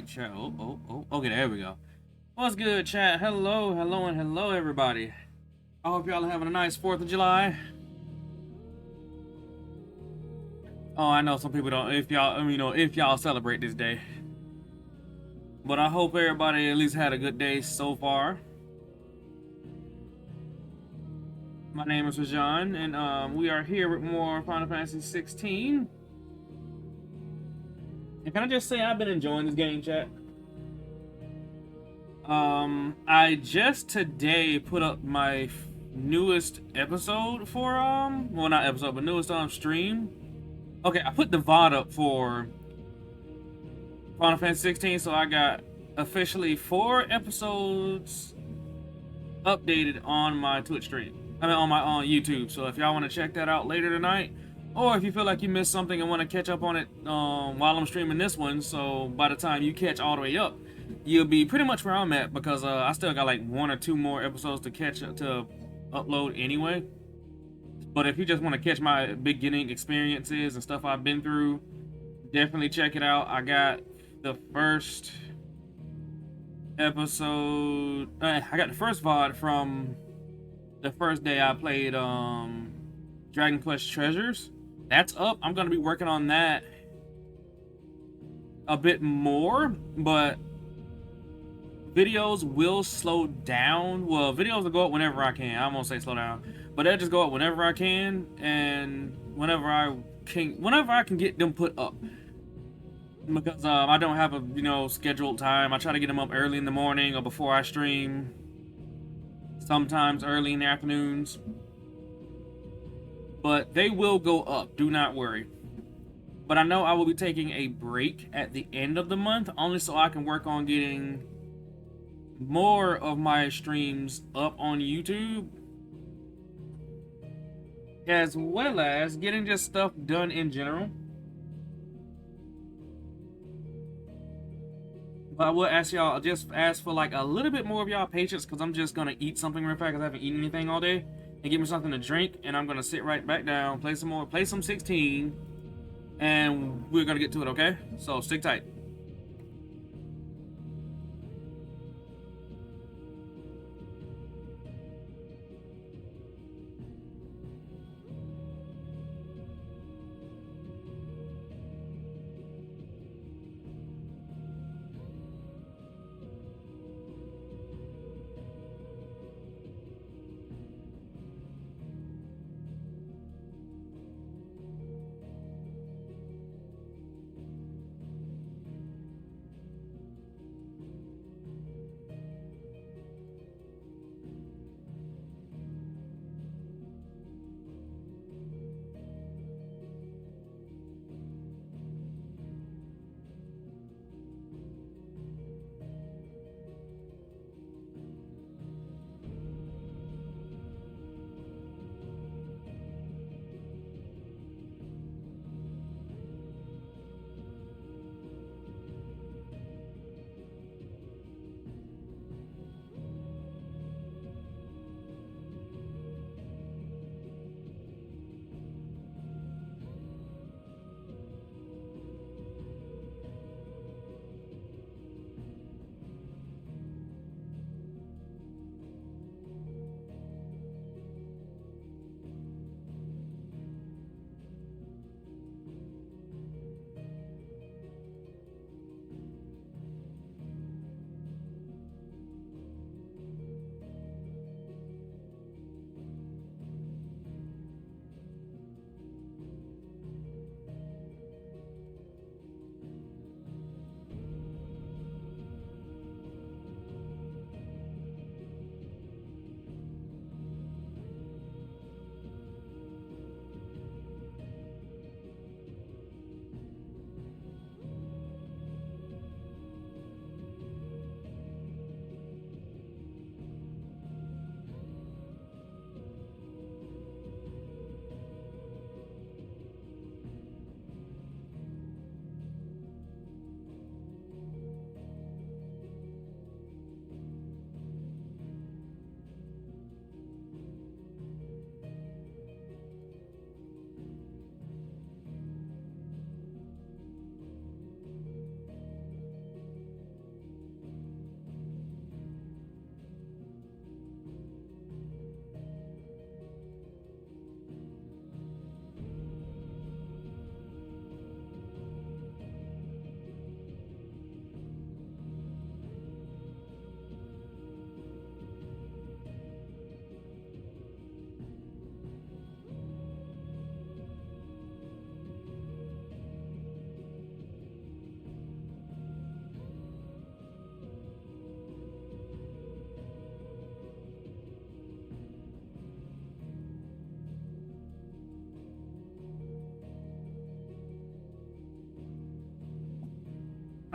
chat. Okay, there we go. What's good, chat? Hello, hello, and hello, everybody. I hope y'all are having a nice 4th of July. Oh, I know some people don't, if y'all, if y'all celebrate this day. But I hope everybody at least had a good day so far. My name is Rajan, and we are here with more Final Fantasy 16. And can I just say I've been enjoying this game, chat? I just today put up my newest episode for well, not episode, but newest stream. Okay, I put the VOD up for Final Fantasy 16, so I got officially 4 episodes updated on my Twitch stream. I mean, on my YouTube. So if y'all want to check that out later tonight, or if you feel like you missed something and want to catch up on it while I'm streaming this one, so by the time you catch all the way up, you'll be pretty much where I'm at, because I still got like 1 or 2 more episodes to catch to upload anyway. But if you just want to catch my beginning experiences and stuff I've been through, definitely check it out. I got the first episode. I got the first VOD from the first day I played Dragon Quest Treasures. That's up. I'm gonna be working on that a bit more, but videos will slow down. Well, videos will go up whenever I can. I won't say slow down, but they'll just go up whenever I can, and whenever I can get them put up. Because I don't have a scheduled time. I try to get them up early in the morning or before I stream. Sometimes early in the afternoons. But they will go up. Do not worry. But I know I will be taking a break at the end of the month, only so I can work on getting more of my streams up on YouTube, as well as getting just stuff done in general. But I will ask y'all, just ask for like a little bit more of y'all patience, because I'm just gonna eat something real fast because I haven't eaten anything all day, and give me something to drink, and I'm gonna sit right back down, play some 16, and we're gonna get to it, okay? So stick tight.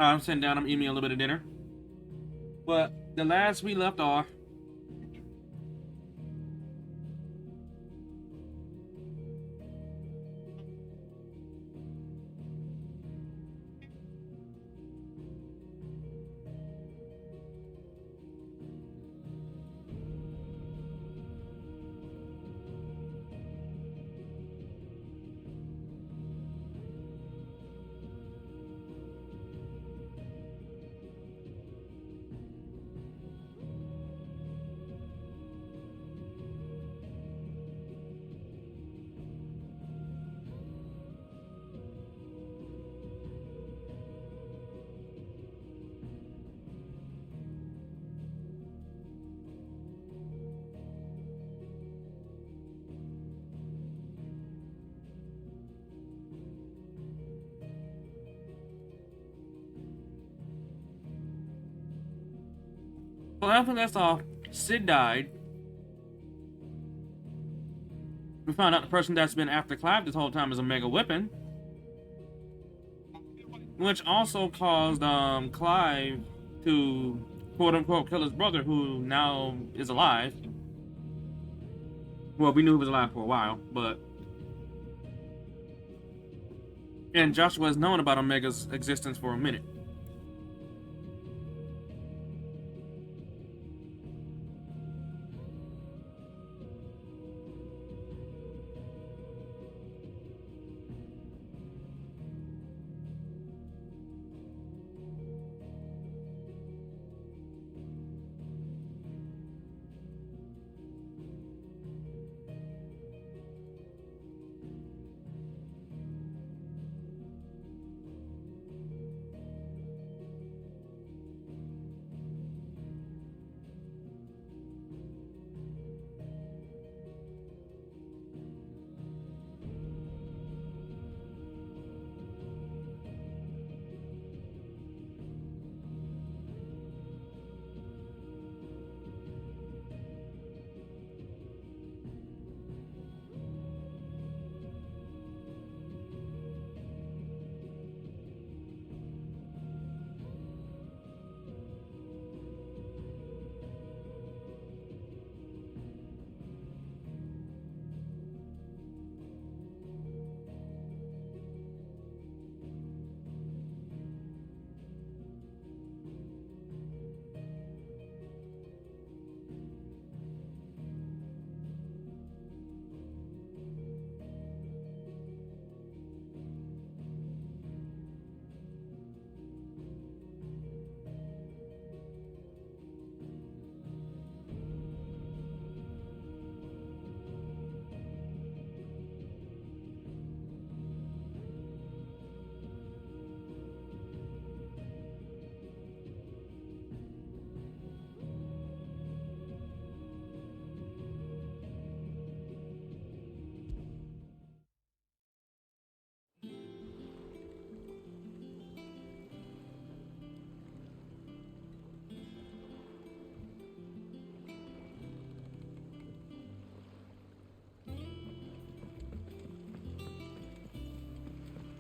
I'm sitting down, I'm eating me a little bit of dinner. But the last we left off, well, after that's off, Sid died. We found out the person that's been after Clive this whole time is Omega Whippin, which also caused Clive to quote unquote kill his brother, who now is alive. Well, we knew he was alive for a while, but and Joshua has known about Omega's existence for a minute.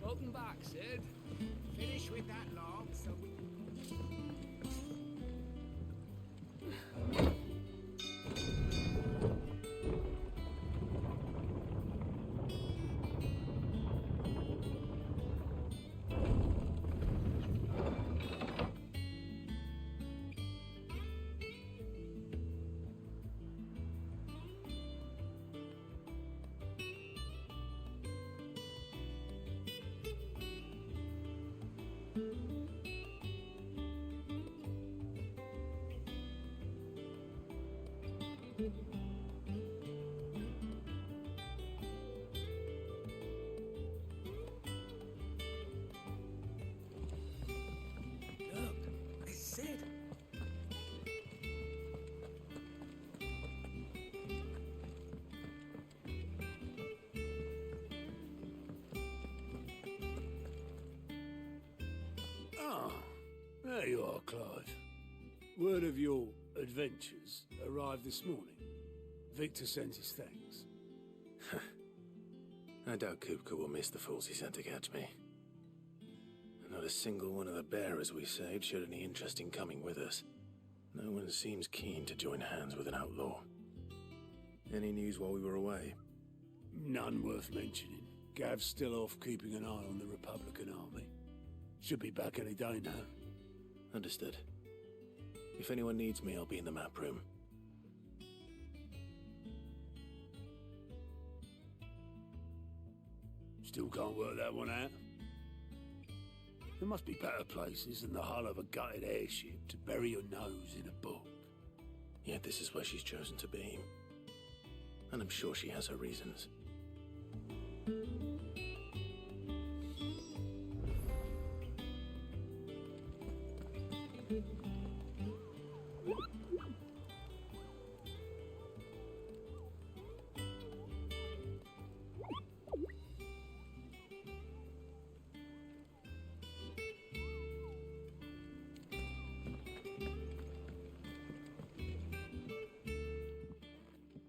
Welcome back, Sid. Finish with that log so we... Look, it's Sid. Ah, there you are, Clive. Word of your adventures arrived this morning. Victor sent his thanks. I doubt Kupka will miss the fools he sent to catch me. And Not a single one of the bearers we saved showed any interest in coming with us. No one seems keen to join hands with an outlaw. Any news while we were away? None worth mentioning. Gav's still off keeping an eye on the Republican army. Should be back any day now. Understood. If anyone needs me, I'll be in the map room. Still can't work that one out? There must be better places than the hull of a gutted airship to bury your nose in a book. Yet this is where she's chosen to be. And I'm sure she has her reasons.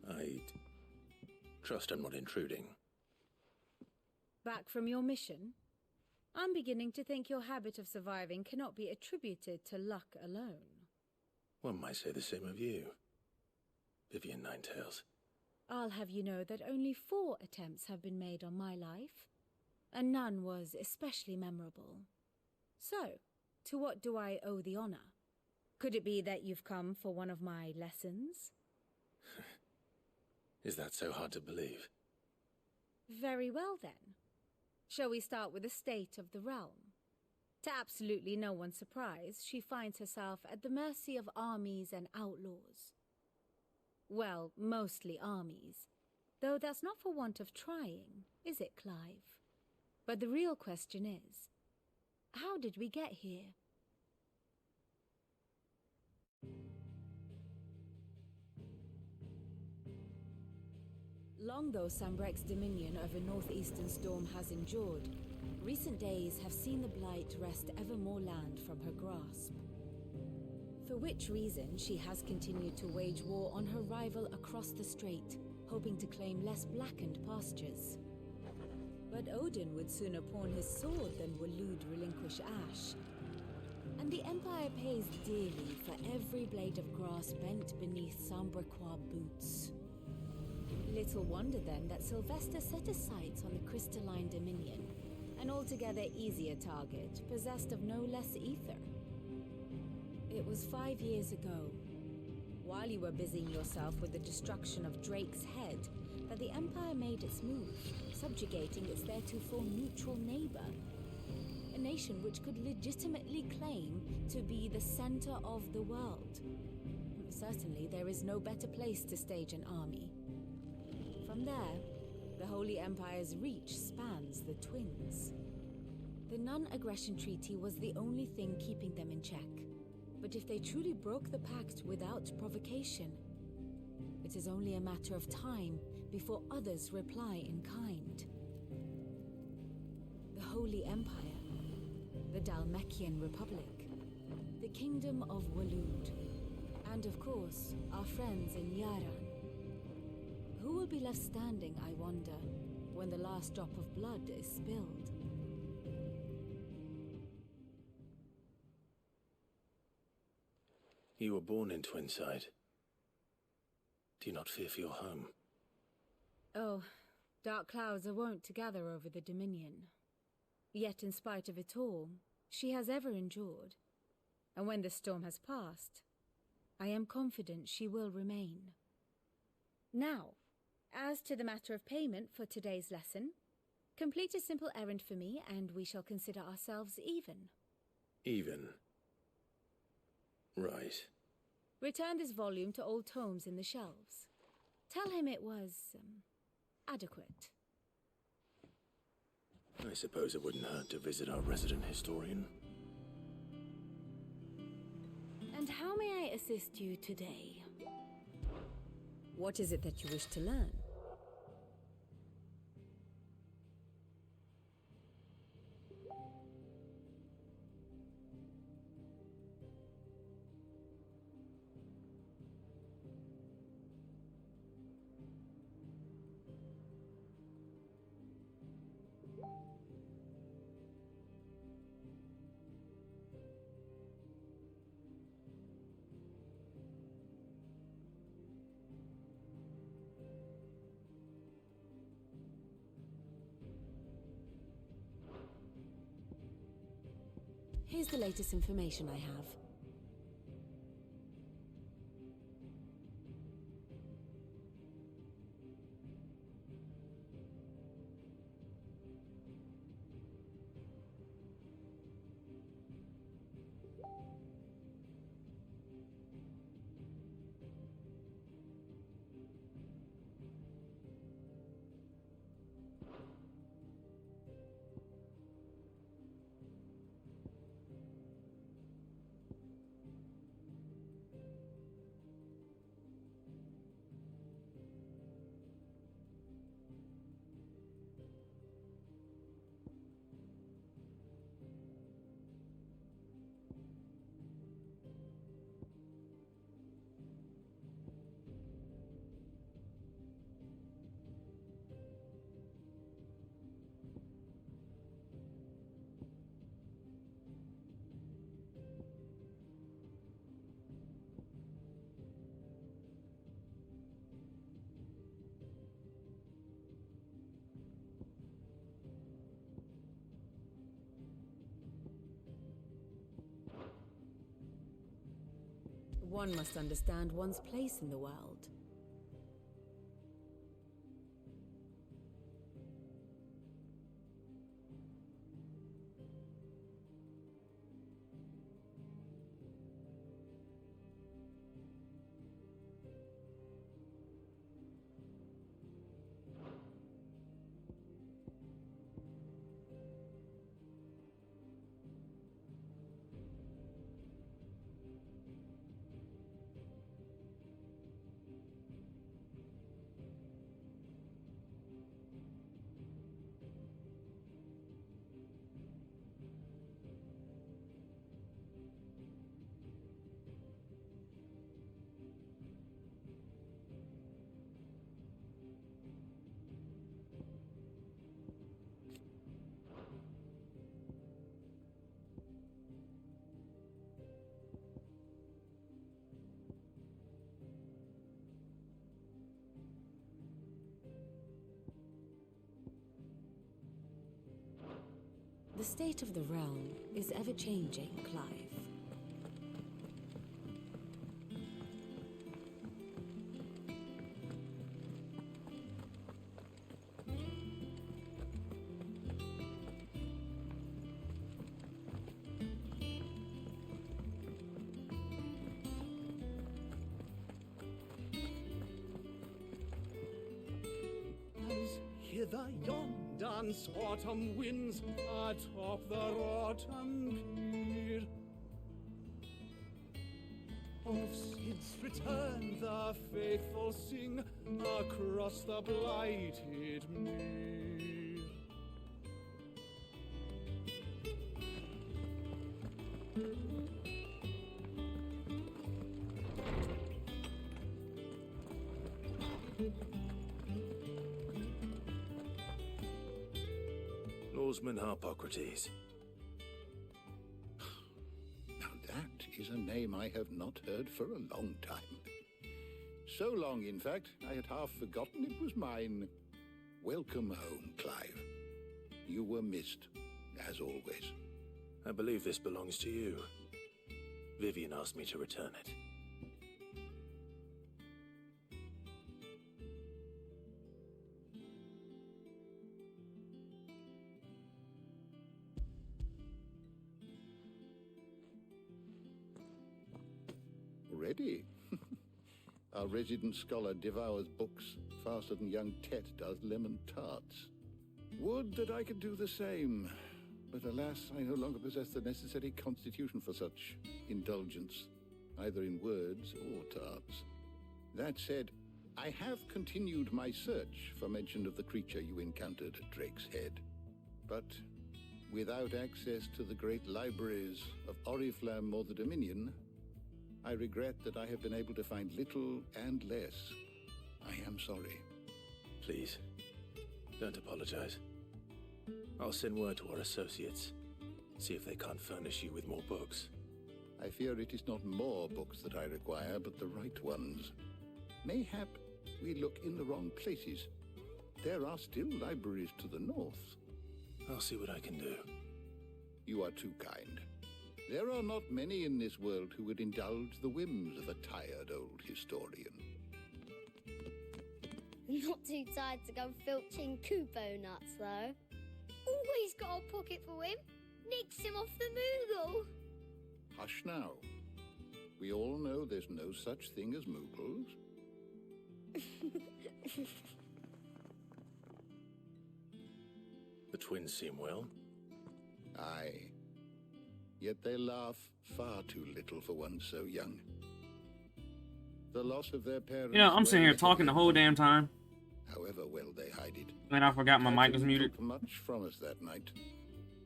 I trust I'm not intruding. Back from your mission? I'm beginning to think your habit of surviving cannot be attributed to luck alone. One might say the same of you, Vivian Ninetails. I'll have you know that only 4 attempts have been made on my life, and none was especially memorable. So, to what do I owe the honor? Could it be that you've come for one of my lessons? Is that so hard to believe? Very well then. Shall we start with the state of the realm? To absolutely no one's surprise, she finds herself at the mercy of armies and outlaws. Well, mostly armies. Though that's not for want of trying, is it, Clive? But the real question is, how did we get here? Long though Sambrek's dominion over northeastern Storm has endured, recent days have seen the Blight wrest ever more land from her grasp. For which reason she has continued to wage war on her rival across the strait, hoping to claim less blackened pastures. But Odin would sooner pawn his sword than Waloed relinquish Ash. And the Empire pays dearly for every blade of grass bent beneath Sambrequois boots. Little wonder then that Sylvester set his sights on the Crystalline Dominion, an altogether easier target, possessed of no less ether. It was 5 years ago, while you were busying yourself with the destruction of Drake's Head, that the Empire made its move, subjugating its theretofore neutral neighbor. A nation which could legitimately claim to be the center of the world. Certainly there is no better place to stage an army. From there, the Holy Empire's reach spans the Twins. The non-aggression treaty was the only thing keeping them in check. But if they truly broke the pact without provocation, it is only a matter of time before others reply in kind. The Holy Empire, the Dhalmekian Republic, the Kingdom of Waloed, and of course, our friends in Yaran. Who will be left standing, I wonder, when the last drop of blood is spilled? You were born in Twinside. Do you not fear for your home? Oh, dark clouds are wont to gather over the Dominion. Yet in spite of it all, she has ever endured. And when the storm has passed, I am confident she will remain. Now, as to the matter of payment for today's lesson, complete a simple errand for me and we shall consider ourselves even. Even? Right. Return this volume to old tomes in the shelves. Tell him it was, adequate. I suppose it wouldn't hurt to visit our resident historian. And how may I assist you today? What is it that you wish to learn? Here's the latest information I have. One must understand one's place in the world. The state of the realm is ever-changing, Clive. As hither yon dance autumn winds atop the Rotten Pier. Of Sid's return the faithful sing across the blighted mere. Norseman Harpocrates. Now that is a name I have not heard for a long time. So long, in fact, I had half forgotten it was mine. Welcome home, Clive. You were missed, as always. I believe this belongs to you. Vivian asked me to return it. Ready? Our resident scholar devours books faster than young Tet does lemon tarts. Would that I could do the same, but alas, I no longer possess the necessary constitution for such indulgence, either in words or tarts. That said, I have continued my search for mention of the creature you encountered at Drake's Head, but without access to the great libraries of Oriflamme or the Dominion, I regret that I have been able to find little and less. I am sorry. Please, don't apologize. I'll send word to our associates. See if they can't furnish you with more books. I fear it is not more books that I require, but the right ones. Mayhap we look in the wrong places. There are still libraries to the north. I'll see what I can do. You are too kind. There are not many in this world who would indulge the whims of a tired old historian. Not too tired to go filching Kupo nuts, though. Always got a pocket for him. Nicks him off the Moogle. Hush now. We all know there's no such thing as Moogles. The twins seem well. Aye. Yet they laugh far too little for one so young. The loss of their parents... You know, I'm sitting here talking the whole damn time. However well they hide it. And I forgot my mic was Tragedy muted. took much from us that night.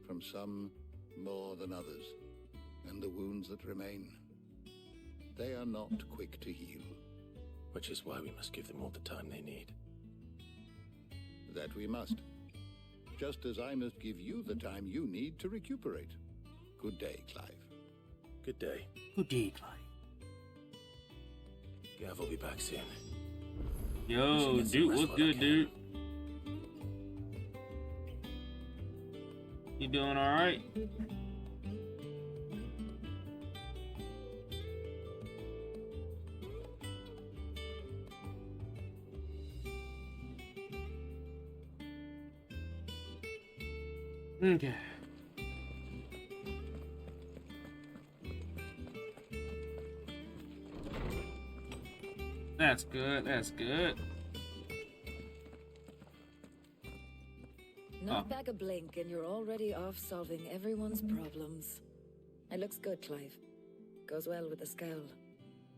From some more than others. And the wounds that remain. They are not quick to heal. Which is why we must give them all the time they need. That we must. Just as I must give you the time you need to recuperate. Good day, Clive. Good day. Good day, Clive. Gav will be back soon. Yo, Get some dude, rest what's while I good, can. dude? You doing alright? Okay. That's good, that's good. Knock back a blink and you're already off solving everyone's problems. It looks good, Clive. Goes well with the scowl.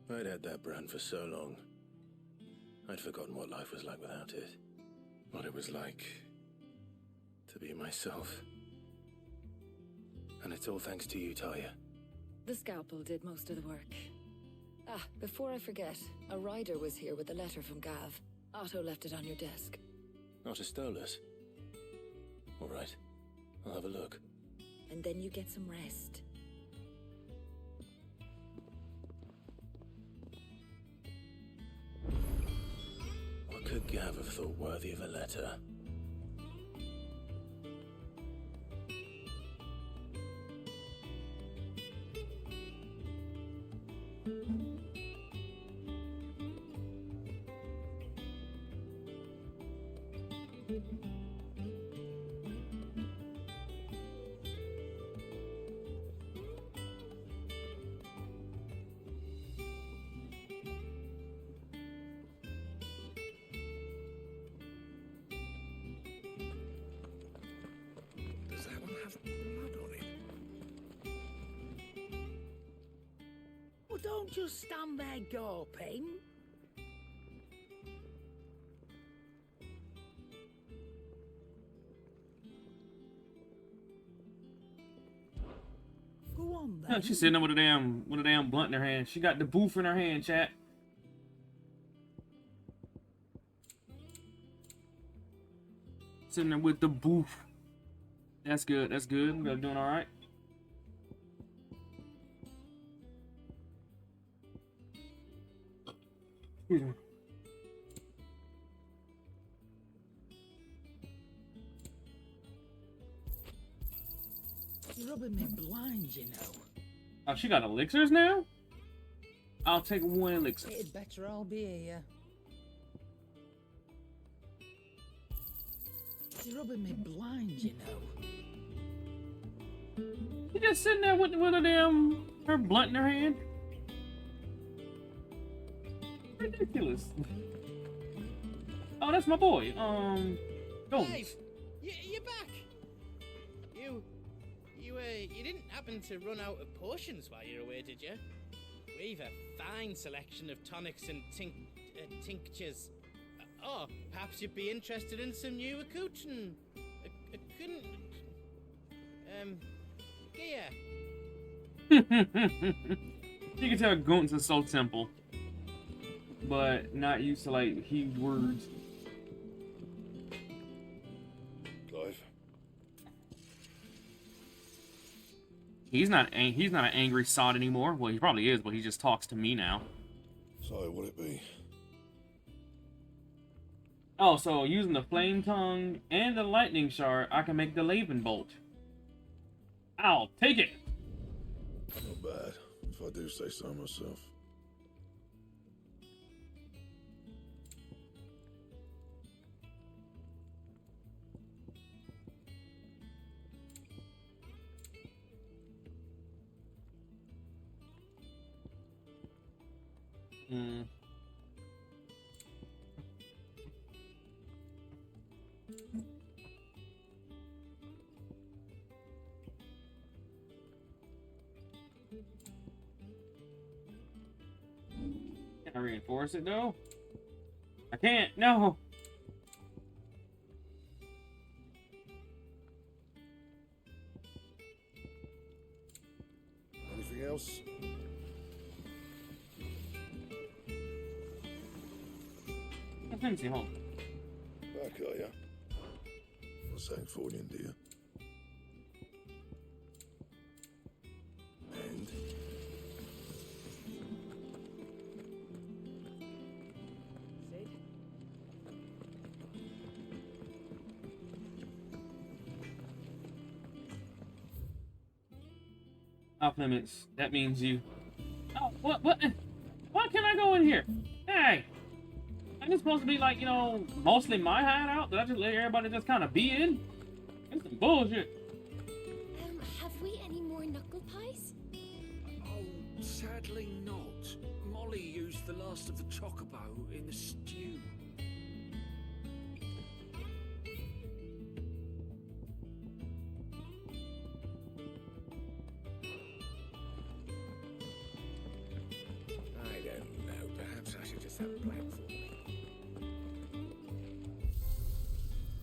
I'd had that brand for so long. I'd forgotten what life was like without it. What it was like to be myself. And it's all thanks to you, Talia. The scalpel did most of the work. Ah, before I forget, a rider was here with a letter from Gav. Otto left it on your desk. Not a Stolas. All right, I'll have a look. And then you get some rest. What could Gav have thought worthy of a letter? Does that one have blood on it? Well, don't just stand there gawping. Go on then. She's sitting there with a damn blunt in her hand. She got the boof in her hand, chat. Sitting there with the boof. That's good. That's good. We're doing all right. Excuse me. You're rubbing me blind, you know. Oh, she got elixirs now? I'll take one elixir. It'd better all be here. You're rubbing me blind, you know. She just sitting there with her blunt in her hand. Ridiculous. Oh, that's my boy. Jones. Dave, you're back. You didn't happen to run out of potions while you were away, did you? We've a fine selection of tonics and tinctures. Perhaps you'd be interested in some new accoutrement. Gear. You can tell Gunts is so simple, but not used to like huge words. Clive. He's not an angry sod anymore. Well, he probably is, but he just talks to me now. So, would it be? Oh, so using the flame tongue and the lightning shard, I can make the Laven bolt. I'll take it. bad, if I do say so myself. Hmm. Can I reinforce it though? I can't. No. Anything else? Let me see. Hold on. Back, are ya? For saying Fordian, do you? And? Sid? Off limits. That means you. Oh, what? Why can't I go in here? Hey! Ain't it supposed to be like, you know, mostly my hideout? Did I just let everybody just kind of be in? That's some bullshit. Have we any more knuckle pies? Oh, sadly not. Molly used the last of the chocobo in the stew. I don't know. Perhaps I should just have black for me.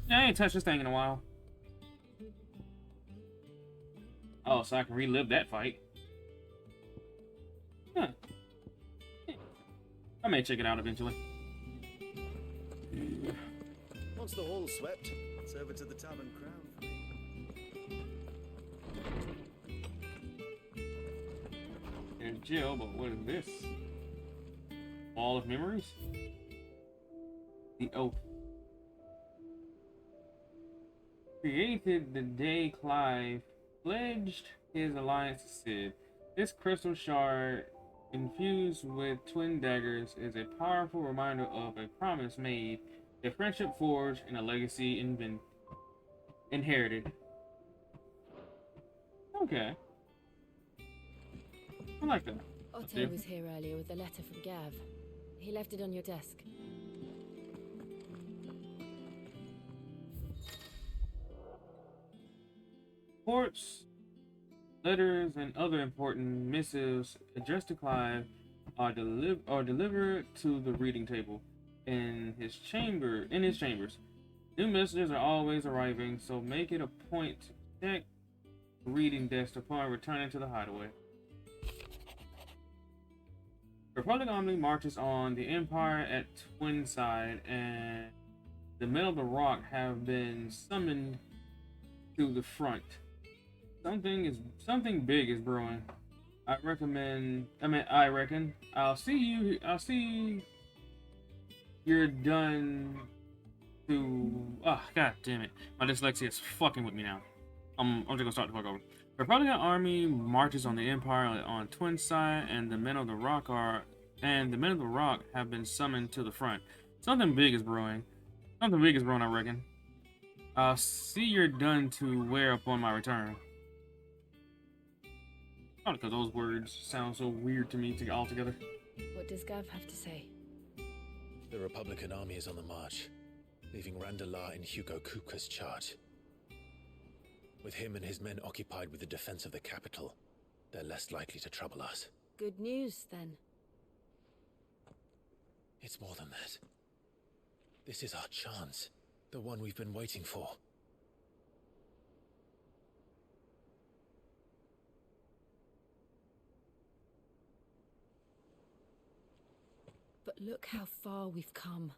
Yeah, I ain't touched this thing in a while. Oh, so I can relive that fight. Huh. I may check it out eventually. Once the hall's swept, it's over to the Tavern Crown. There's Jill, but what is this? Wall of Memories? The Oath. Created the day Clive pledged his alliance to Cid. This crystal shard, infused with twin daggers, is a powerful reminder of a promise made, a friendship forged, and a legacy inherited. Okay. I like that. Otto was here earlier with the letter from Gav. He left it on your desk. Reports, letters, and other important missives addressed to Clive are delivered to the reading table in his chambers. New messages are always arriving, so make it a point to check the reading desk upon returning to the hideaway. Republic Army marches on. The Empire at Twinside and the Men of the Rock have been summoned to the front. Something big is brewing. I reckon I'll see you're done to god damn it. My dyslexia is fucking with me now. I'm just gonna start the fuck over. Republican Army marches on the Empire on Twinside and the Men of the Rock have been summoned to the front. Something big is brewing. I reckon. I'll see you're done to wear upon my return. Probably because those words sound so weird to me all together. What does Gav have to say? The Republican army is on the march, leaving Randalar in Hugo Kupka's charge. With him and his men occupied with the defense of the capital, they're less likely to trouble us. Good news, then. It's more than that. This is our chance, the one we've been waiting for. But look how far we've come.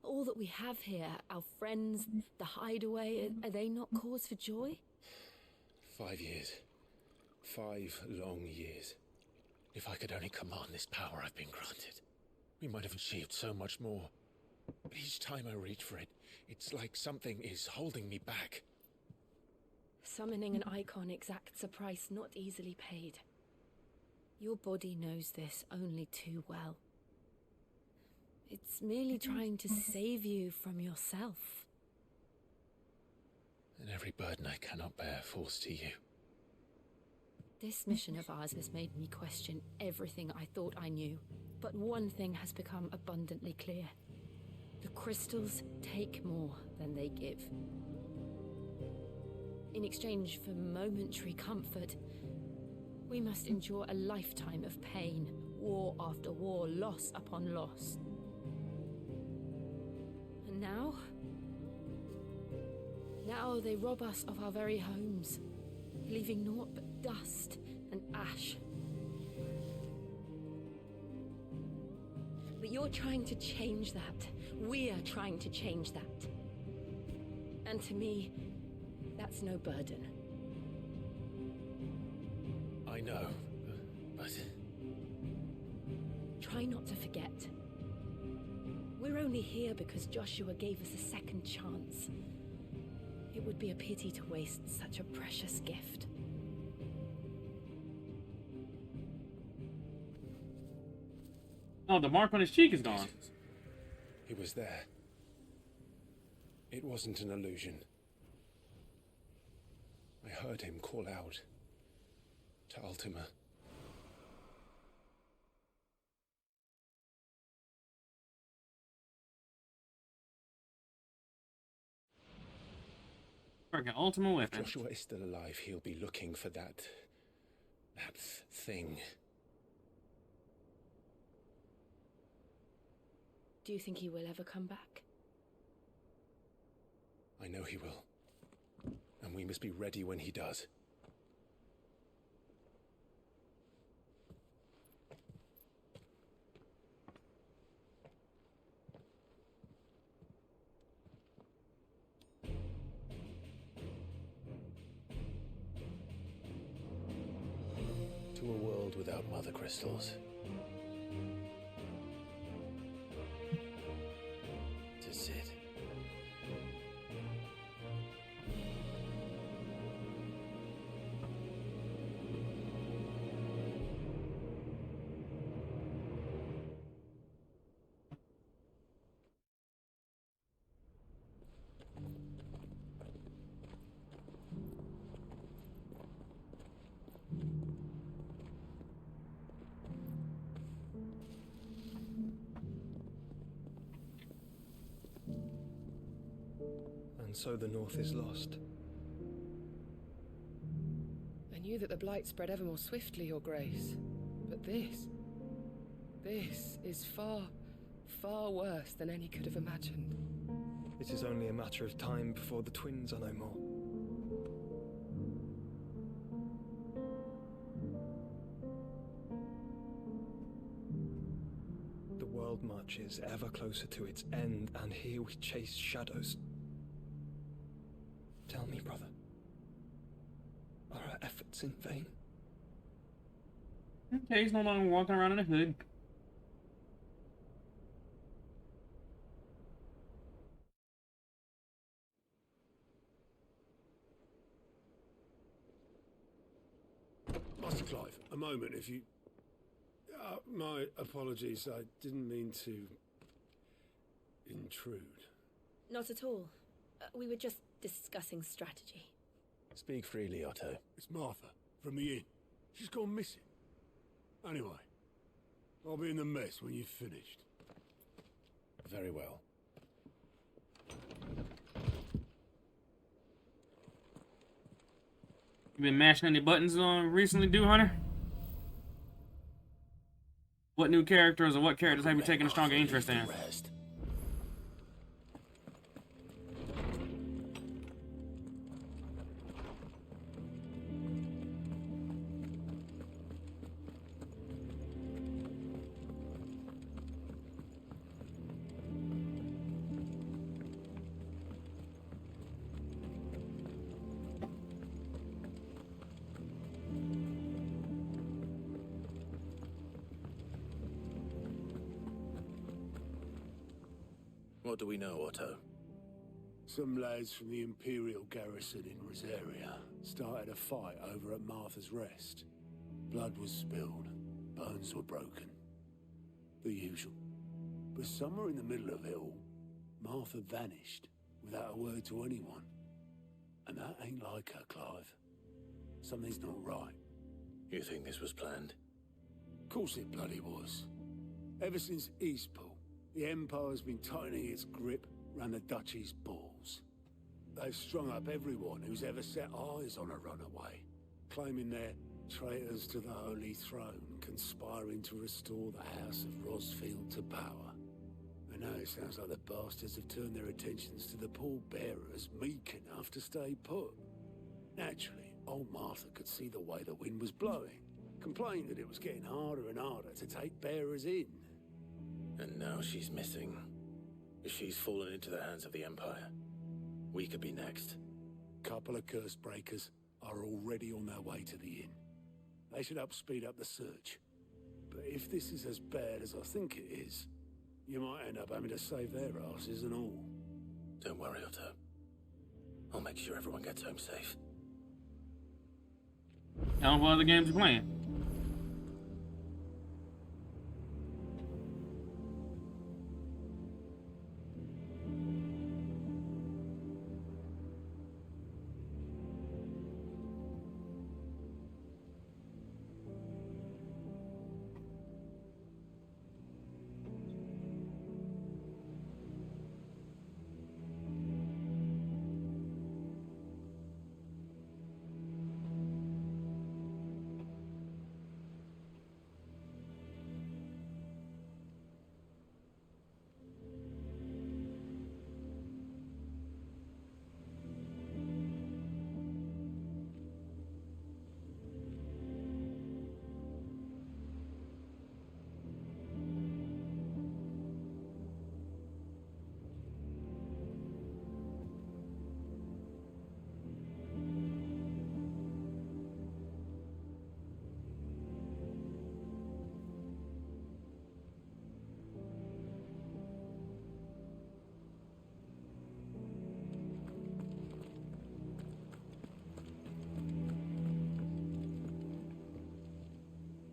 All that we have here, our friends, the hideaway, are they not cause for joy? 5 years. 5 long years. If I could only command this power I've been granted, we might have achieved so much more. But each time I reach for it, it's like something is holding me back. Summoning an icon exacts a price not easily paid. Your body knows this only too well. It's merely trying to save you from yourself. And every burden I cannot bear falls to you. This mission of ours has made me question everything I thought I knew. But one thing has become abundantly clear. The crystals take more than they give. In exchange for momentary comfort, we must endure a lifetime of pain, war after war, loss upon loss. And now they rob us of our very homes, leaving naught but dust and ash. But you're trying to change that. We're trying to change that. And to me, that's no burden. I know, but... Try not to forget. We're only here because Joshua gave us a second chance. It would be a pity to waste such a precious gift. Oh, the mark on his cheek is gone. He was there. It wasn't an illusion. I heard him call out to Ultima. Freaking Ultima If weapon. Joshua is still alive, he'll be looking for that thing. Do you think he will ever come back? I know he will. And we must be ready when he does. To a world without mother crystals. To Sid. And so the North is lost. I knew that the Blight spread ever more swiftly, Your Grace. But this is far, far worse than any could have imagined. It is only a matter of time before the twins are no more. The world marches ever closer to its end, and here we chase shadows. Tell me, brother, are our efforts in vain? Okay, he's no longer walking around in a hood. Master Clive, a moment, if you... my apologies, I didn't mean to... intrude. Not at all. We were just discussing strategy. Speak freely, Otto. It's Martha, from the inn. She's gone missing. Anyway, I'll be in the mess when you've finished. Very well. You been mashing any buttons on recently, Do Hunter? What new characters or what characters have you taken a stronger interest in? What do we know, Otto? Some lads from the Imperial garrison in Rosaria started a fight over at Martha's Rest. Blood was spilled. Bones were broken. The usual. But somewhere in the middle of it all, Martha vanished without a word to anyone. And that ain't like her, Clive. Something's not right. You think this was planned? Of course it bloody was. Ever since Eastpool, the Empire's been tightening its grip round the Duchy's balls. They've strung up everyone who's ever set eyes on a runaway, claiming they're traitors to the Holy Throne, conspiring to restore the House of Rosfield to power. And now it sounds like the bastards have turned their attentions to the pallbearers meek enough to stay put. Naturally, old Martha could see the way the wind was blowing, complained that it was getting harder and harder to take bearers in. And now she's missing. If she's fallen into the hands of the Empire, we could be next. Couple of curse breakers are already on their way to the inn. They should speed up the search. But if this is as bad as I think it is, you might end up having to save their asses and all. Don't worry, Otto. I'll make sure everyone gets home safe. Tell them what other games you're playing.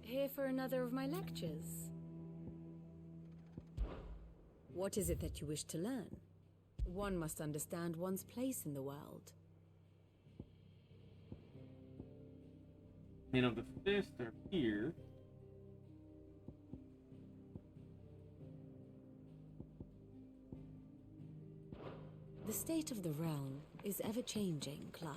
Here for another of my lectures. What is it that you wish to learn? One must understand one's place in the world. You know, the fists are here. The state of the realm is ever-changing, Clive.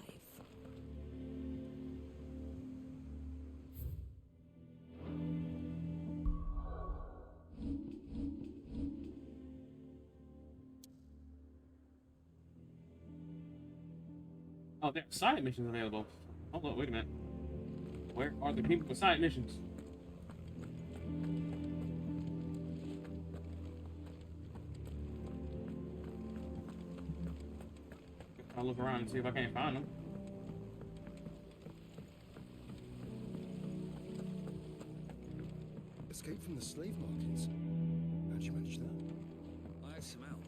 Oh, there are side missions available. Hold on, wait a minute. Where are the people with side missions? I'll look around and see if I can't find them. Escape from the slave markets. How'd you manage that? I had some help.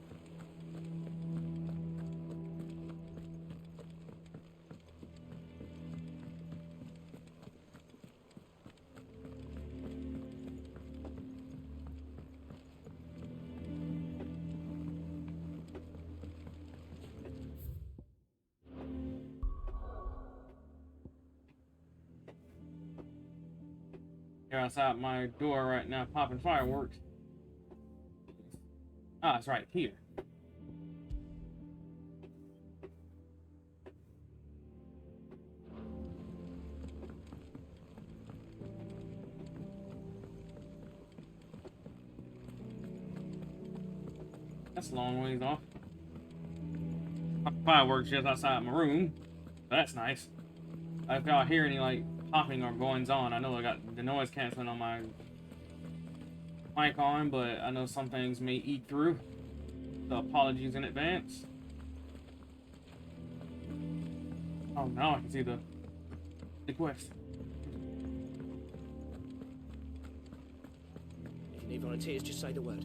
They're outside my door right now, popping fireworks. Ah, it's right here. That's a long ways off. Fireworks just outside my room. That's nice. If y'all hear any like popping or goings on, I know I got the noise canceling on my mic on, but I know some things may eat through. So apologies in advance. Oh, now I can see the quest. If you need volunteers, just say the word.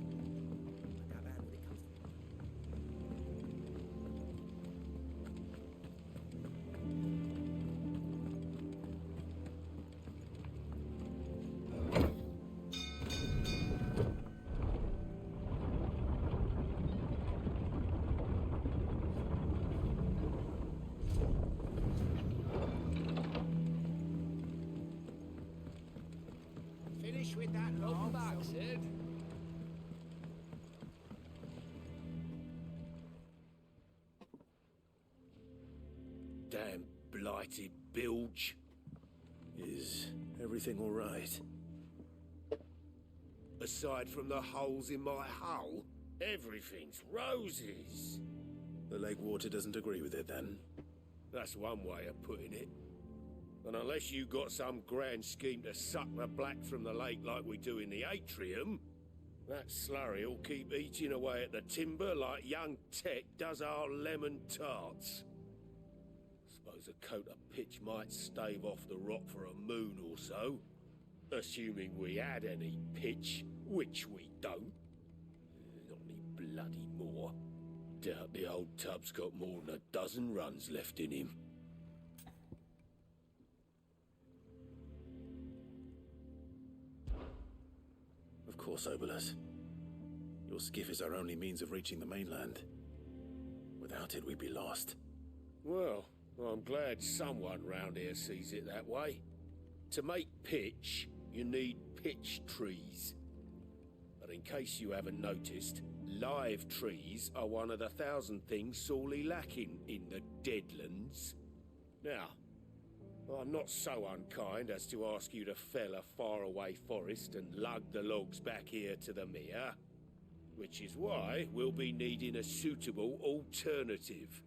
finish with that Open back, Sid. Damn blighted bilge. Is everything all right? Aside from the holes in my hull, everything's roses. The lake water doesn't agree with it, then? That's one way of putting it. And unless you got some grand scheme to suck the black from the lake like we do in the atrium, that slurry'll keep eating away at the timber like young Tech does our lemon tarts. Suppose a coat of pitch might stave off the rot for a moon or so, assuming we had any pitch, which we don't. Not any bloody more. Doubt the old tub's got more than a dozen runs left in him. Of course, Obolus. Your skiff is our only means of reaching the mainland. Without it, we'd be lost. Well, I'm glad someone round here sees it that way. To make pitch, you need pitch trees. But in case you haven't noticed, live trees are one of the 1,000 things sorely lacking in the Deadlands. Now, I'm not so unkind as to ask you to fell a faraway forest and lug the logs back here to the mere, which is why we'll be needing a suitable alternative.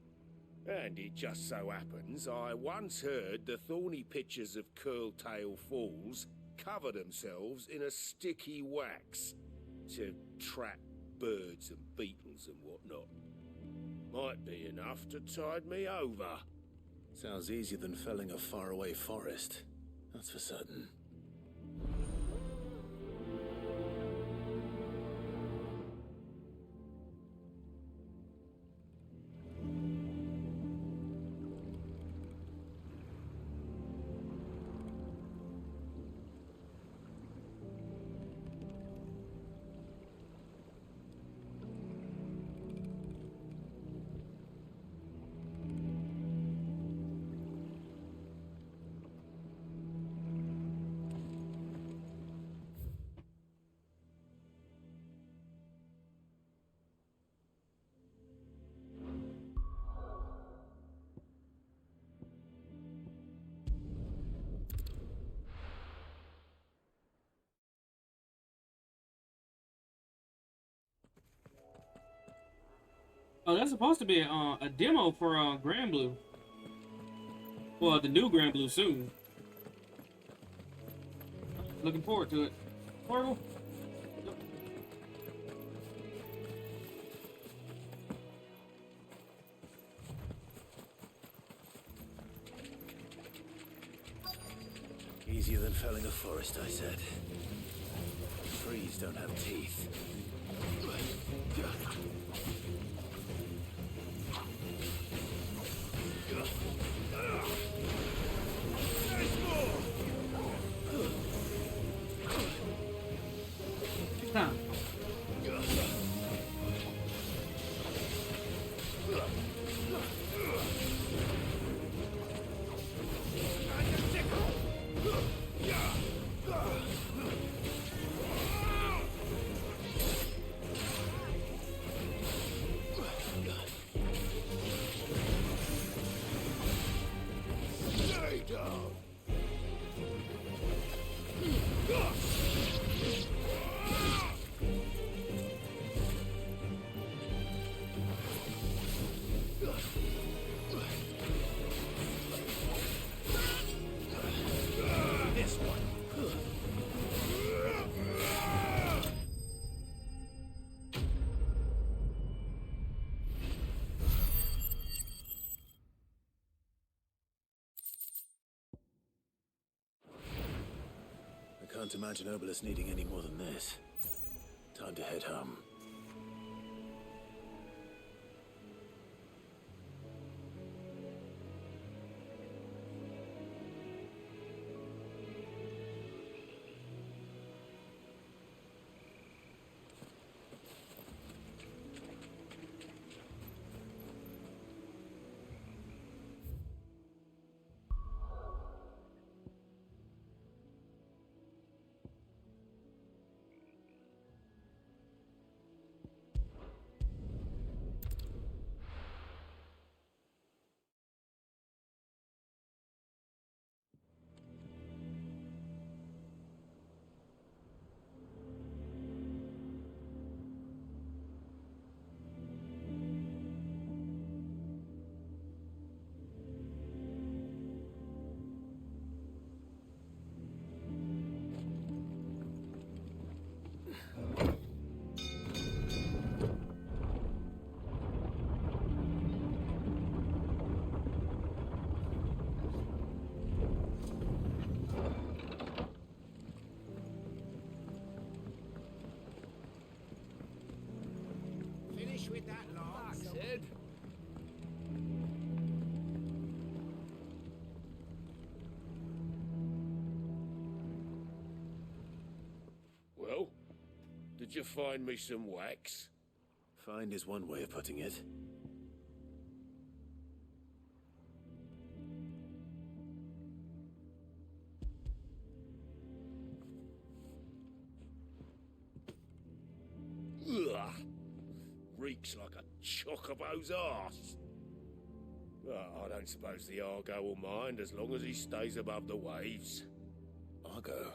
And it just so happens I once heard the thorny pitchers of Curltail Falls cover themselves in a sticky wax to trap birds and beetles and whatnot. Might be enough to tide me over. Sounds easier than felling a faraway forest. That's for certain. Oh, that's supposed to be a demo for Grand Blue. Well, the new Grand Blue soon. Looking forward to it. Portal. Yep. Easier than felling a forest, I said. Trees don't have teeth. Time. Can't imagine Obolus needing any more than this. Time to head home. Could you find me some wax? Find is one way of putting it. Ugh. Reeks like a chocobo's arse. Well, I don't suppose the Argo will mind as long as he stays above the waves. Argo?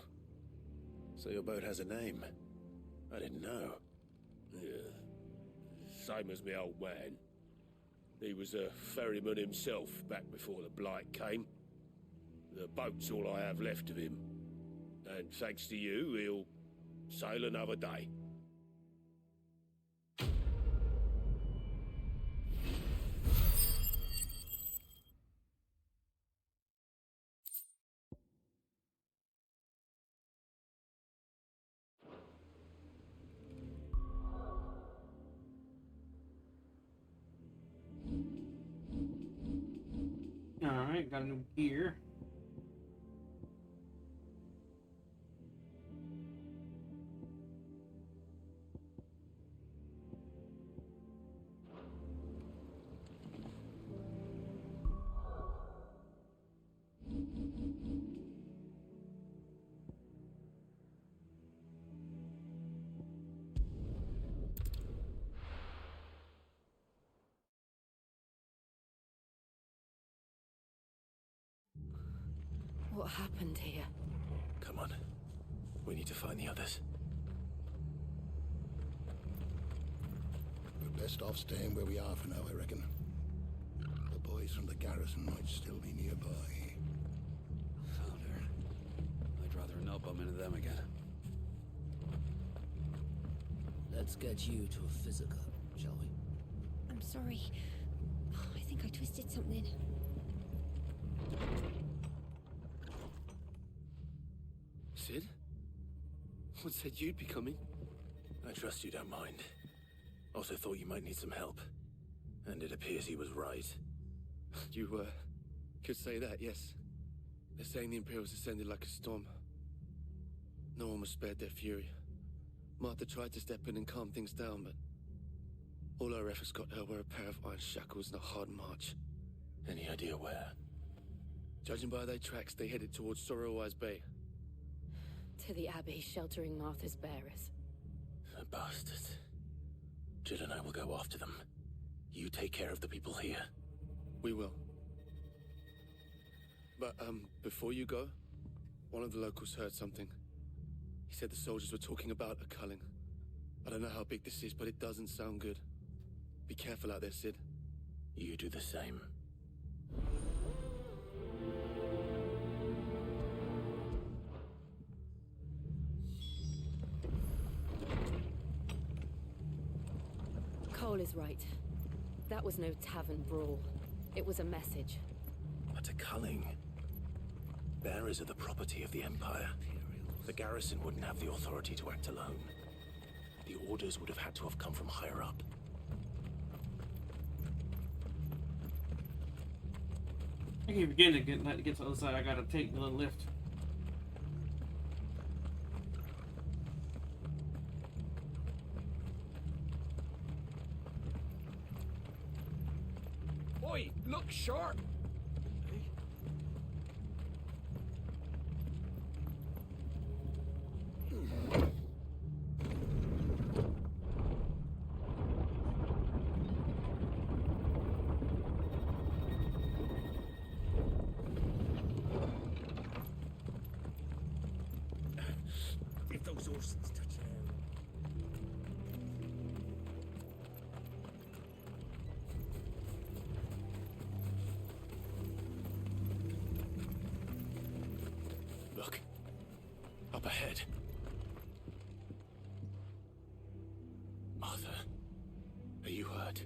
So your boat has a name? I didn't know. Yeah. Same as my old man. He was a ferryman himself back before the Blight came. The boat's all I have left of him. And thanks to you, he'll sail another day. Alright, got a new gear. What happened here? Come on. We need to find the others. We're best off staying where we are for now, I reckon. The boys from the garrison might still be nearby. Founder. I'd rather not bump into them again. Let's get you to a physical, shall we? I'm sorry. I think I twisted something. Sid? What said you'd be coming? I trust you don't mind. Also thought you might need some help. And it appears he was right. You, could say that, yes. They're saying the Imperials descended like a storm. No one was spared their fury. Martha tried to step in and calm things down, but all our efforts got her were a pair of iron shackles and a hard march. Any idea where? Judging by their tracks, they headed towards Sorrowwise Bay. To the Abbey sheltering Martha's bearers. The bastards. Jill and I will go after them. You take care of the people here. We will. But, before you go, one of the locals heard something. He said the soldiers were talking about a culling. I don't know how big this is, but it doesn't sound good. Be careful out there, Sid. You do the same. Cole is right. That was no tavern brawl. It was a message. But a culling. Bearers are the property of the Empire. The garrison wouldn't have the authority to act alone. The orders would have had to have come from higher up. I keep forgetting to get to the other side. I gotta take the little lift. Oi, look sharp! If those horses touch you. Look. Up ahead. Martha. Are you hurt?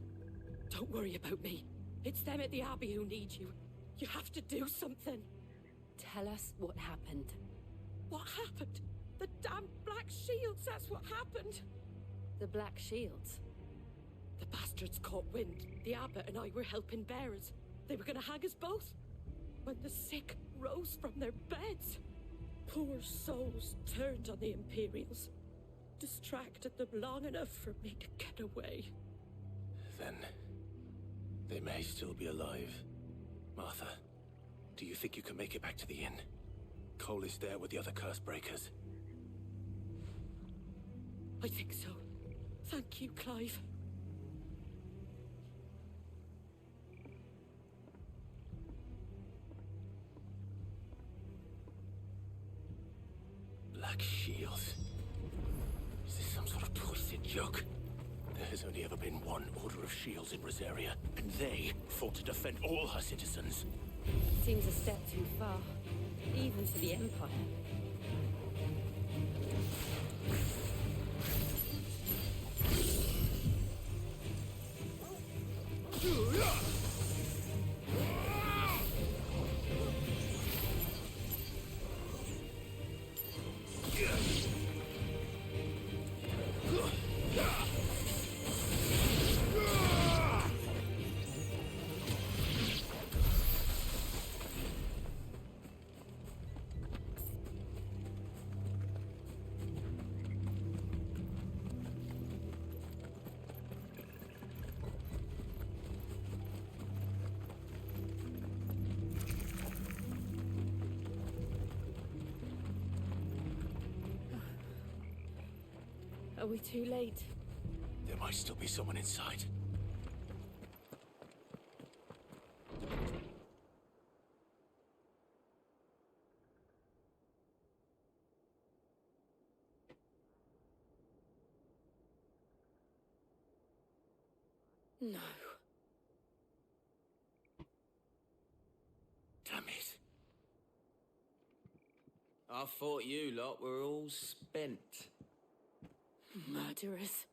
Don't worry about me. It's them at the Abbey who need you. You have to do something. Tell us what happened. What happened? The damn Black Shields, that's what happened. The Black Shields? The bastards caught wind. The abbot and I were helping bearers. They were gonna hang us both. When the sick rose from their beds, poor souls turned on the Imperials. distracted them long enough for me to get away. Then they may still be alive. Martha, do you think you can make it back to the inn? Cole is there with the other curse breakers. I think so. Thank you, Clive. Black Shields. Is this some sort of twisted joke? There has only ever been one Order of Shields in Rosaria, and they fought to defend all her citizens. Seems a step too far, even for the Empire. Are we too late? There might still be someone inside. No. Damn it. I thought you lot were all spent. Murderers.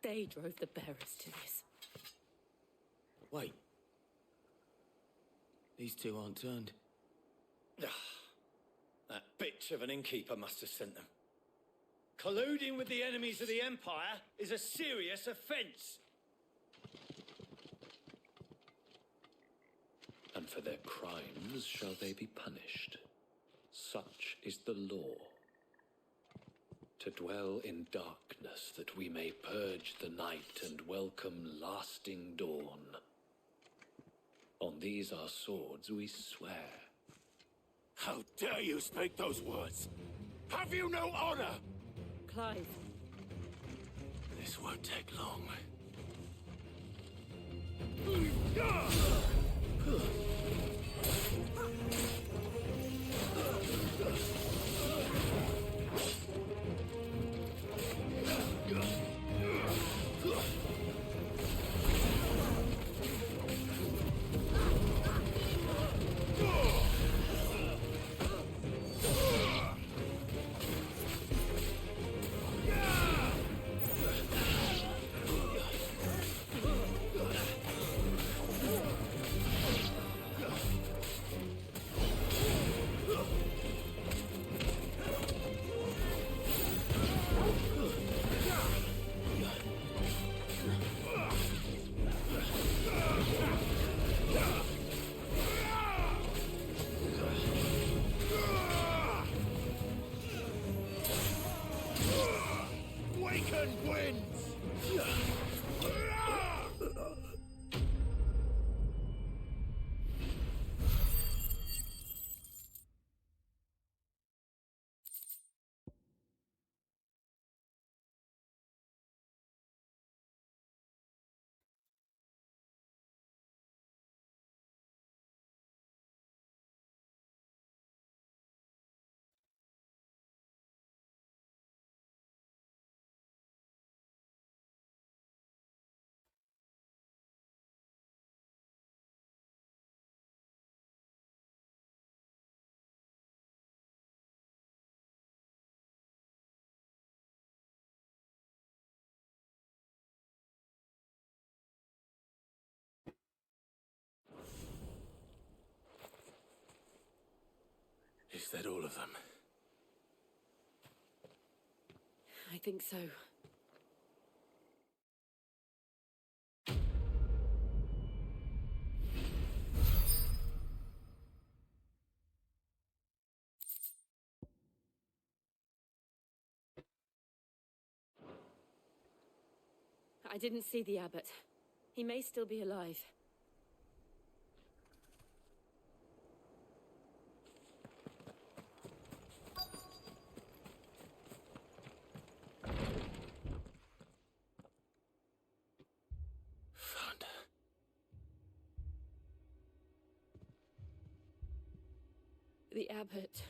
They drove the bearers to this. Wait. These two aren't turned. That bitch of an innkeeper must have sent them. Colluding with the enemies of the Empire is a serious offence. And for their crimes shall they be punished. Such is the law. To dwell in darkness that we may purge the night and welcome lasting dawn. On these our swords we swear. How dare you speak those words? Have you no honor? Clive. This won't take long. Is that all of them? I think so. I didn't see the abbot. He may still be alive. Found her. The abbot.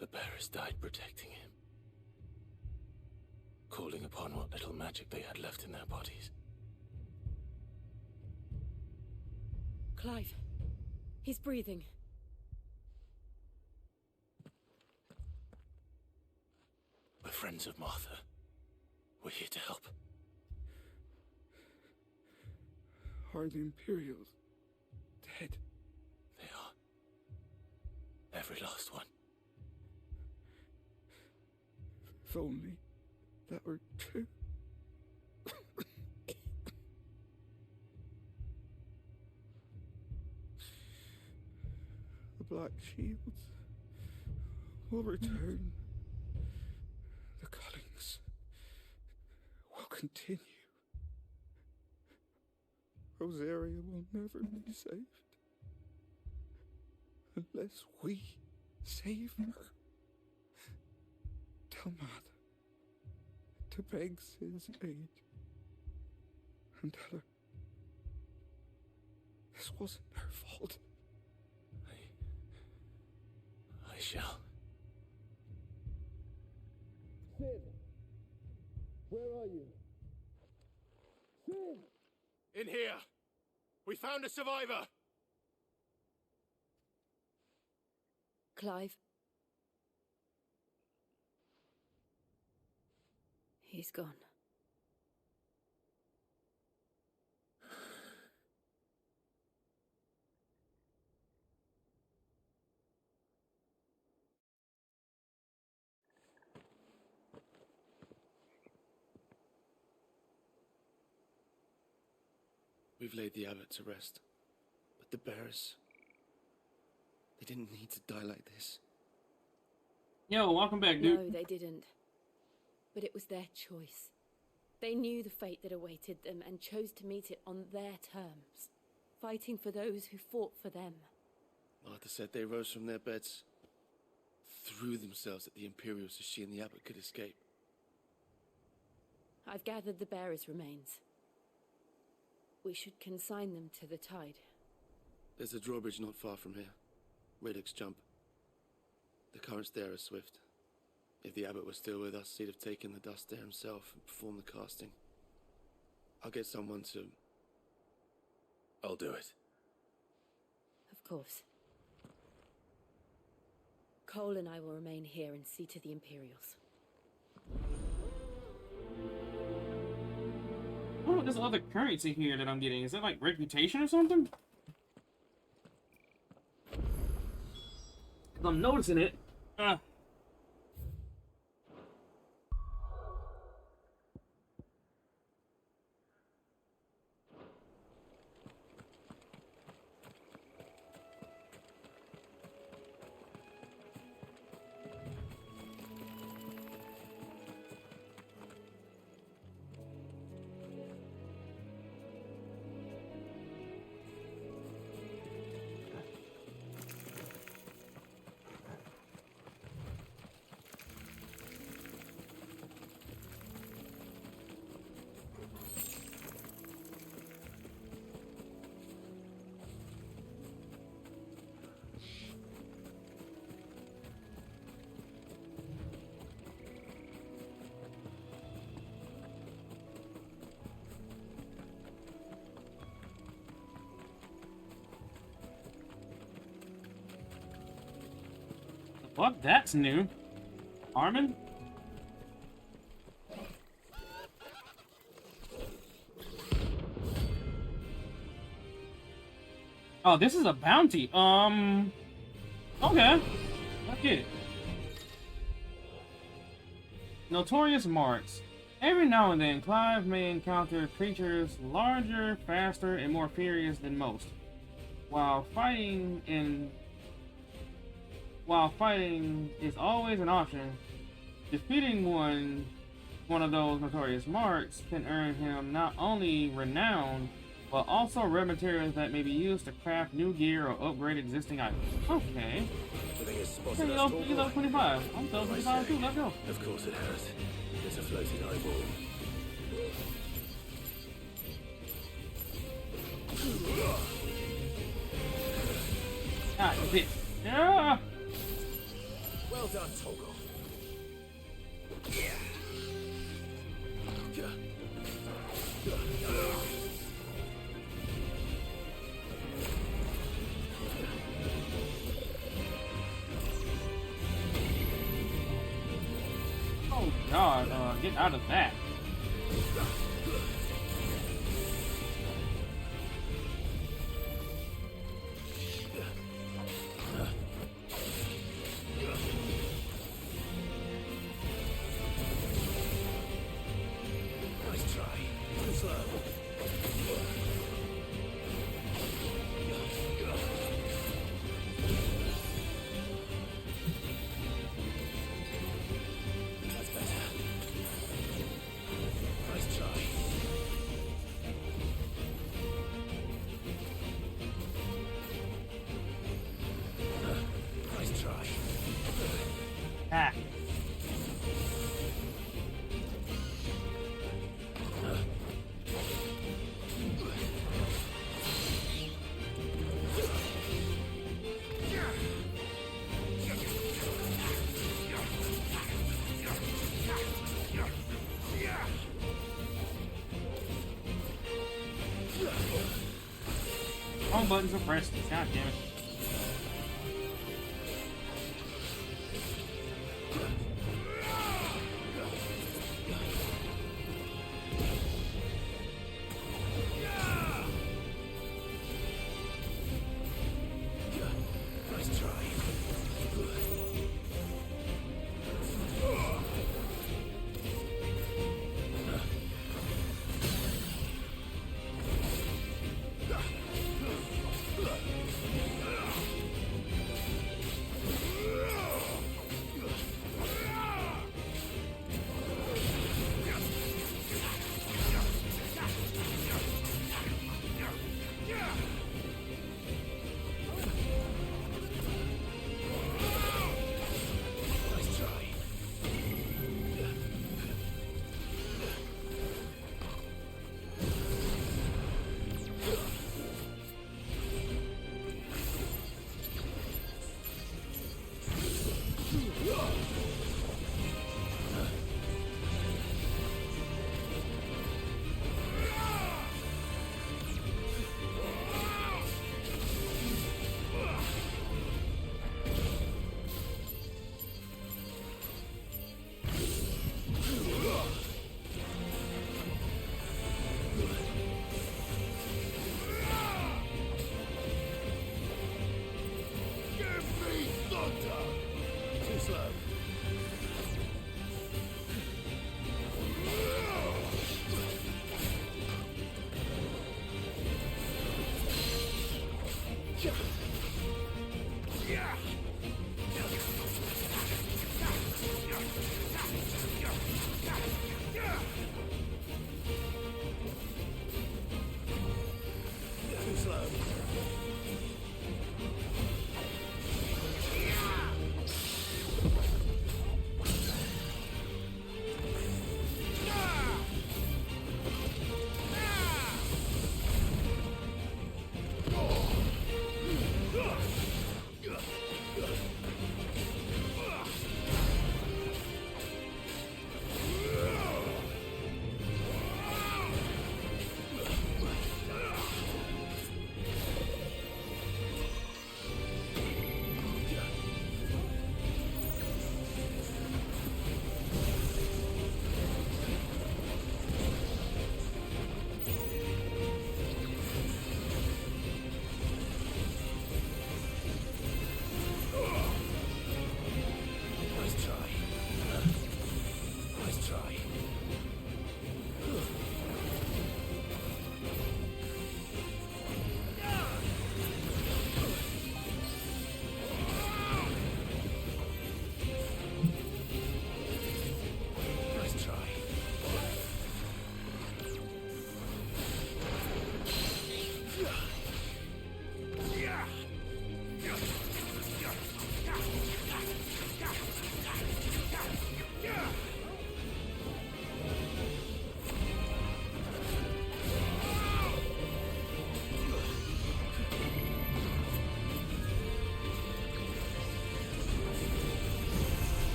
The bearers died protecting him, calling upon what little magic they had left in their bodies. Clive. He's breathing. We're friends of Martha. We're here to help. Are the Imperials dead? They are. Every last one. If only that were true. The Black Shields will return. The Cullings will continue. Rosaria will never be saved unless we save her. Tell Mother to beg Sid's aid and tell her this wasn't her fault. I shall. Sid, where are you? Sid! In here! We found a survivor! Clive. He's gone. We've laid the abbot to rest. But the bearers... they didn't need to die like this. Yo, welcome back, dude. No, they didn't. But it was their choice. They knew the fate that awaited them and chose to meet it on their terms, fighting for those who fought for them. Martha said they rose from their beds, threw themselves at the Imperials so she and the abbot could escape. I've gathered the bearers' remains. We should consign them to the tide. There's a drawbridge not far from here. Radix Jump. The currents there are swift. If the abbot was still with us, he'd have taken the dust there himself and performed the casting. I'll get someone to... I'll do it. Of course. Cole and I will remain here and see to the Imperials. Oh, there's other currency here that I'm getting. Is that like reputation or something? 'Cause I'm noticing it. Fuck, that's new. Armin? Oh, this is a bounty. Okay. I get it. Notorious marks. Every now and then, Clive may encounter creatures larger, faster, and more furious than most. While fighting is always an option, defeating one of those notorious marks can earn him not only renown, but also rare materials that may be used to craft new gear or upgrade existing items. Okay. Hey, you level 25. I'm level 25 too, let's go. Of course it has. It's a floating eyeball. Ah, you bitch. Yeah! Well done, Toggle. Yeah. Oh god, get out of that. Nice try. Too slow. That's better. Nice try. Nice try. Ah. Wrong buttons are pressed. God damn it. Nice try.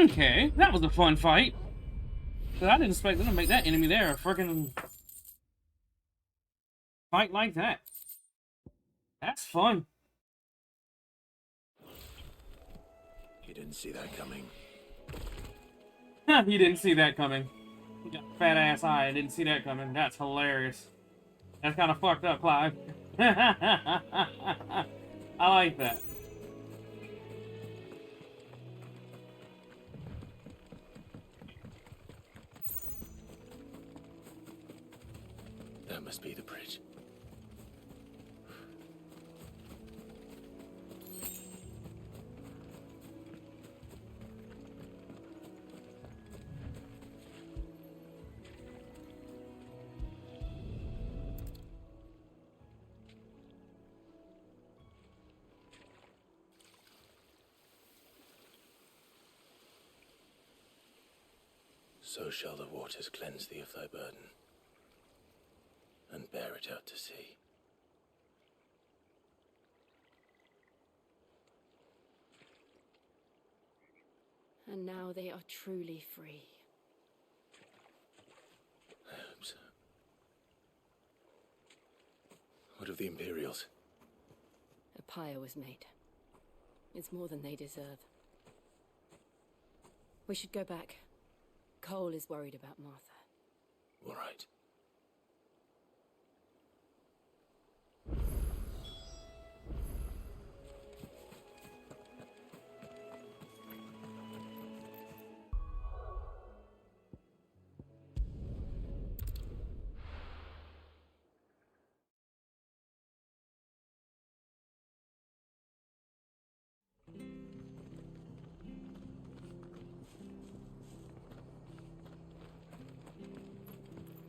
Okay, that was a fun fight. But I didn't expect them to make that enemy there a freaking fight like that. That's fun. You didn't see that coming. You didn't see that coming. You got a fat ass eye and didn't see that coming. That's hilarious. That's kind of fucked up, Clive. I like that. That must be the bridge. So shall the waters cleanse thee of thy burden, and bear it out to sea. And now they are truly free. I hope so. What of the Imperials? A pyre was made. It's more than they deserve. We should go back. Cole is worried about Martha. All right.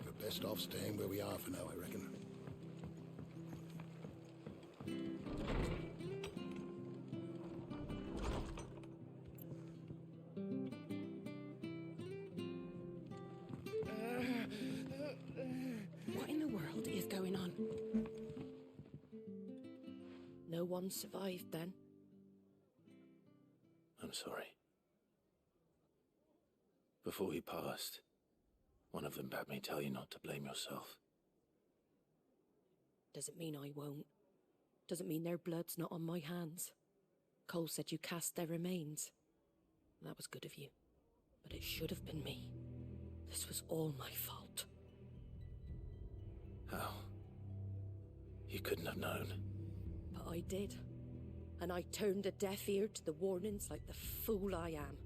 We're best off staying where we are for now, I reckon. What in the world is going on? No one survived then? I'm sorry. Before he passed, one of them bade me tell you not to blame yourself. Doesn't mean I won't. Doesn't mean their blood's not on my hands. Cole said you cast their remains. That was good of you. But it should have been me. This was all my fault. How? You couldn't have known. But I did. And I turned a deaf ear to the warnings like the fool I am.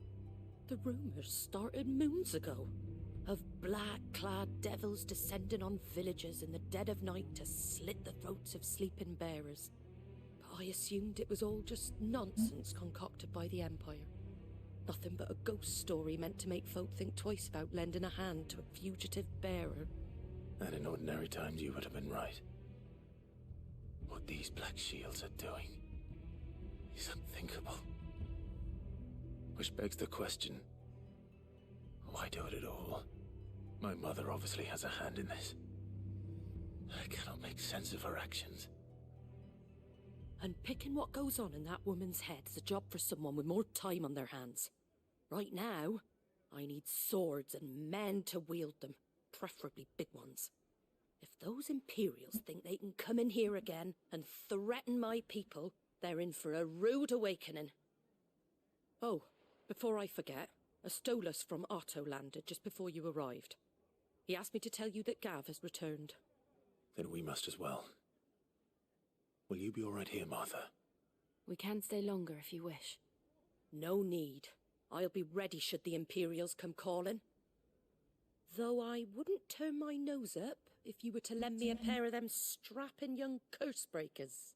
The rumors started moons ago. Of black-clad devils descending on villages in the dead of night to slit the throats of sleeping bearers. But I assumed it was all just nonsense concocted by the Empire. Nothing but a ghost story meant to make folk think twice about lending a hand to a fugitive bearer. And in ordinary times you would have been right. What these Black Shields are doing is unthinkable. Which begs the question, why do it at all? My mother obviously has a hand in this. I cannot make sense of her actions. And picking what goes on in that woman's head is a job for someone with more time on their hands. Right now, I need swords and men to wield them, preferably big ones. If those Imperials think they can come in here again and threaten my people, they're in for a rude awakening. Oh, before I forget, a Stolas from Otto landed just before you arrived. He asked me to tell you that Gav has returned. Then we must as well. Will you be all right here, Martha? We can stay longer if you wish. No need. I'll be ready should the Imperials come calling. Though I wouldn't turn my nose up if you were to lend me a pair of them strapping young curse breakers.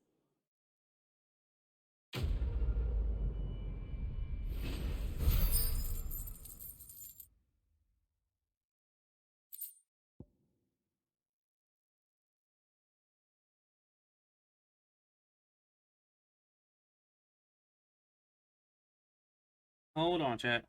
Hold on, chat.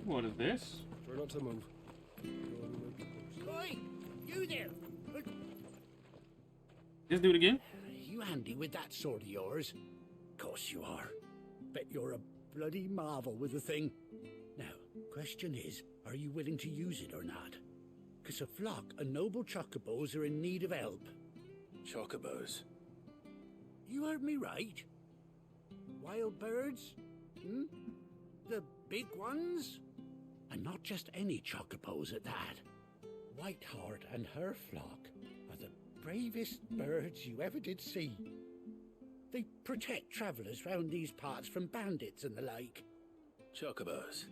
Oh, what is this? Try not to move. Oi, you there? Just do it again. You handy with that sword of yours? Course you are. Bet you're a bloody marvel with the thing. Now, question is, are you willing to use it or not? 'Cause a flock of noble chocobos are in need of help. Chocobos? You heard me right. Wild birds? Hmm? The big ones? And not just any chocobos at that. Whiteheart and her flock are the bravest birds you ever did see. They protect travellers round these parts from bandits and the like. Chocobos.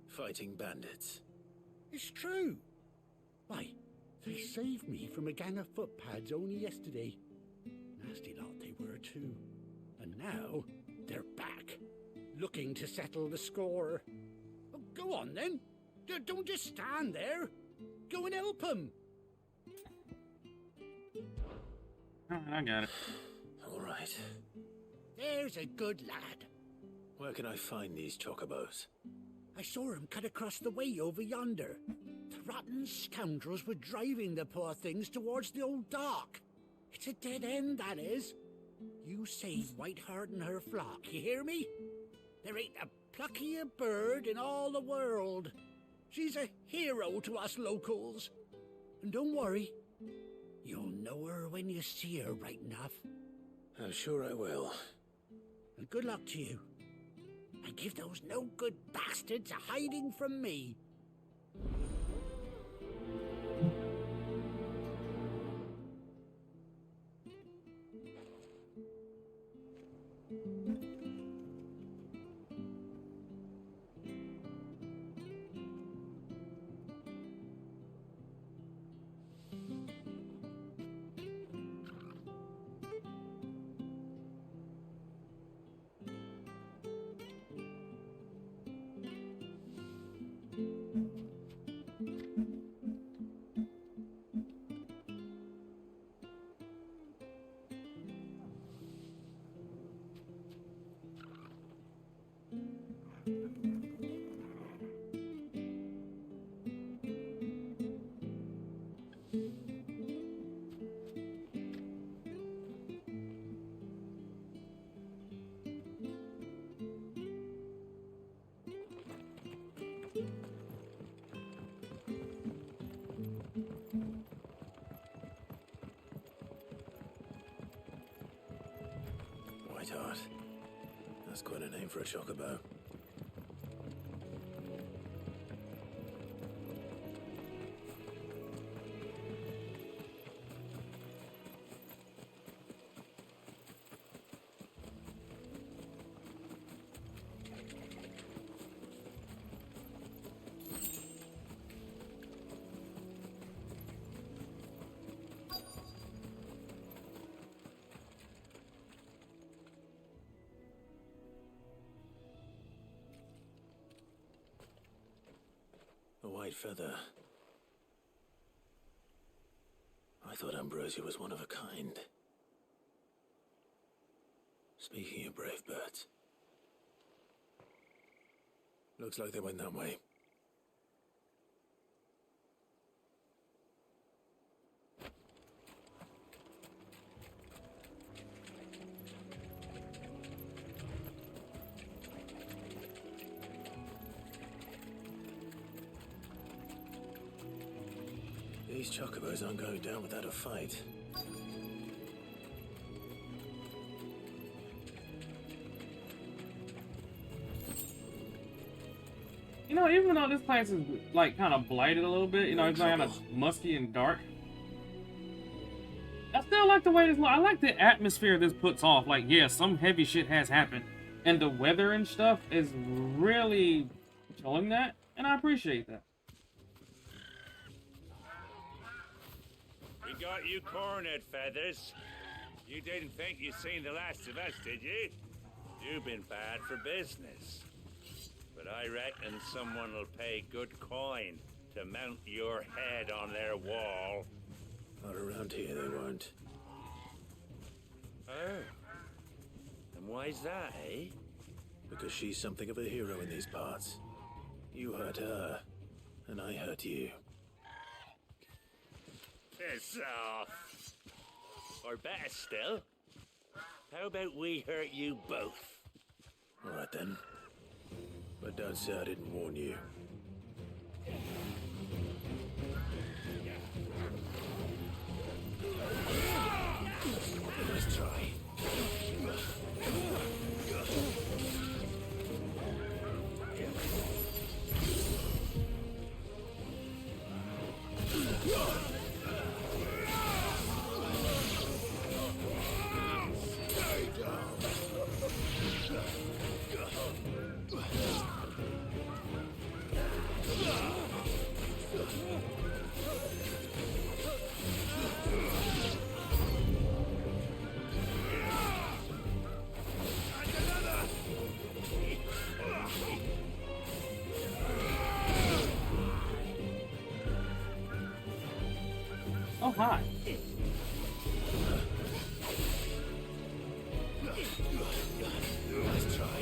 Fighting bandits. It's true. Why, they saved me from a gang of footpads only yesterday. Nasty lot they were too. And now, they're back. Looking to settle the score. Oh, go on then. Don't just stand there. Go and help them. I got it. All right. There's a good lad. Where can I find these chocobos? I saw him cut across the way over yonder. The rotten scoundrels were driving the poor things towards the old dock. It's a dead end, that is. You save Whiteheart and her flock, you hear me? There ain't a pluckier bird in all the world. She's a hero to us locals. And don't worry, you'll know her when you see her right enough. I'm sure I will. And good luck to you. And give those no-good bastards a hiding from me. Whiteheart. That's quite a name for a chocobo. A white feather. I thought Ambrosia was one of a kind. Speaking of brave birds. Looks like they went that way. These chocobos aren't going down without a fight. You know, even though this place is like kind of blighted a little bit, you know, it's kind of musky and dark. I still like the way this looks. I like the atmosphere this puts off. Like, yeah, some heavy shit has happened, and the weather and stuff is really showing that, and I appreciate that. We got you cornered, Feathers. You didn't think you'd seen the last of us, did you? You've been bad for business. But I reckon someone will pay good coin to mount your head on their wall. Not around here, they won't. Oh. And why's that, eh? Because she's something of a hero in these parts. You hurt her, and I hurt you. Piss off. Or better still, how about we hurt you both? All right then. But don't say I didn't warn you. Nice try. Oh, hi. Nice try. Nice try.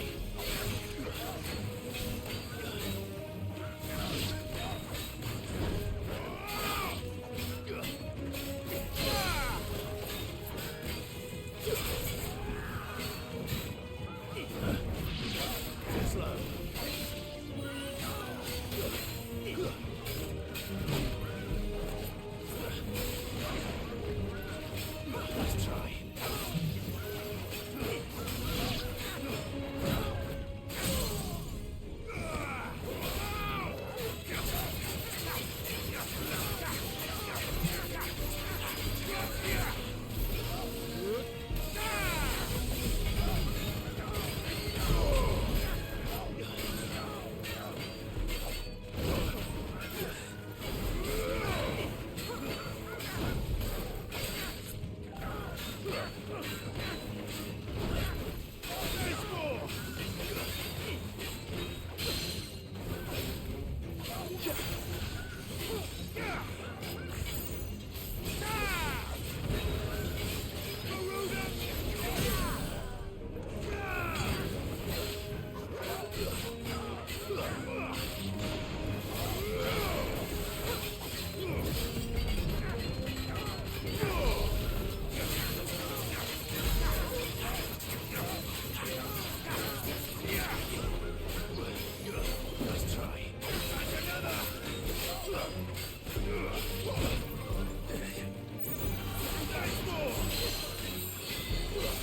Nice try.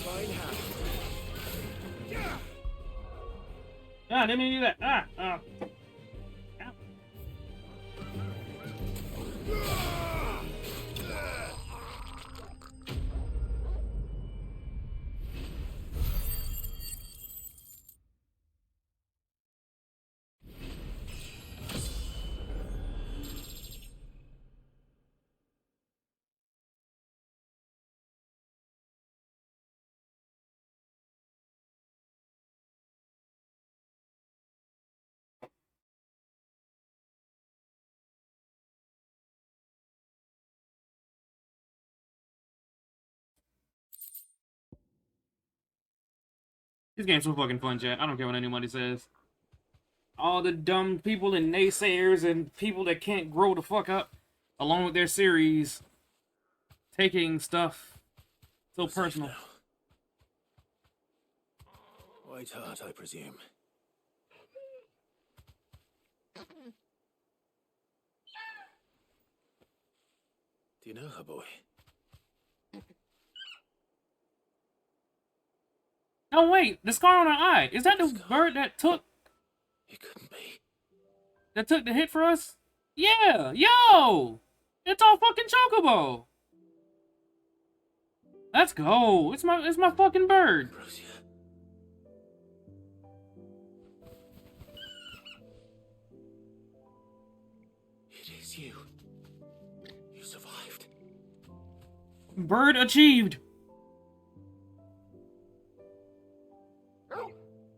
Fine hand. Ah, didn't mean to do that. Ah, ah. This game's so fucking fun, chat. I don't care what anybody says. All the dumb people and naysayers and people that can't grow the fuck up, along with their series, taking stuff so personal. White Hart, I presume. Do you know her, boy? Oh wait, the scar on her eye. Is that the bird that took? It couldn't be. That took the hit for us? Yeah, yo! It's all fucking Chocobo! Let's go! It's my fucking bird! Ambrosia. It is you. You survived. Bird achieved!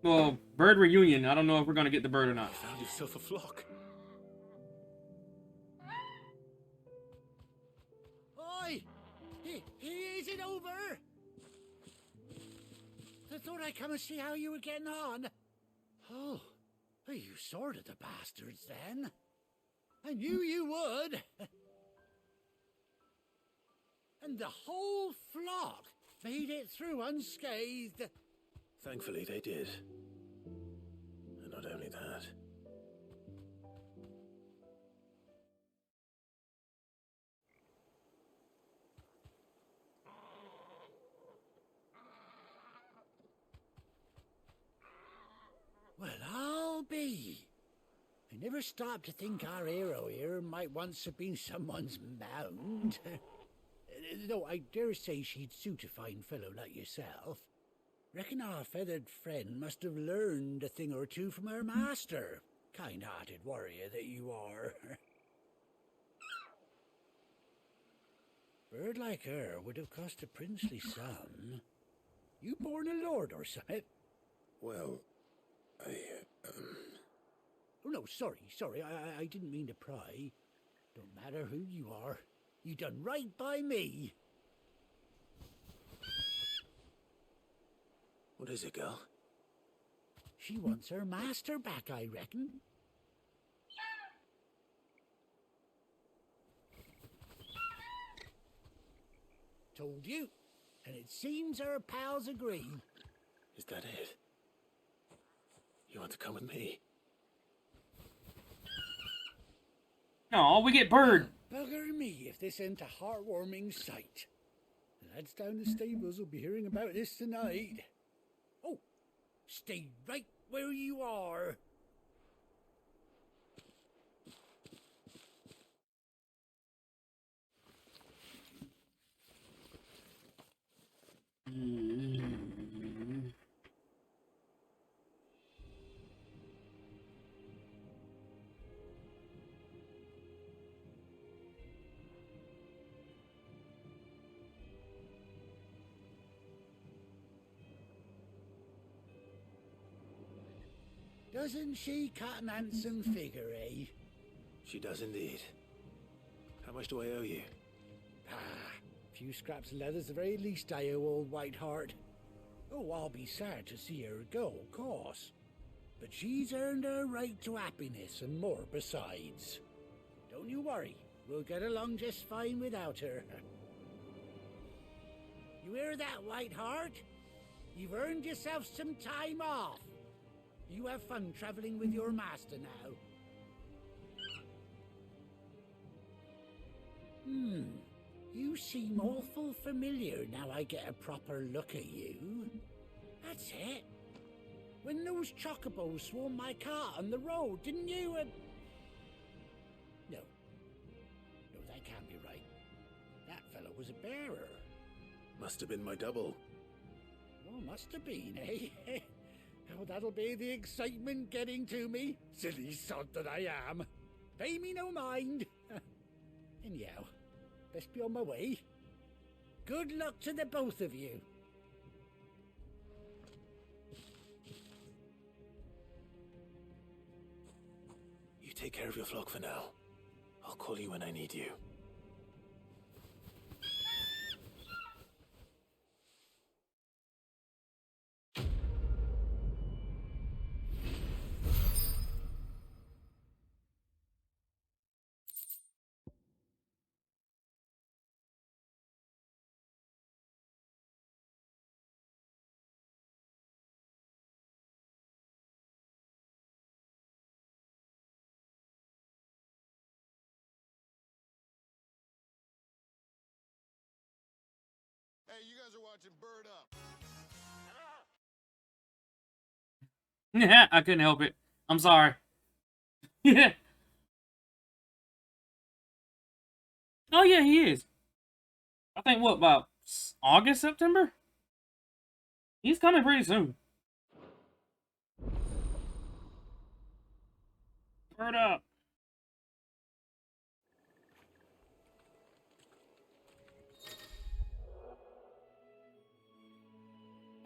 Well, bird reunion. I don't know if we're gonna get the bird or not. You found yourself a flock. Oi! Is it over? I thought I'd come and see how you were getting on. Oh, Well, you sorted the bastards then. I knew you would. And the whole flock made it through unscathed. Thankfully, they did. And not only that. Well, I'll be. I never stopped to think our hero here might once have been someone's mound. Though I dare say she'd suit a fine fellow like yourself. Reckon our feathered friend must have learned a thing or two from her master. Kind-hearted warrior that you are. Bird like her would have cost a princely sum. You born a lord or something? Well, Oh, no, sorry. I didn't mean to pry. Don't matter who you are. You done right by me. What is it, girl? She wants her master back, I reckon. Told you. And it seems her pals agree. Is that it? You want to come with me? No, we get Bird. Bugger me if this ain't a heartwarming sight. The lads down the stables will be hearing about this tonight. Oh, stay right where you are. Doesn't she cut an handsome figure, eh? She does indeed. How much do I owe you? A few scraps of leather's the very least I owe old Whiteheart. Oh, I'll be sad to see her go, of course. But she's earned her right to happiness and more besides. Don't you worry, we'll get along just fine without her. You hear that, Whiteheart? You've earned yourself some time off. You have fun traveling with your master now. You seem awful familiar now I get a proper look at you. That's it. When those chocobos swarmed my car on the road, didn't you? No, that can't be right. That fellow was a bearer. Must have been my double. Oh, must have been, eh? Oh, that'll be the excitement getting to me. Silly sod that I am. Pay me no mind. Anyhow, best be on my way. Good luck to the both of you. You take care of your flock for now. I'll call you when I need you. Hey, you guys are watching Bird Up. Yeah, I couldn't help it. I'm sorry. Yeah. Oh yeah, he is. I think what, about August, September? He's coming pretty soon. Bird Up.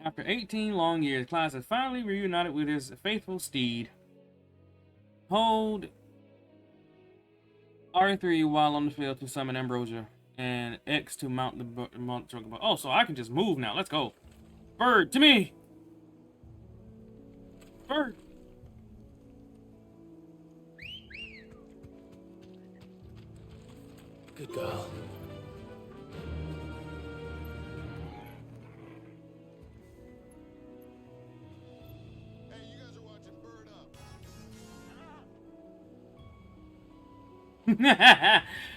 After 18 long years, Class has finally reunited with his faithful steed. Hold R3 while on the field to summon Ambrosia, and X to mount the chocobo. Oh, so I can just move now. Let's go. Bird, to me! Bird! Good girl.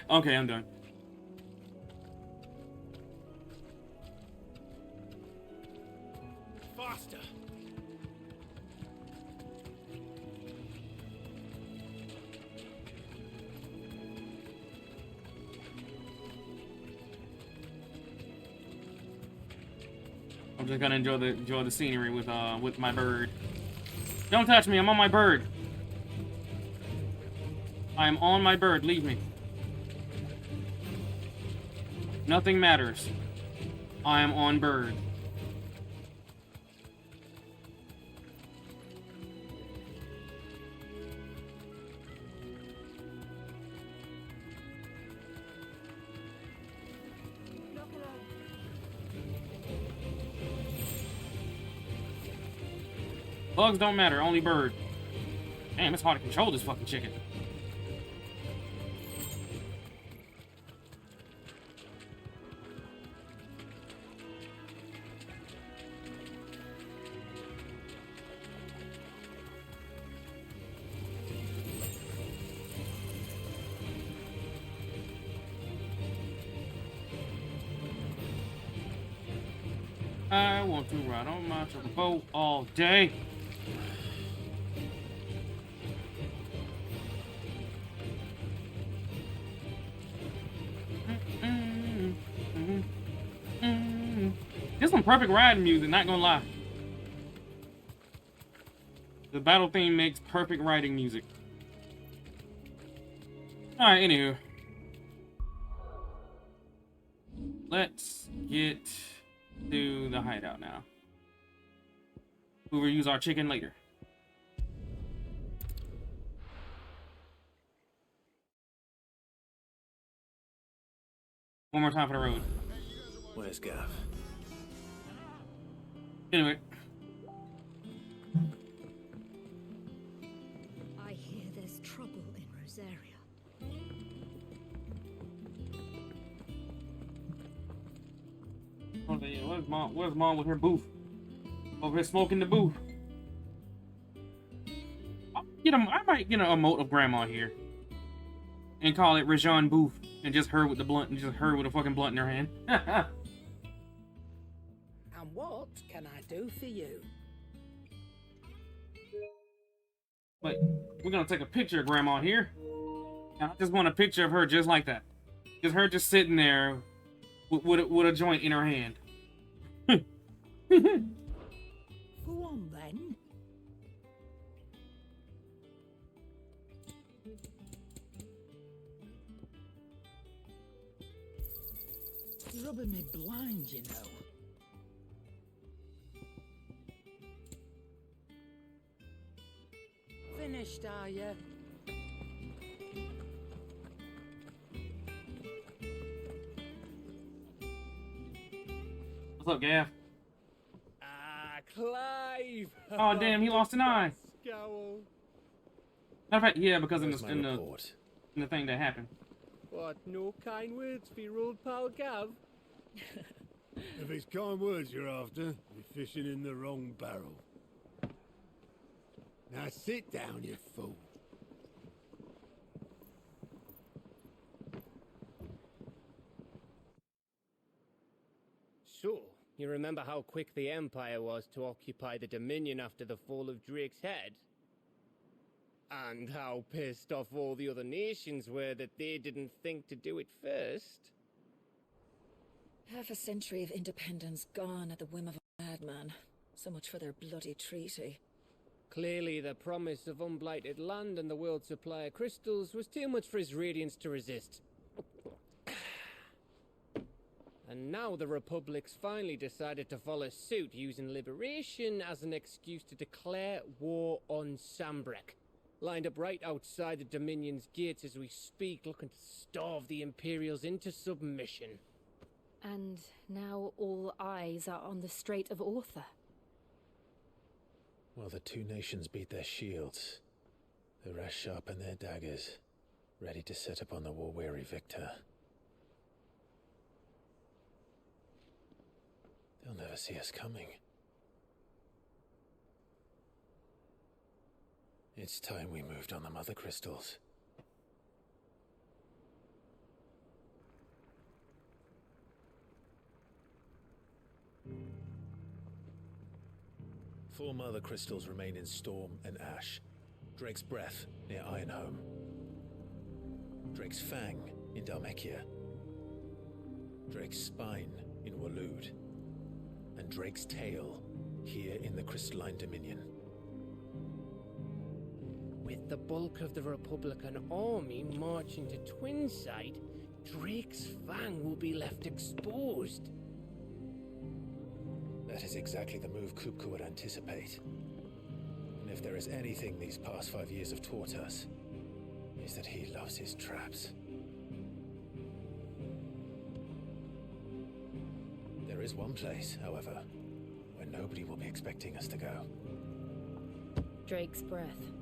Okay, I'm done. Faster! I'm just gonna enjoy the scenery with my bird. Don't touch me, I'm on my bird. I am on my bird, leave me. Nothing matters. I am on bird. Bugs don't matter, only bird. Damn, it's hard to control this fucking chicken. I want to ride on my truck boat all day. This some perfect riding music, not gonna lie. The battle theme makes perfect riding music. Alright, anywho. Let's get to the hideout now. We will use our chicken later. One more time for the road. Where's Gav? Anyway. I hear there's trouble in Rosaria. Oh, yeah. Where's mom with her booth? Over here smoking the booth. I might get an emote of grandma here. And call it Rajan Booth. And just her with the blunt, and just her with a fucking blunt in her hand. And what can I do for you? But we're gonna take a picture of grandma here. And I just want a picture of her just like that. Just her just sitting there with a joint in her hand. Go on then. You're rubbing me blind, you know. Finished, are you? What's up, Gav? Ah, Clive! Oh, damn, he lost an eye. Scowl. Matter of fact, yeah, because in Where's my report? the thing that happened. What, no kind words for your old pal Gav? If it's kind words you're after, you're fishing in the wrong barrel. Now sit down, you fool. So, you remember how quick the Empire was to occupy the Dominion after the fall of Drake's Head? And how pissed off all the other nations were that they didn't think to do it first? Half a century of independence gone at the whim of a madman. So much for their bloody treaty. Clearly, the promise of unblighted land and the world's supply of crystals was too much for his radiance to resist. And now the Republic's finally decided to follow suit, using liberation as an excuse to declare war on Sambrek. Lined up right outside the Dominion's gates as we speak, looking to starve the Imperials into submission. And now all eyes are on the Strait of Ortha. While the two nations beat their shields, the rest sharpen their daggers, ready to set upon the war-weary victor. They'll never see us coming. It's time we moved on the Mother Crystals. Four Mother Crystals remain in Storm and Ash. Drake's Breath near Ironhome. Drake's Fang in Dhalmekia. Drake's Spine in Waloed. And Drake's Tail here in the Crystalline Dominion. With the bulk of the Republican army marching to Twinside, Drake's Fang will be left exposed. That is exactly the move Kupka would anticipate. And if there is anything these past 5 years have taught us, is that he loves his traps. There is one place, however, where nobody will be expecting us to go. Drake's Breath.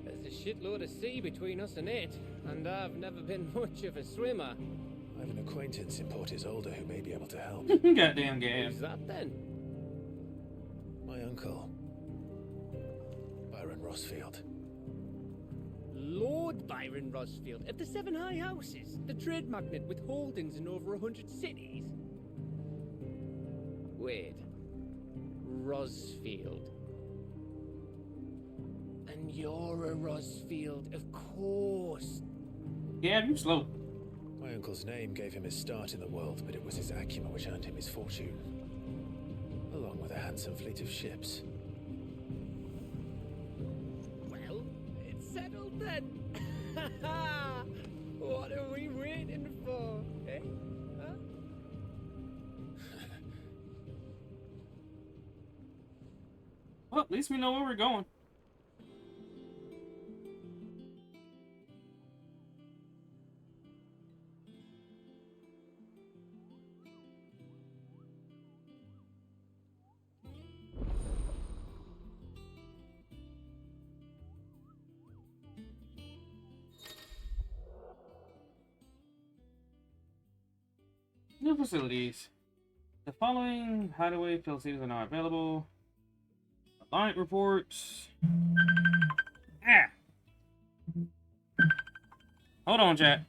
There's a shitload of sea between us and it, and I've never been much of a swimmer. I have an acquaintance in Port Isolde who may be able to help. Goddamn game. Who's that then? My uncle, Byron Rosfield. Lord Byron Rosfield of the Seven High Houses, the trade magnate with holdings in over 100 cities. Wait, Rosfield. And you're a Rosfield, of course. Yeah, you slow. My uncle's name gave him his start in the world, but it was his acumen which earned him his fortune, along with a handsome fleet of ships. Well, it's settled then. What are we waiting for, eh? Huh? Well, at least we know where we're going. New facilities. The following hideaway facilities are now available. Alliance reports. Ah. Hold on, chat.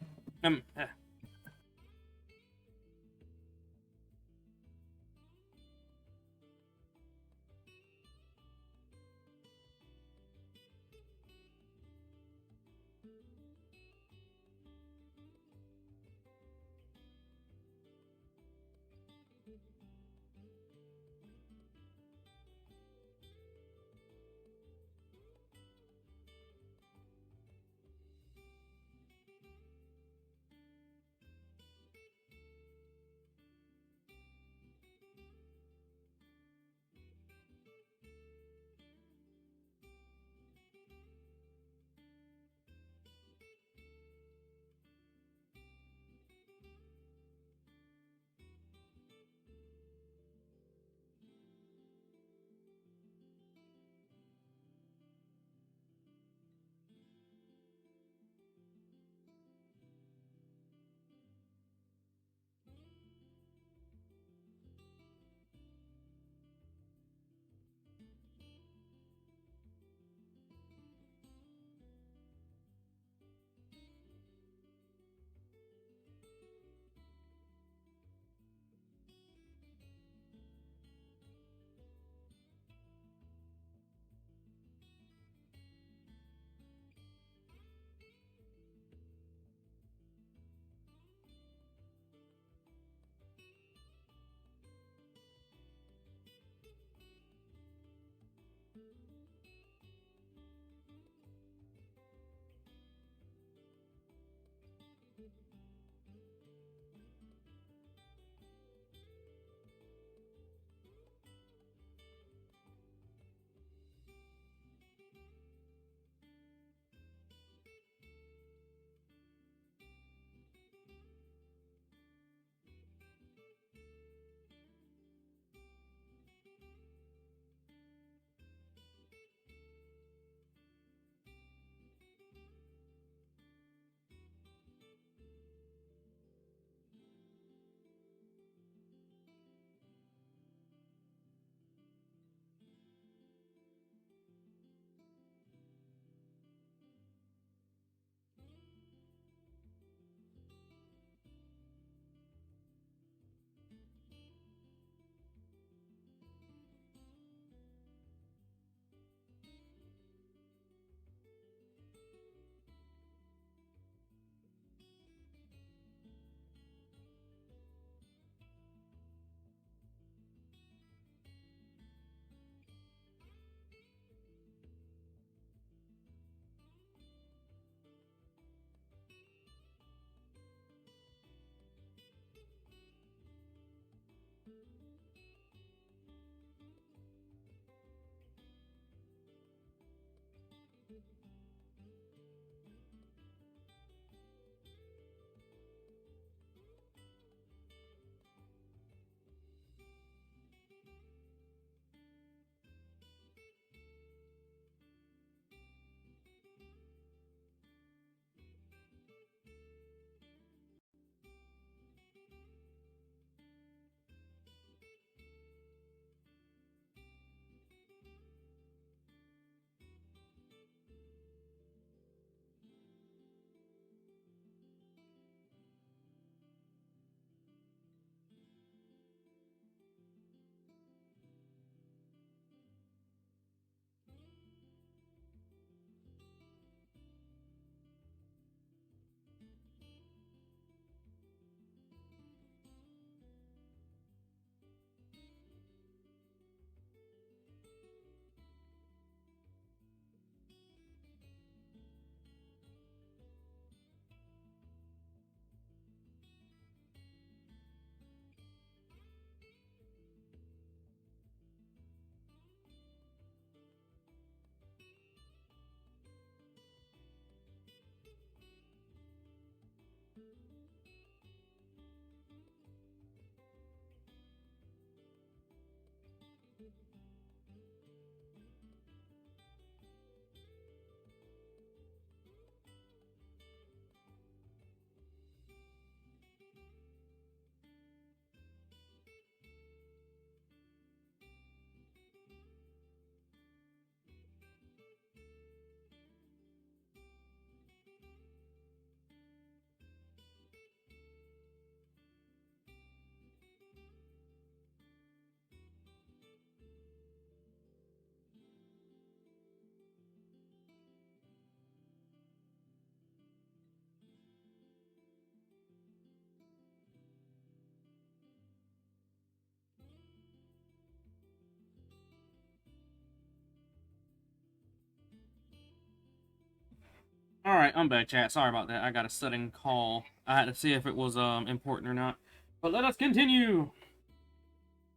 Alright, I'm back, chat. Sorry about that. I got a sudden call. I had to see if it was important or not. But let us continue.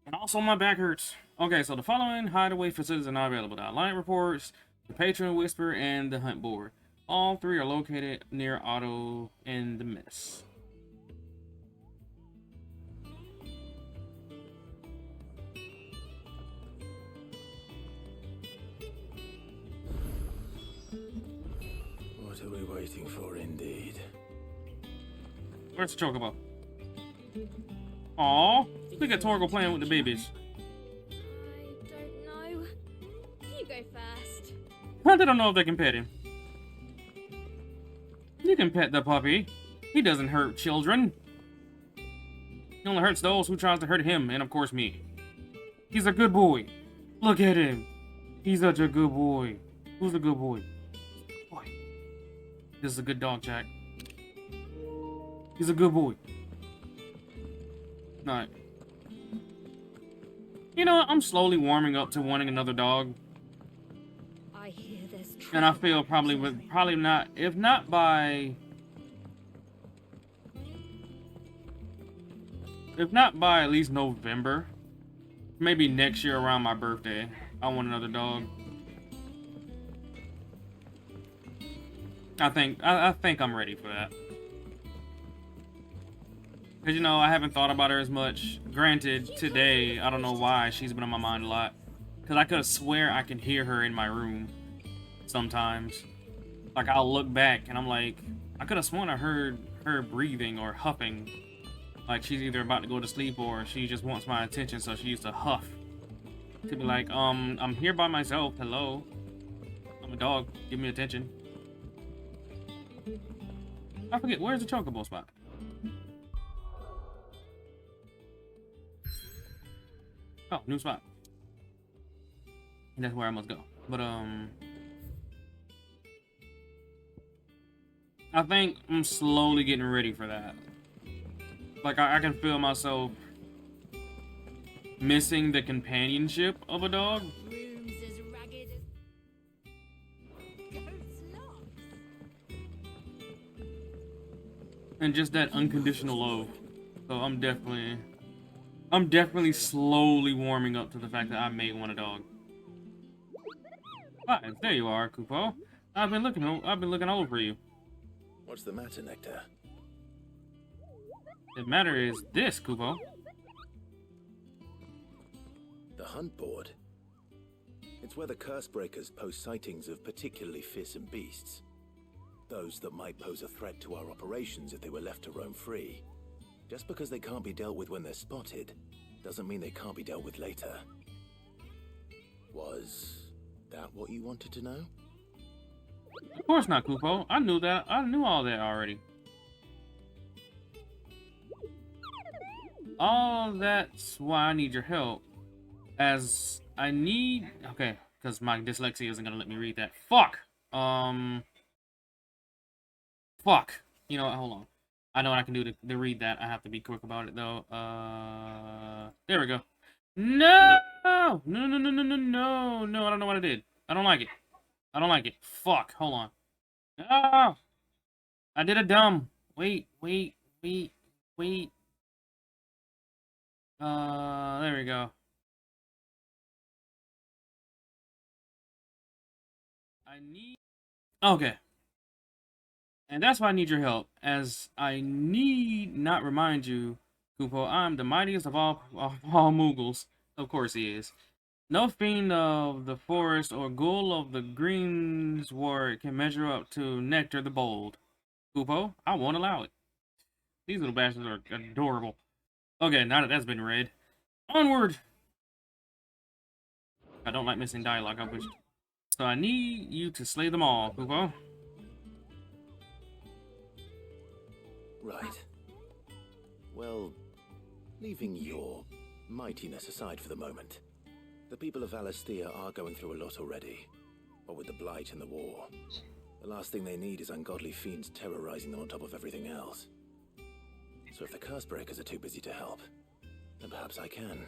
And also my back hurts. Okay, so the following hideaway facilities are not available. The Alliance reports, the Patron Whisper, and the Hunt Board. All three are located near Otto and the Mess. What are we waiting for, indeed? Where's the chocobo? Aw, look at Torgal playing with the babies. I don't know. You go first. I don't know if they can pet him. You can pet the puppy. He doesn't hurt children. He only hurts those who tries to hurt him, and of course me. He's a good boy. Look at him. He's such a good boy. Who's a good boy? Boy. This is a good dog, Jack. He's a good boy. Alright. You know what? I'm slowly warming up to wanting another dog. I hear there's And I feel probably not, if not by at least November, maybe next year around my birthday, I want another dog. I think I'm ready for that. Cause you know, I haven't thought about her as much. Granted, today, I don't know why, she's been on my mind a lot. Cause I could swear I can hear her in my room sometimes. Like, I'll look back and I'm like, I could have sworn I heard her breathing or huffing. Like she's either about to go to sleep or she just wants my attention, so she used to huff. To be like, I'm here by myself, hello. I'm a dog, give me attention. I forget, where's the chocobo spot? Oh, new spot. And that's where I must go. But, I think I'm slowly getting ready for that. Like, I can feel myself missing the companionship of a dog. Rooms as ragged as goat's locks. And just that unconditional love. So I'm definitely slowly warming up to the fact that I may want a dog. Hi, there you are, Kupo. I've been looking all over you. What's the matter, Nectar? The matter is this, Kupo. The Hunt Board. It's where the Cursebreakers post sightings of particularly fearsome beasts. Those that might pose a threat to our operations if they were left to roam free. Just because they can't be dealt with when they're spotted, doesn't mean they can't be dealt with later. Was that what you wanted to know? Of course not, Kupo. I knew that. I knew all that already. All that's why I need your help. As I need... Okay, because my dyslexia isn't going to let me read that. Fuck! Fuck. You know what? Hold on. I know what I can do to read that. I have to be quick about it, though. There we go. No! No, no, no, no, no, no, no. I don't know what I did. I don't like it. I don't like it. Fuck. Hold on. Ah! I did a dumb. Wait. There we go. Okay. And that's why I need your help, as I need not remind you, Kupo, I'm the mightiest of all Moogles. Of course he is. No fiend of the forest or ghoul of the greensward can measure up to Nectar the Bold. Kupo, I won't allow it. These little bastards are adorable. Okay, now that that's been read, onward! I don't like missing dialogue, I wish. So I need you to slay them all, Kupo. Right. Well, leaving your mightiness aside for the moment, the people of Valisthea are going through a lot already. What with the Blight and the war, the last thing they need is ungodly fiends terrorizing them on top of everything else. So if the Cursebreakers are too busy to help, then perhaps I can.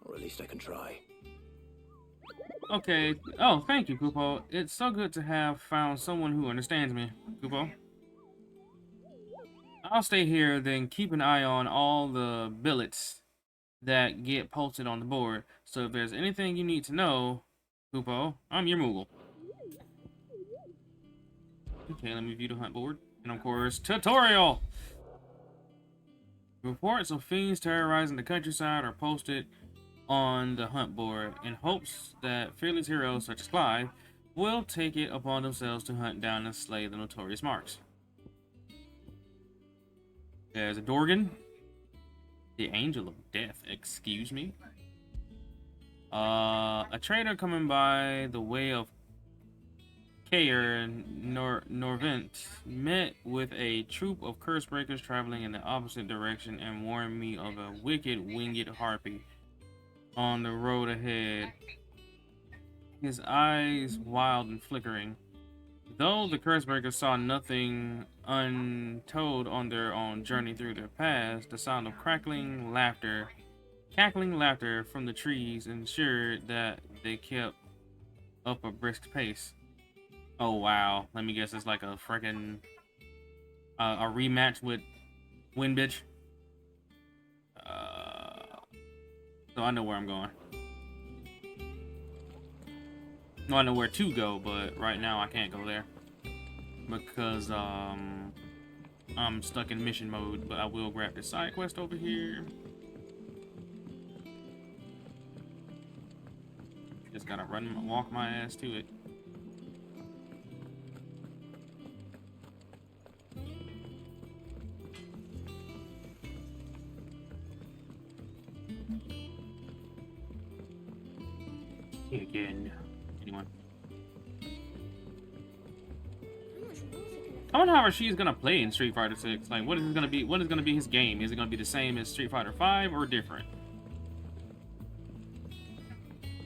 Or at least I can try. Okay. Oh, thank you, Kupo. It's so good to have found someone who understands me, Kupo. I'll stay here, then keep an eye on all the billets that get posted on the board. So if there's anything you need to know, Kupo, I'm your Moogle. Okay, let me view the hunt board. And of course, tutorial! Reports of fiends terrorizing the countryside are posted on the hunt board in hopes that fearless heroes such as Clive will take it upon themselves to hunt down and slay the notorious marks. There's a Dorgan. The Angel of Death, excuse me. A trader coming by the way of Kaer Norvent met with a troop of curse breakers traveling in the opposite direction and warned me of a wicked winged harpy on the road ahead, his eyes wild and flickering. Though the curse breakers saw nothing untold on their own journey through their past, the sound of cackling laughter from the trees ensured that they kept up a brisk pace. Oh wow, let me guess, it's like a freaking a rematch with Windbitch. So I know where I'm going. No, I know where to go, but right now I can't go there because I'm stuck in mission mode. But I will grab the side quest over here. Just gotta walk my ass to it. Again. Anyone? I wonder how Rashi's gonna play in Street Fighter 6. Like, what is it gonna be? What is gonna be his game? Is it gonna be the same as Street Fighter 5 or different?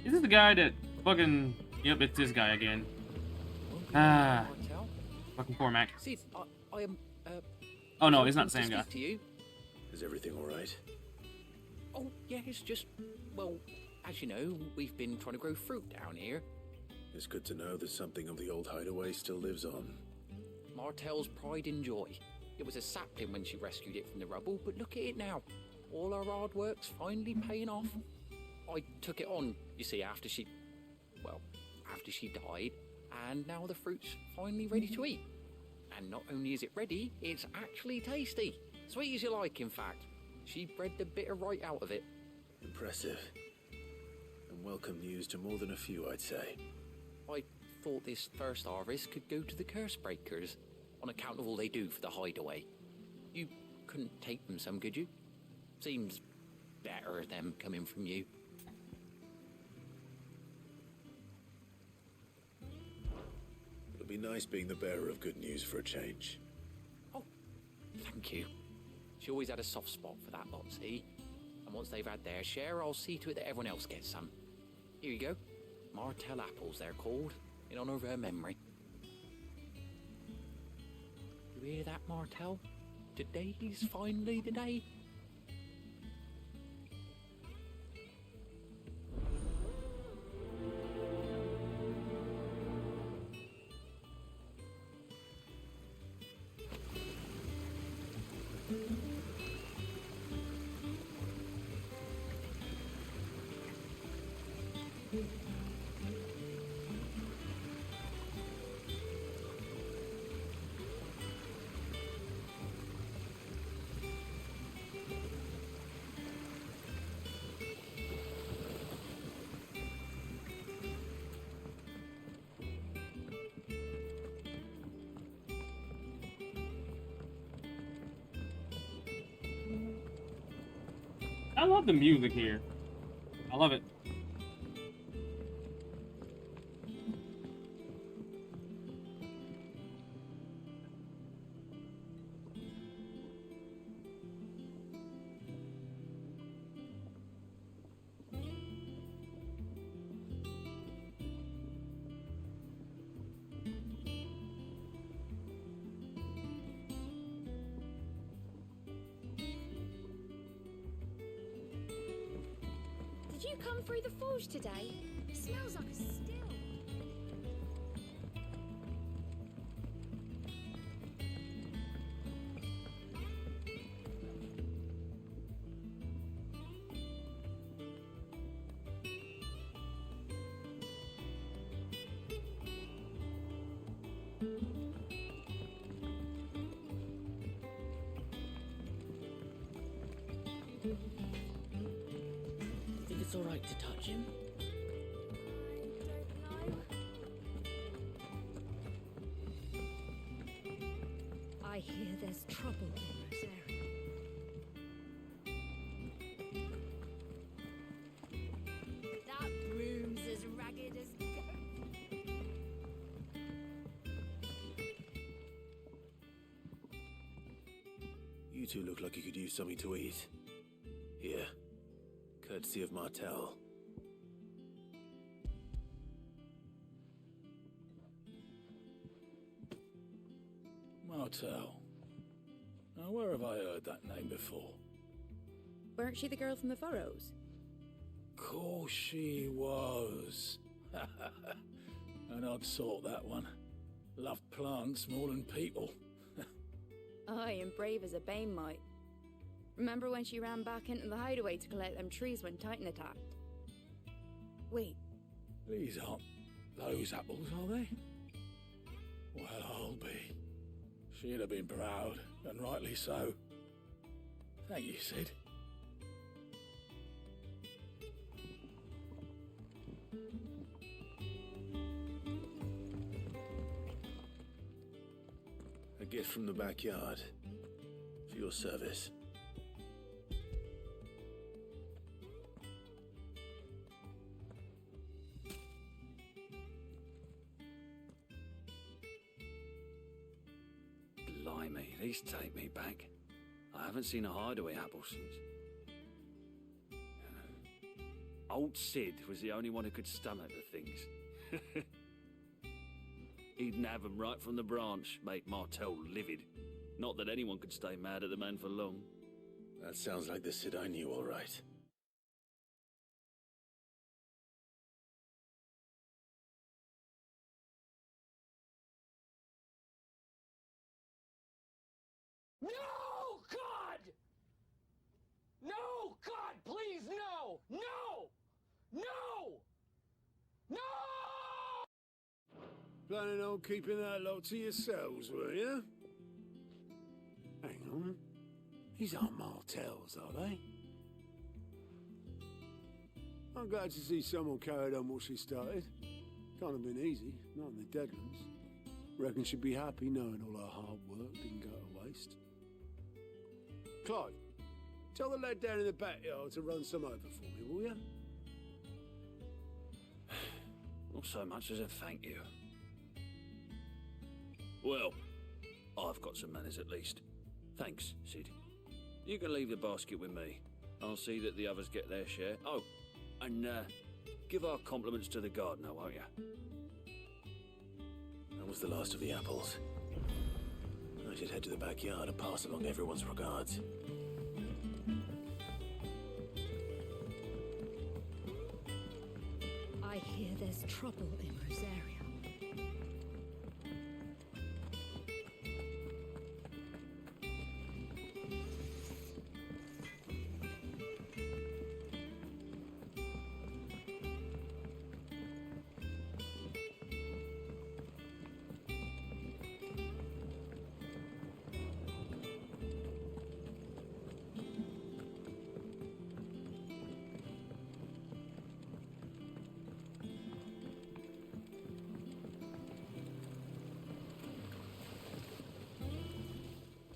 Is this the guy that fucking? Yep, it's this guy again. Ah, fucking Cormac. See, I am. Oh no, it's not the same guy. To you. Is everything all right? Oh yeah, it's just, well, as you know, we've been trying to grow fruit down here. It's good to know that something of the old hideaway still lives on. Martel's pride and joy. It was a sapling when she rescued it from the rubble, but look at it now. All our hard work's finally paying off. I took it on, you see, after she died, and now the fruit's finally ready to eat. And not only is it ready, it's actually tasty. Sweet as you like, in fact. She bred the bitter right out of it. Impressive. And welcome news to more than a few, I'd say. I thought this first harvest could go to the curse breakers, on account of all they do for the hideaway. You couldn't take them some, could you? Seems better them coming from you. It'll be nice being the bearer of good news for a change. Oh, thank you. She always had a soft spot for that lot, see? And once they've had their share, I'll see to it that everyone else gets some. Here you go. Martel apples, they're called, in honor of her memory. You hear that, Martel? Today's finally the day. I love the music here. I love it. Did you come through the forge today? It smells like a still. Think it's all right to touch him? I hear there's trouble in this area. That room's as ragged as You two look like you could use something to eat. Here, courtesy of Martel. Martel. Now, where have I heard that name before? Weren't she the girl from the Furrows? Course she was. An odd sort, that one. Loved plants more than people. Aye, and brave as a bane might. Remember when she ran back into the hideaway to collect them trees when Titan attacked? Wait, These aren't those apples, are they? Well, I'll be. She'd have been proud, and rightly so. Thank you, Sid. A gift from the backyard. For your service. Blimey, these take me back. I haven't seen a hideaway apple since. Old Sid was the only one who could stomach the things. He'd nab 'em right from the branch, make Martel livid. Not that anyone could stay mad at the man for long. That sounds like the Sid I knew, all right. No, God! No, God, please, no! No! No! No! Planning on keeping that lot to yourselves, were you? Hang on. These aren't Martels, are they? I'm glad to see someone carried on what she started. Can't have been easy, not in the Deadlands. Reckon she'd be happy knowing all her hard work didn't go to waste. Clive, tell the lad down in the backyard to run some over for me, will you? Not so much as a thank you. Well, I've got some manners at least. Thanks, Sid. You can leave the basket with me. I'll see that the others get their share. Oh, and give our compliments to the gardener, won't you? That was the last of the apples. I should head to the backyard and pass along everyone's regards. I hear there's trouble in Rosaria.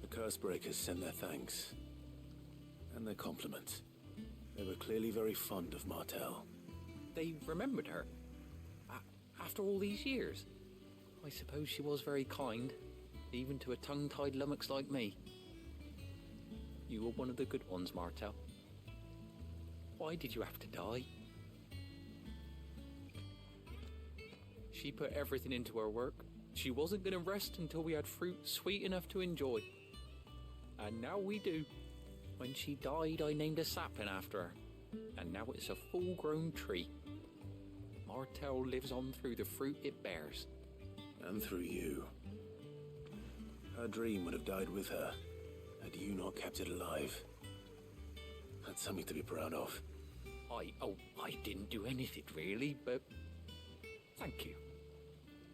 Cursebreakers send their thanks. And their compliments. They were clearly very fond of Martel. They remembered her. After all these years. I suppose she was very kind, even to a tongue-tied lummox like me. You were one of the good ones, Martel. Why did you have to die? She put everything into her work. She wasn't going to rest until we had fruit sweet enough to enjoy. And now we do. When she died, I named a sapling after her. And now it's a full-grown tree. Martell lives on through the fruit it bears. And through you. Her dream would have died with her, had you not kept it alive. That's something to be proud of. I didn't do anything really, but thank you.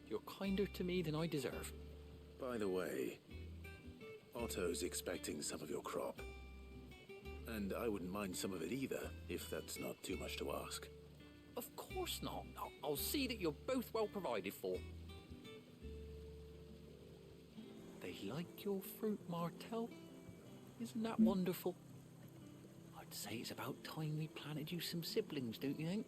You're kinder to me than I deserve. By the way, Otto's expecting some of your crop. And I wouldn't mind some of it either, if that's not too much to ask. Of course not. I'll see that you're both well provided for. They like your fruit, Martell. Isn't that wonderful? I'd say it's about time we planted you some siblings, don't you think?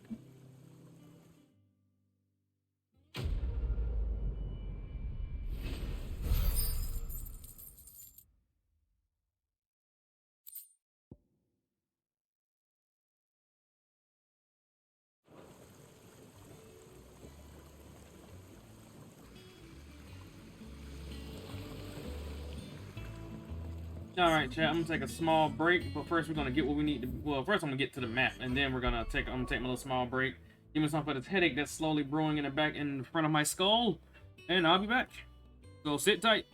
Alright, chat, I'm gonna take a small break, but first we're gonna get what we need to. Well, first I'm gonna get to the map, and then I'm gonna take my little small break. Give me something for this headache that's slowly brewing in the back in front of my skull, and I'll be back. So sit tight.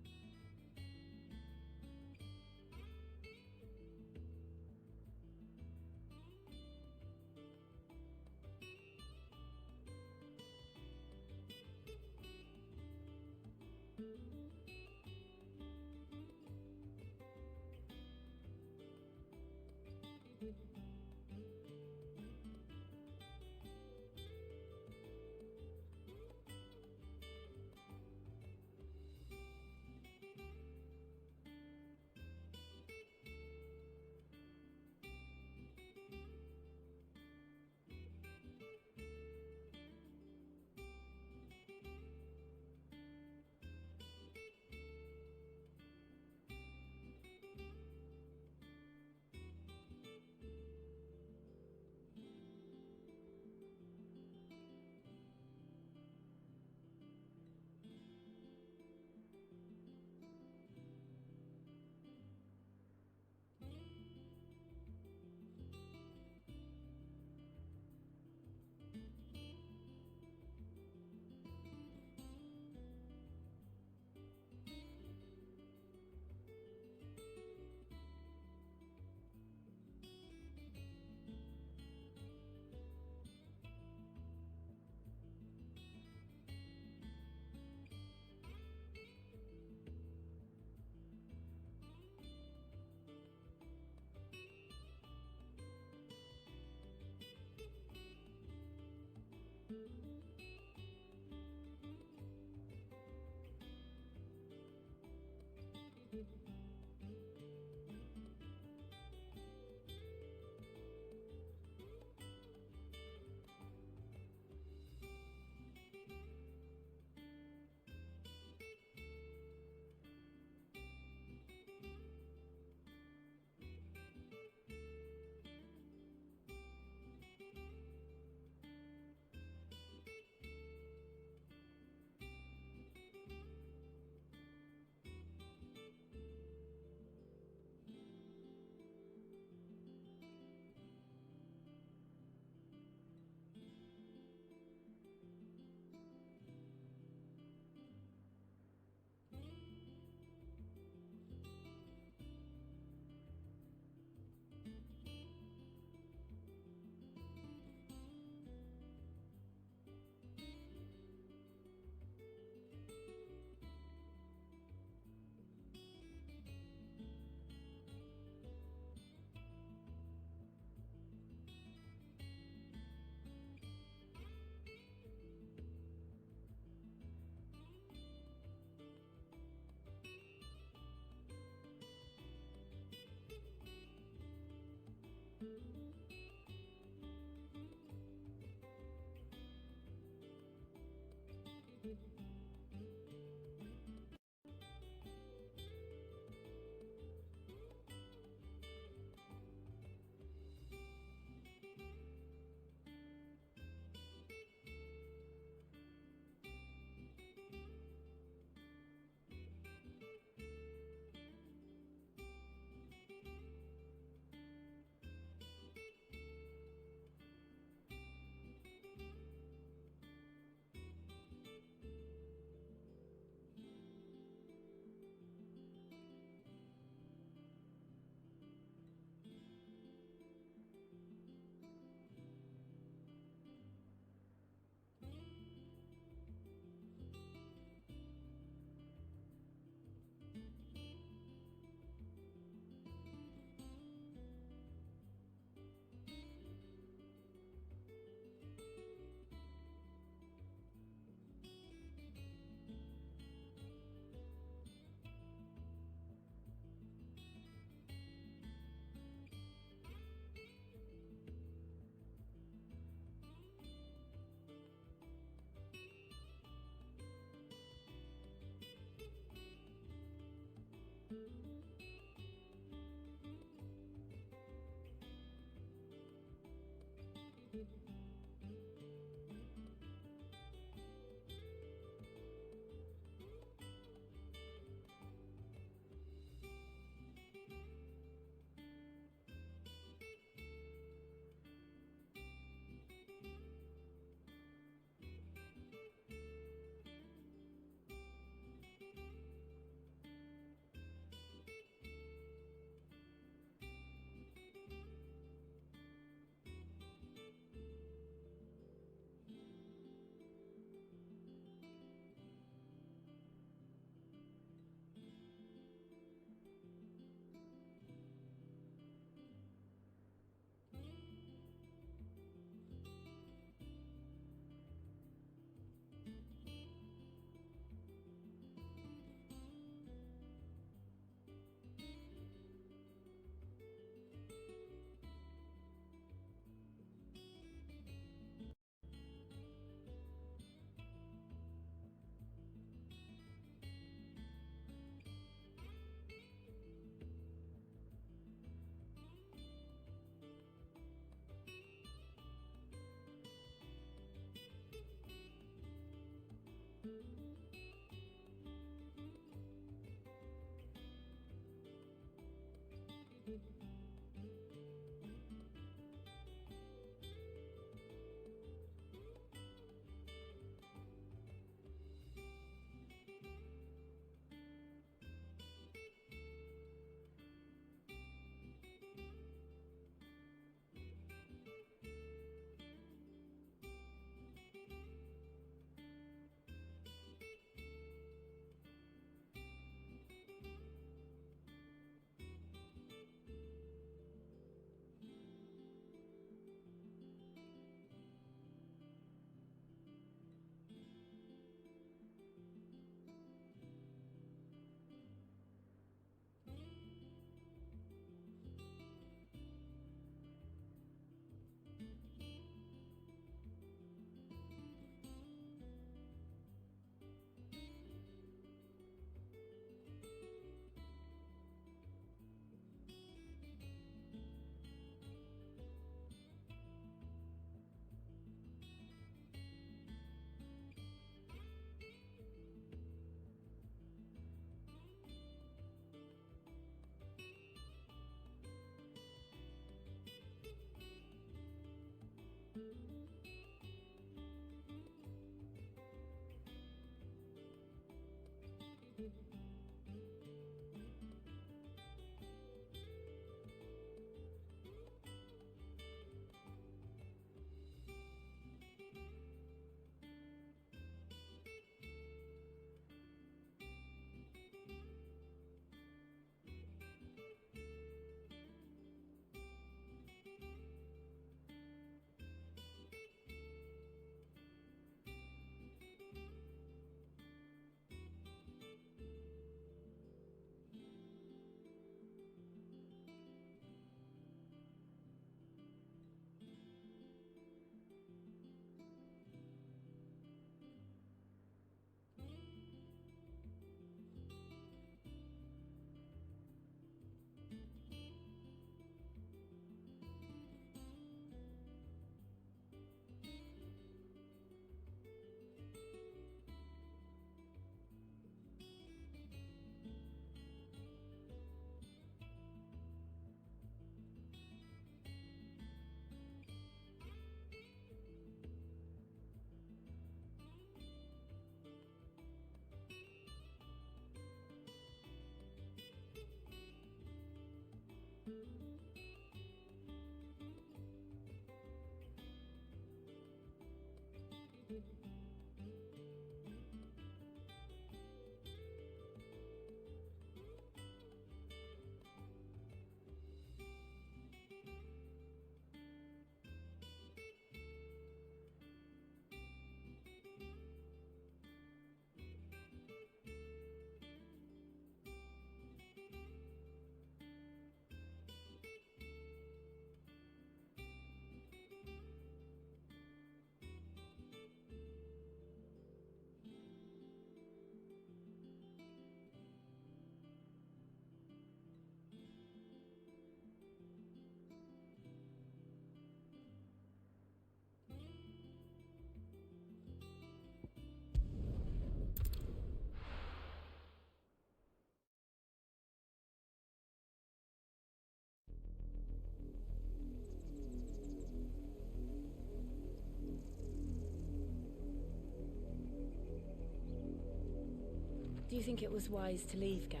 Do you think it was wise to leave Gav?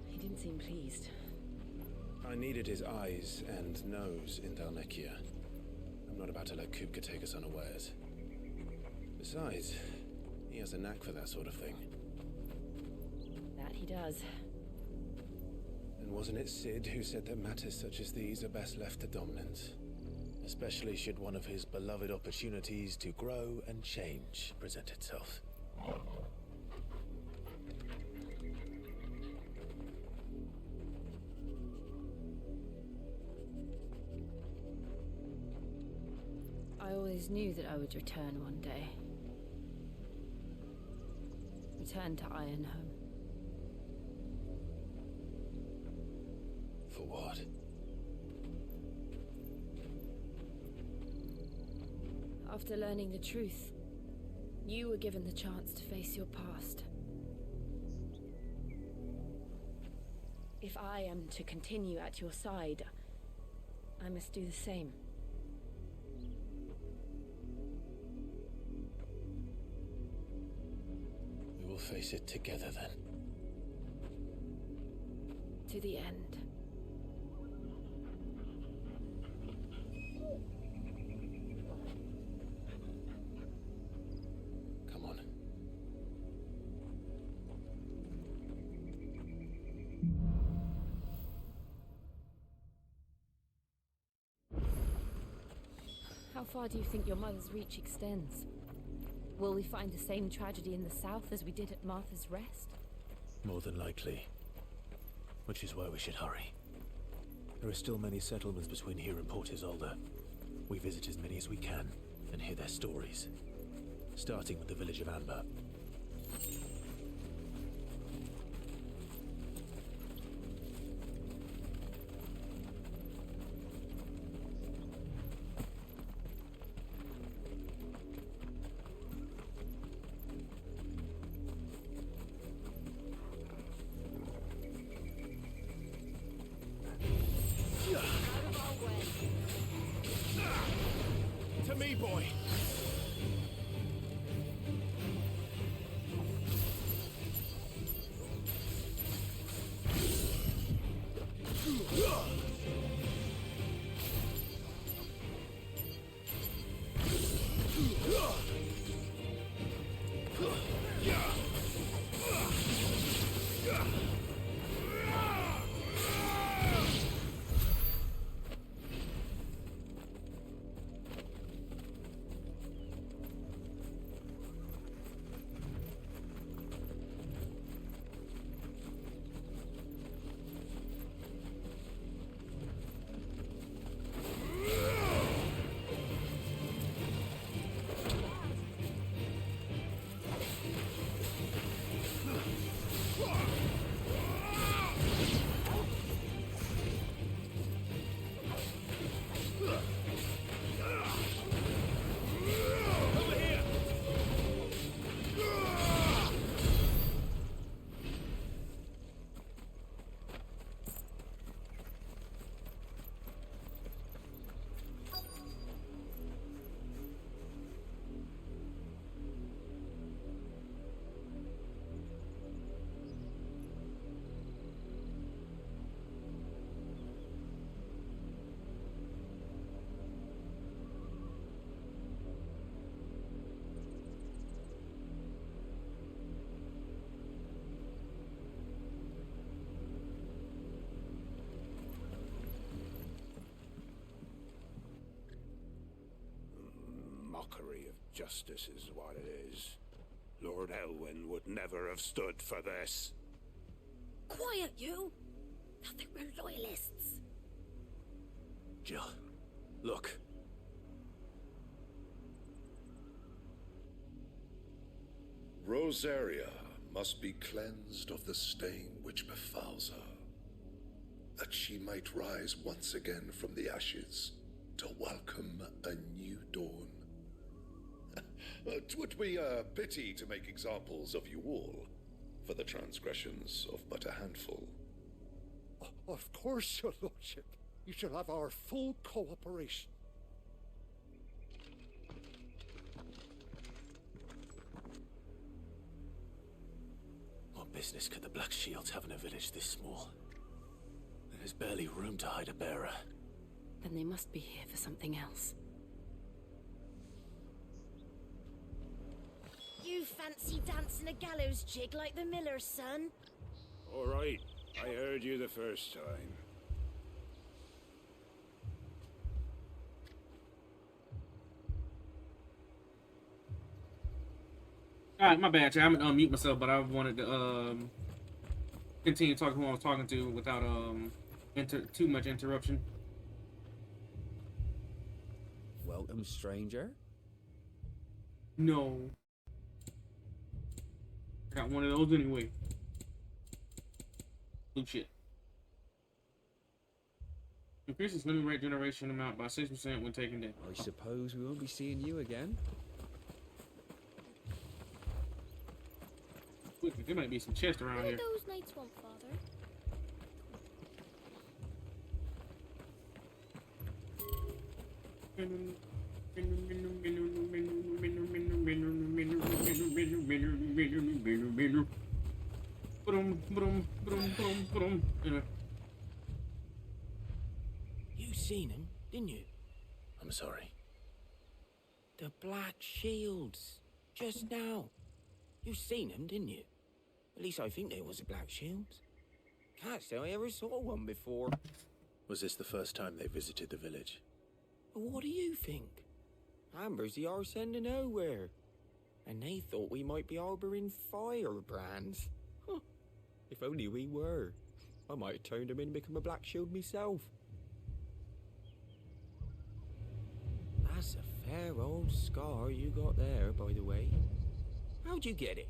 He didn't seem pleased. I needed his eyes and nose in Dhalmekia. I'm not about to let Kupka take us unawares. Besides, he has a knack for that sort of thing. That he does. And wasn't it Sid who said that matters such as these are best left to dominance? Especially should one of his beloved opportunities to grow and change present itself. I always knew that I would return one day. Return to Ironhome. For what? After learning the truth, you were given the chance to face your past. If I am to continue at your side, I must do the same. We will face it together then. To the end. Come on. How far do you think your mother's reach extends? Will we find the same tragedy in the south as we did at Martha's Rest? More than likely. Which is why we should hurry. There are still many settlements between here and Port Isolde. We visit as many as we can and hear their stories. Starting with the village of Amber. To me, boy! Mockery of justice is what it is. Lord Elwyn would never have stood for this. Quiet, you! Thought they were loyalists. Jill, look. Rosaria must be cleansed of the stain which befouls her, that she might rise once again from the ashes to welcome a new dawn. 'Twould be a pity to make examples of you all, for the transgressions of but a handful. Of course, your lordship. You shall have our full cooperation. business could the Black Shields have in a village this small? There's barely room to hide a bearer. Then they must be here for something else. You fancy dancing a gallows jig like the miller's son? All right, I heard you the first time. Alright, my bad, chat. I'm gonna unmute myself, but I wanted to continue talking who I was talking to without too much interruption. Welcome, stranger. No. I got one of those anyway. Blue shit. Increases living rate generation amount by 6% when taking damage. I suppose we won't be seeing you again. There might be some chests around What here. do those knights want, Father? You seen him, didn't you? I'm sorry. The Black Shields. Just now. You seen them, didn't you? At least I think they was the Black Shields. Can't say I ever saw one before. Was this the first time they visited the village? What do you think? Amber's the arse end of nowhere. And they thought we might be harbouring firebrands. Huh. If only we were. I might have turned them in and become a Black Shield myself. That's a fair old scar you got there, by the way. How'd you get it?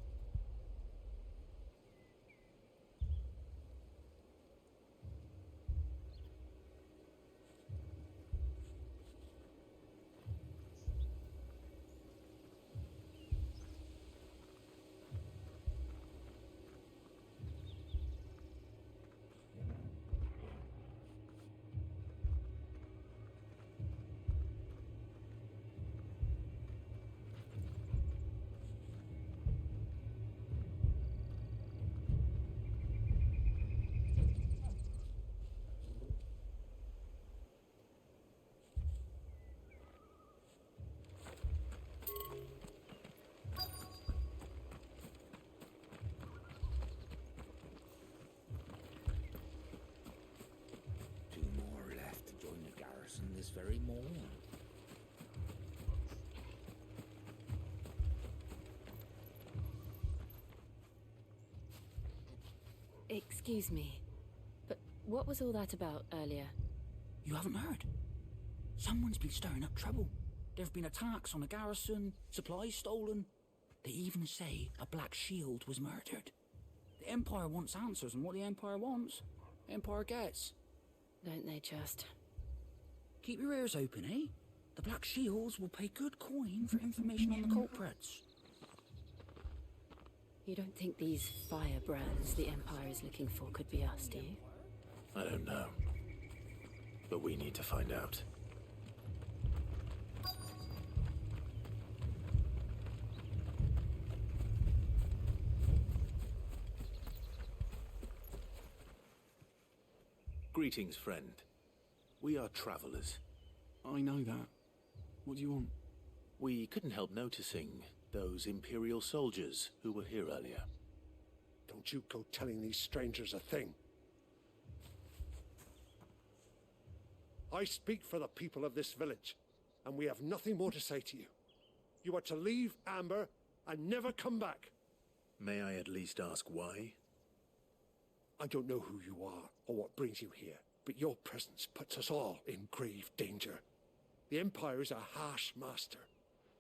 This very morning. Excuse me, but what was all that about earlier? You haven't heard? Someone's been stirring up trouble. There have been attacks on the garrison, supplies stolen. They even say a Black Shield was murdered. The Empire wants answers, and what the Empire wants, the Empire gets. Don't they just? Keep your ears open, eh? The Black Shields will pay good coin for information on the culprits. You don't think these firebrands the Empire is looking for could be us, do you? I don't know. But we need to find out. Greetings, friend. We are travelers. I know that. What do you want? We couldn't help noticing those Imperial soldiers who were here earlier. Don't you go telling these strangers a thing. I speak for the people of this village, and we have nothing more to say to you. You are to leave Amber and never come back. May I at least ask why? I don't know who you are or what brings you here, but your presence puts us all in grave danger. The Empire is a harsh master.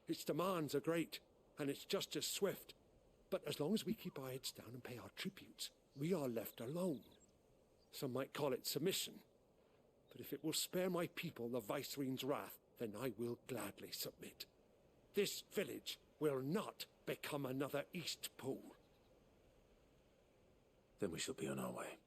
Its demands are great, and its justice swift. But as long as we keep our heads down and pay our tributes, we are left alone. Some might call it submission. But if it will spare my people the Viceroy's wrath, then I will gladly submit. This village will not become another Eastpool. Then we shall be on our way.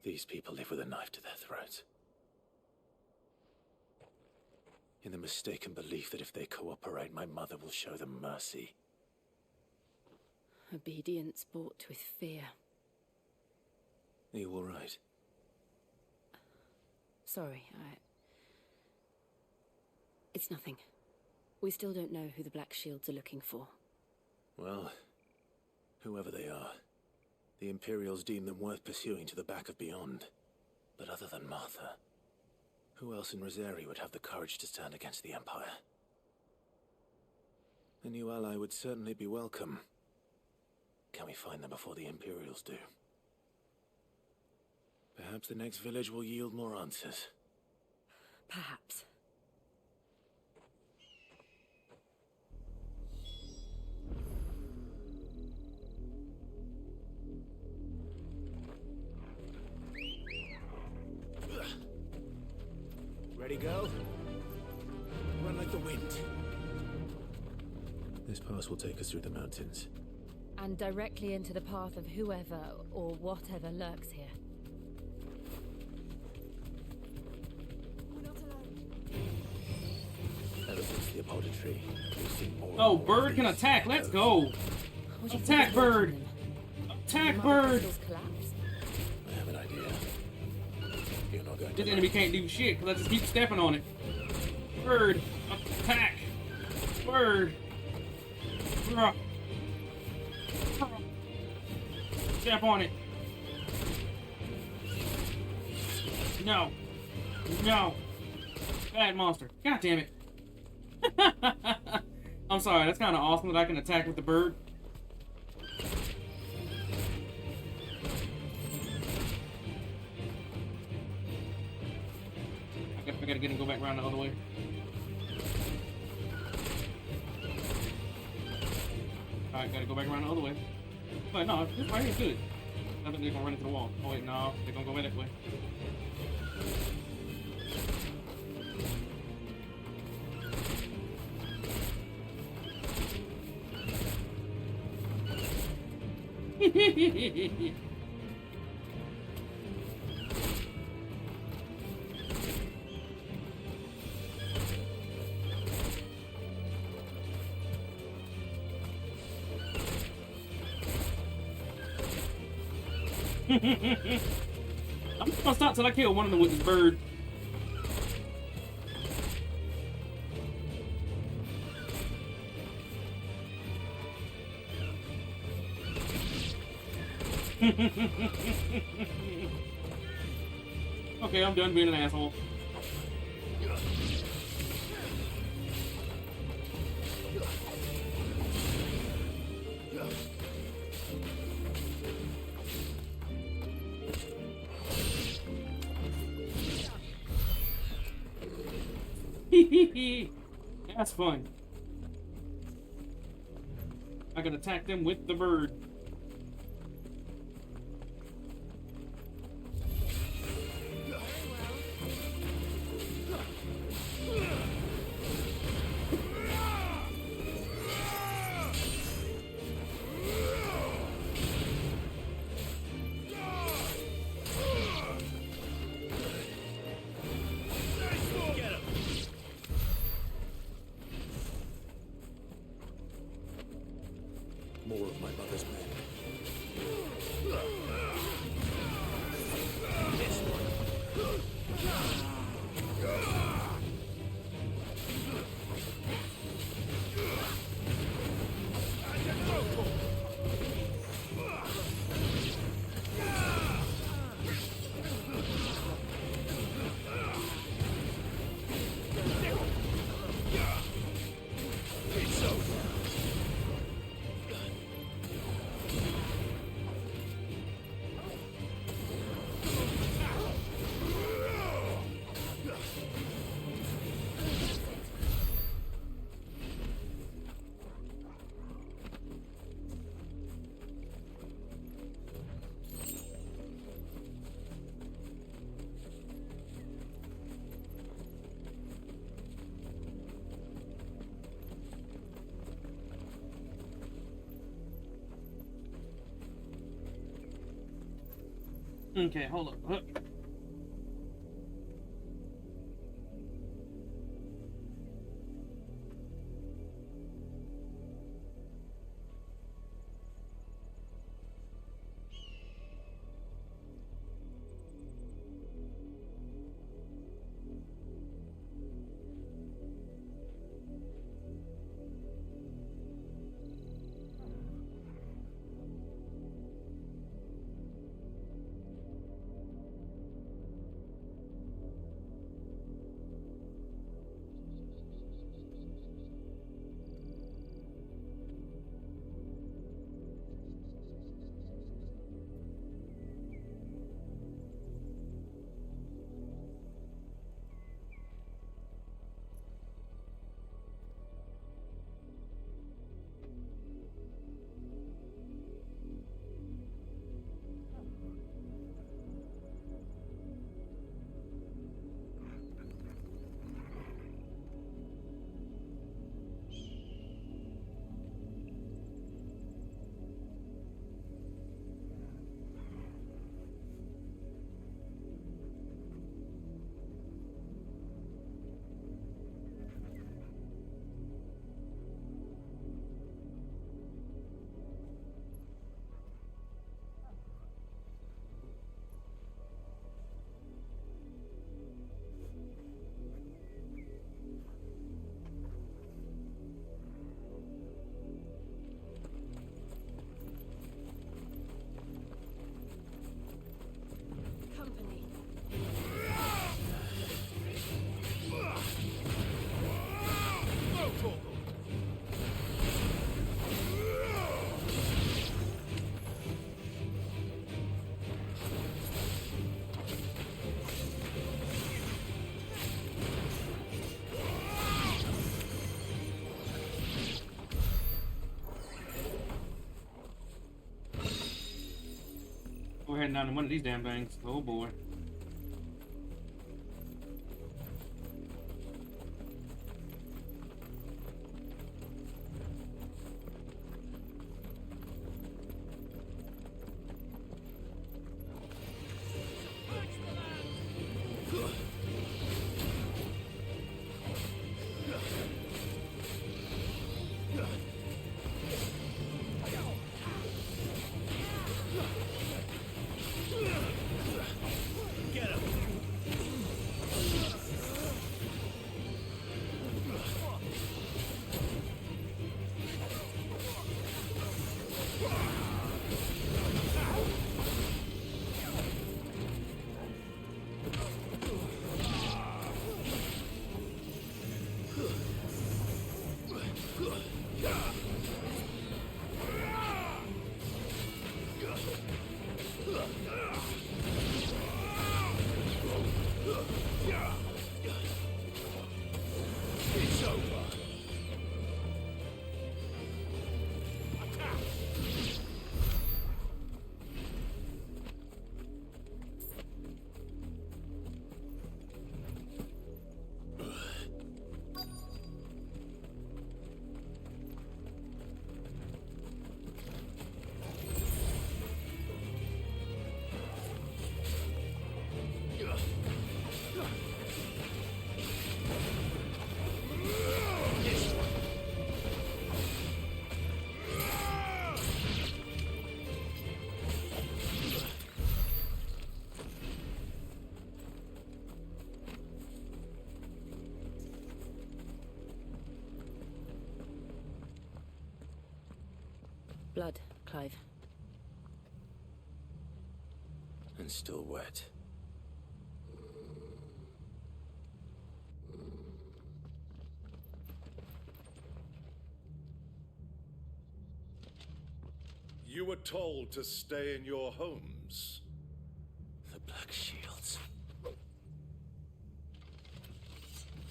These people live with a knife to their throats. In the mistaken belief that if they cooperate, my mother will show them mercy. Obedience bought with fear. Are you all right? Sorry, It's nothing. We still don't know who the Black Shields are looking for. Well, whoever they are, the Imperials deem them worth pursuing to the back of beyond. But other than Martha, who else in Rosari would have the courage to stand against the Empire? A new ally would certainly be welcome. Can we find them before the Imperials do? Perhaps the next village will yield more answers. Perhaps. Ready, go? Run like the wind. This pass will take us through the mountains. And directly into the path of whoever or whatever lurks here. Ever since the Apollo tree, we've seen more. Oh, bird can attack. Let's go. Attack bird. Attack bird. I have an idea. You're not going to. This enemy can't do shit because I just keep stepping on it. Bird. Attack. Bird. Step on it. No. No. Bad monster. God damn it. I'm sorry, that's kind of awesome that I can attack with the bird. I gotta get him, go back around the other way. Alright, gotta go back around the other way. But no, this right here is good. I think they're gonna run into the wall. Oh wait, no, they're gonna go back that way. I'm just gonna stop till I kill one of them with this bird. Okay, I'm done being an asshole. That's fun. I can attack them with the bird. More of my mother's men. Okay, hold up. We're heading down to one of these damn things. Oh boy. Blood, Clive. And still wet. You were told to stay in your homes. The Black Shields.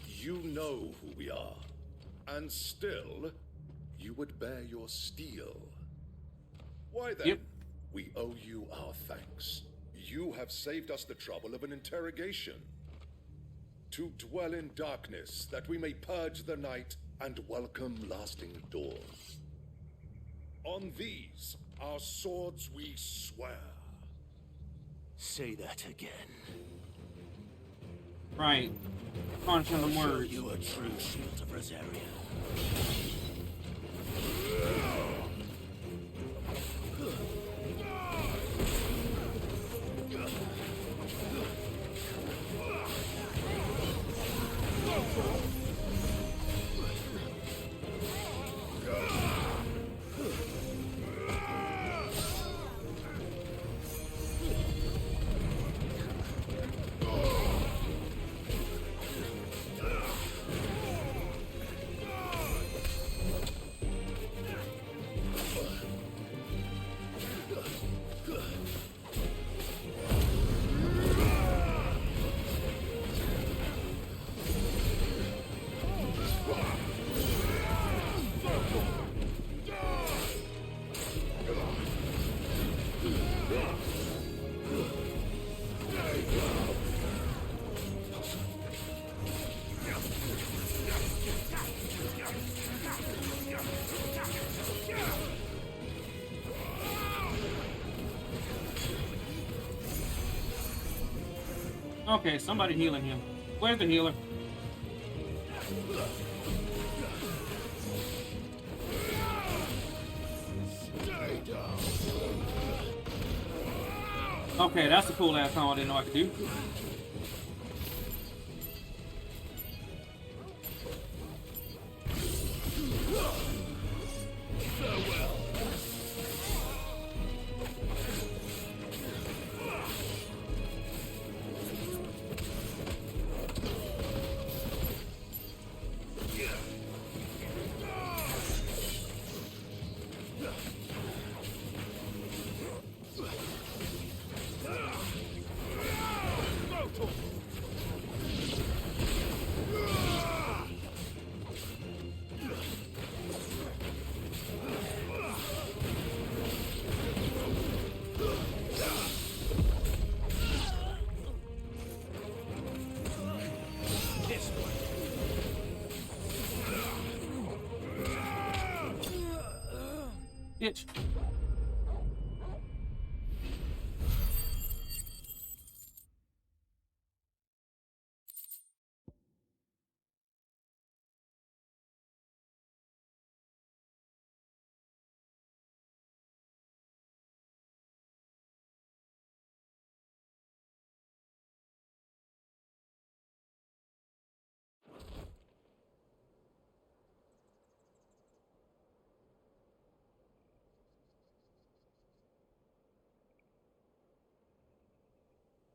You know who we are. And still, you would bear your steel. Why then? We owe you our thanks. You have saved us the trouble of an interrogation. To dwell in darkness, that we may purge the night and welcome lasting dawn. On these, our swords we swear. Say that again. Right. Crunching the I'll show words. you a true shield of Rosaria. Okay, somebody healing him. Where's the healer? Okay, that's a cool ass song I didn't know I could do. Itch.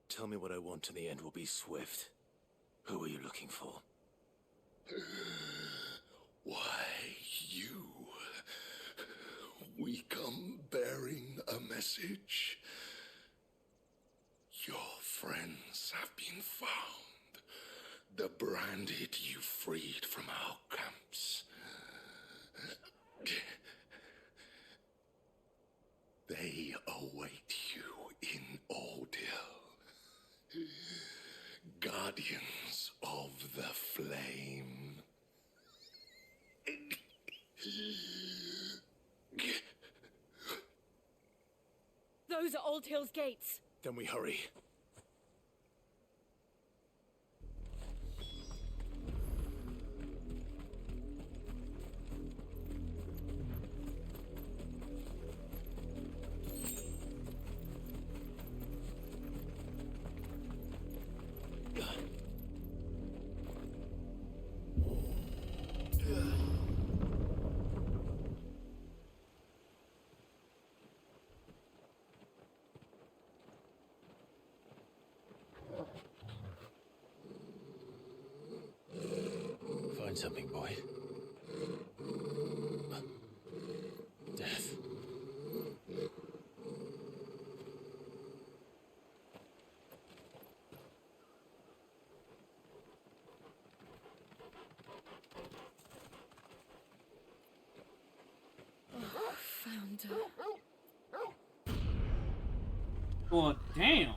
Tell me what I want and the end will be swift. Who are you looking for? Why, you. We come bearing a message. Your friends have been found. The branded you freed from our camps. They await you in Ordeal. Guardians of the Flame. Those are Old Hill's gates. Then we hurry. Find something, boy. Death. Found her. Well, damn.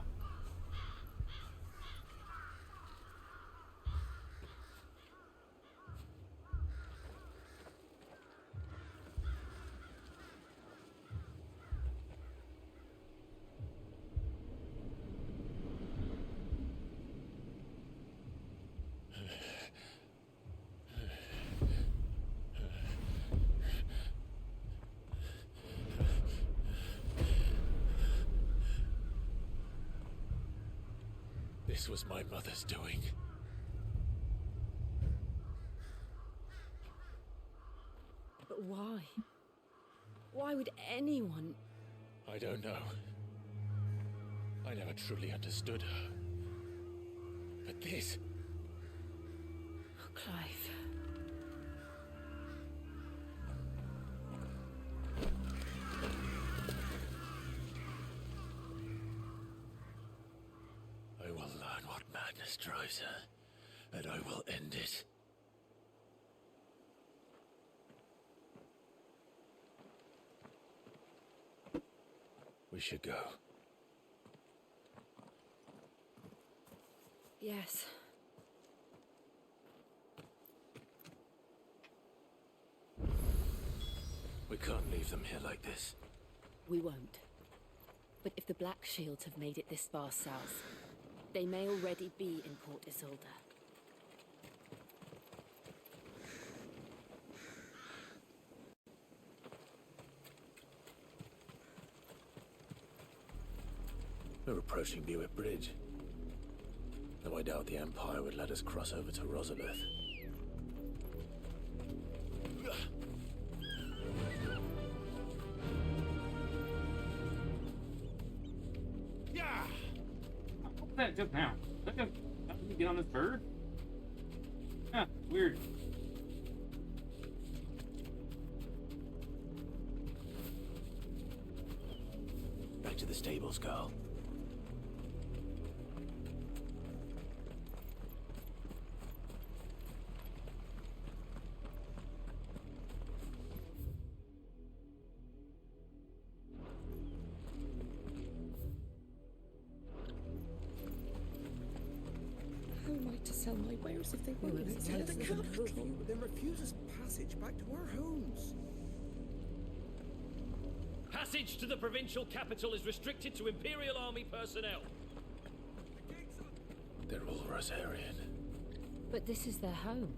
this was my mother's doing. But why? Why would anyone... I don't know. I never truly understood her. But this... Oh, Clive. I will learn what madness drives her, and I will end it. We should go. Yes. We can't leave them here like this. We won't. But if the Black Shields have made it this far south, they may already be in Port Isolde. We're approaching Buick Bridge. Though I doubt the Empire would let us cross over to Rosalith. Yeah. What was that just now? Let me get on this bird. Huh, weird. Back to the stables, Carl. How am I to sell my wares if they won't let us into the capital? Then refuse us passage back to our homes. Passage to the provincial capital is restricted to Imperial Army personnel. They're all Rosarian. But this is their home.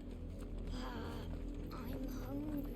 I'm hungry.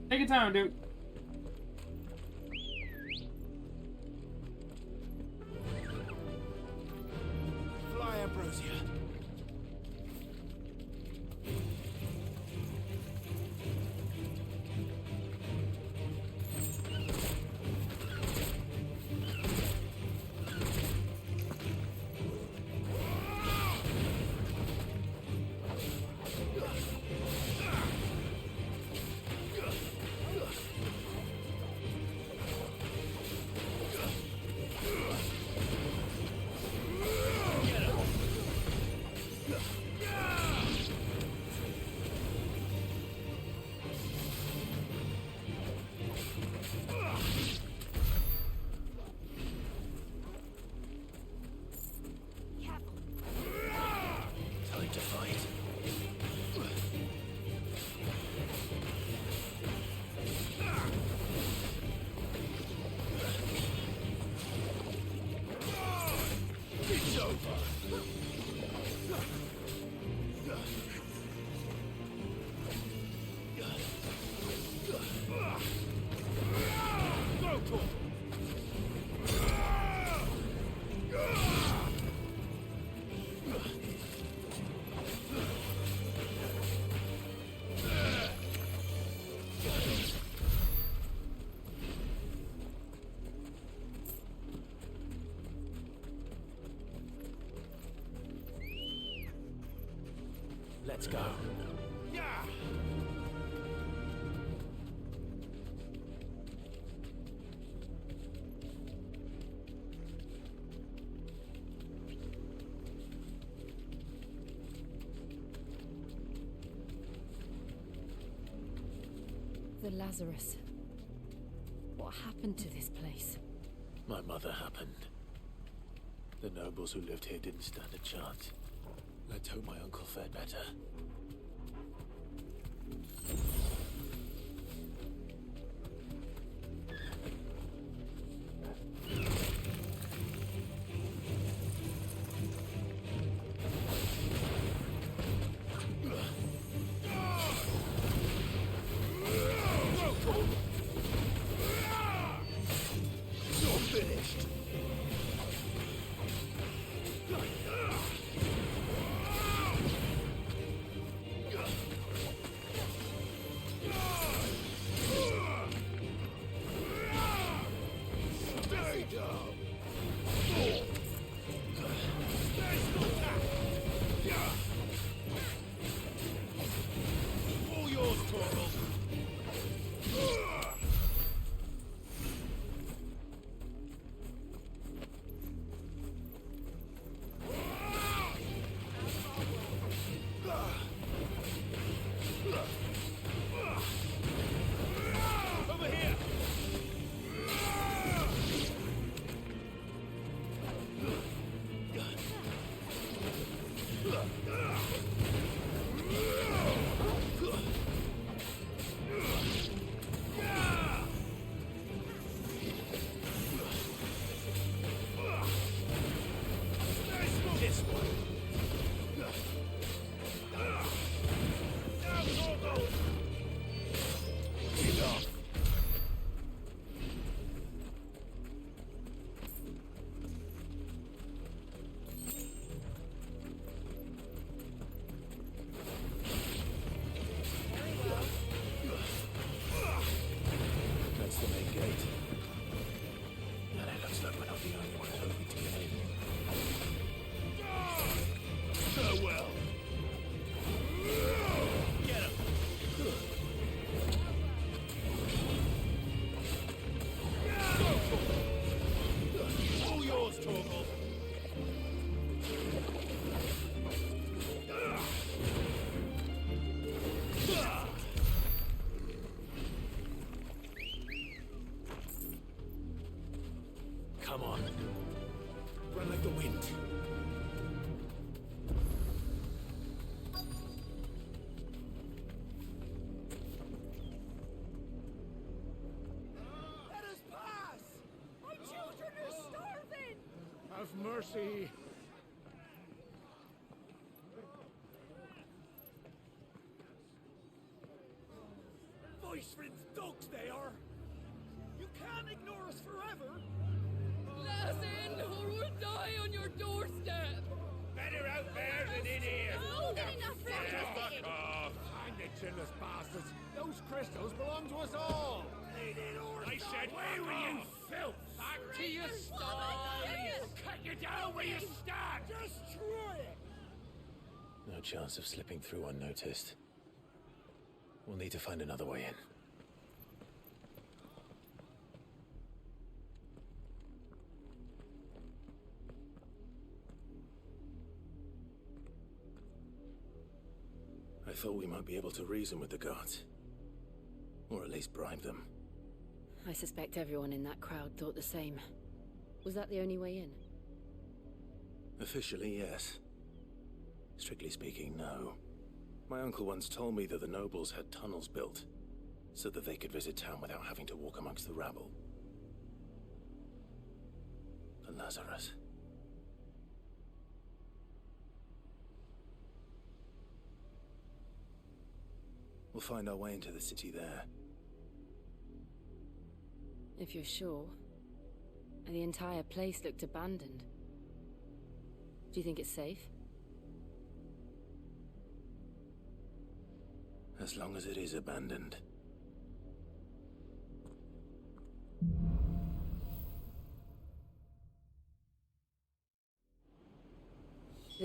Take your time, dude. Fly, Ambrosia. Let's go. Yeah! The Lazarus. What happened to this place? My mother happened. The nobles who lived here didn't stand a chance. Let's hope my uncle fared better. Come on. Run like the wind. Let us pass! My children are starving! Have mercy. Voice-rinsed dogs they are! You can't ignore us forever! Let us in, or we'll die on your doorstep! Better out there than in here! Old enough for Fuck off! Find the chinless bastards. Those crystals belong to us all. I said, away with you, filth! Back to your stalls! Cut you down where you stand! Destroy it! No chance of slipping through unnoticed. We'll need to find another way in. I thought we might be able to reason with the guards. Or at least bribe them. I suspect everyone in that crowd thought the same. Was that the only way in? Officially, yes. Strictly speaking, no. My uncle once told me that the nobles had tunnels built, so that they could visit town without having to walk amongst the rabble. The Lazarus. We'll find our way into the city there. If you're sure. The entire place looked abandoned. Do you think it's safe? As long as it is abandoned.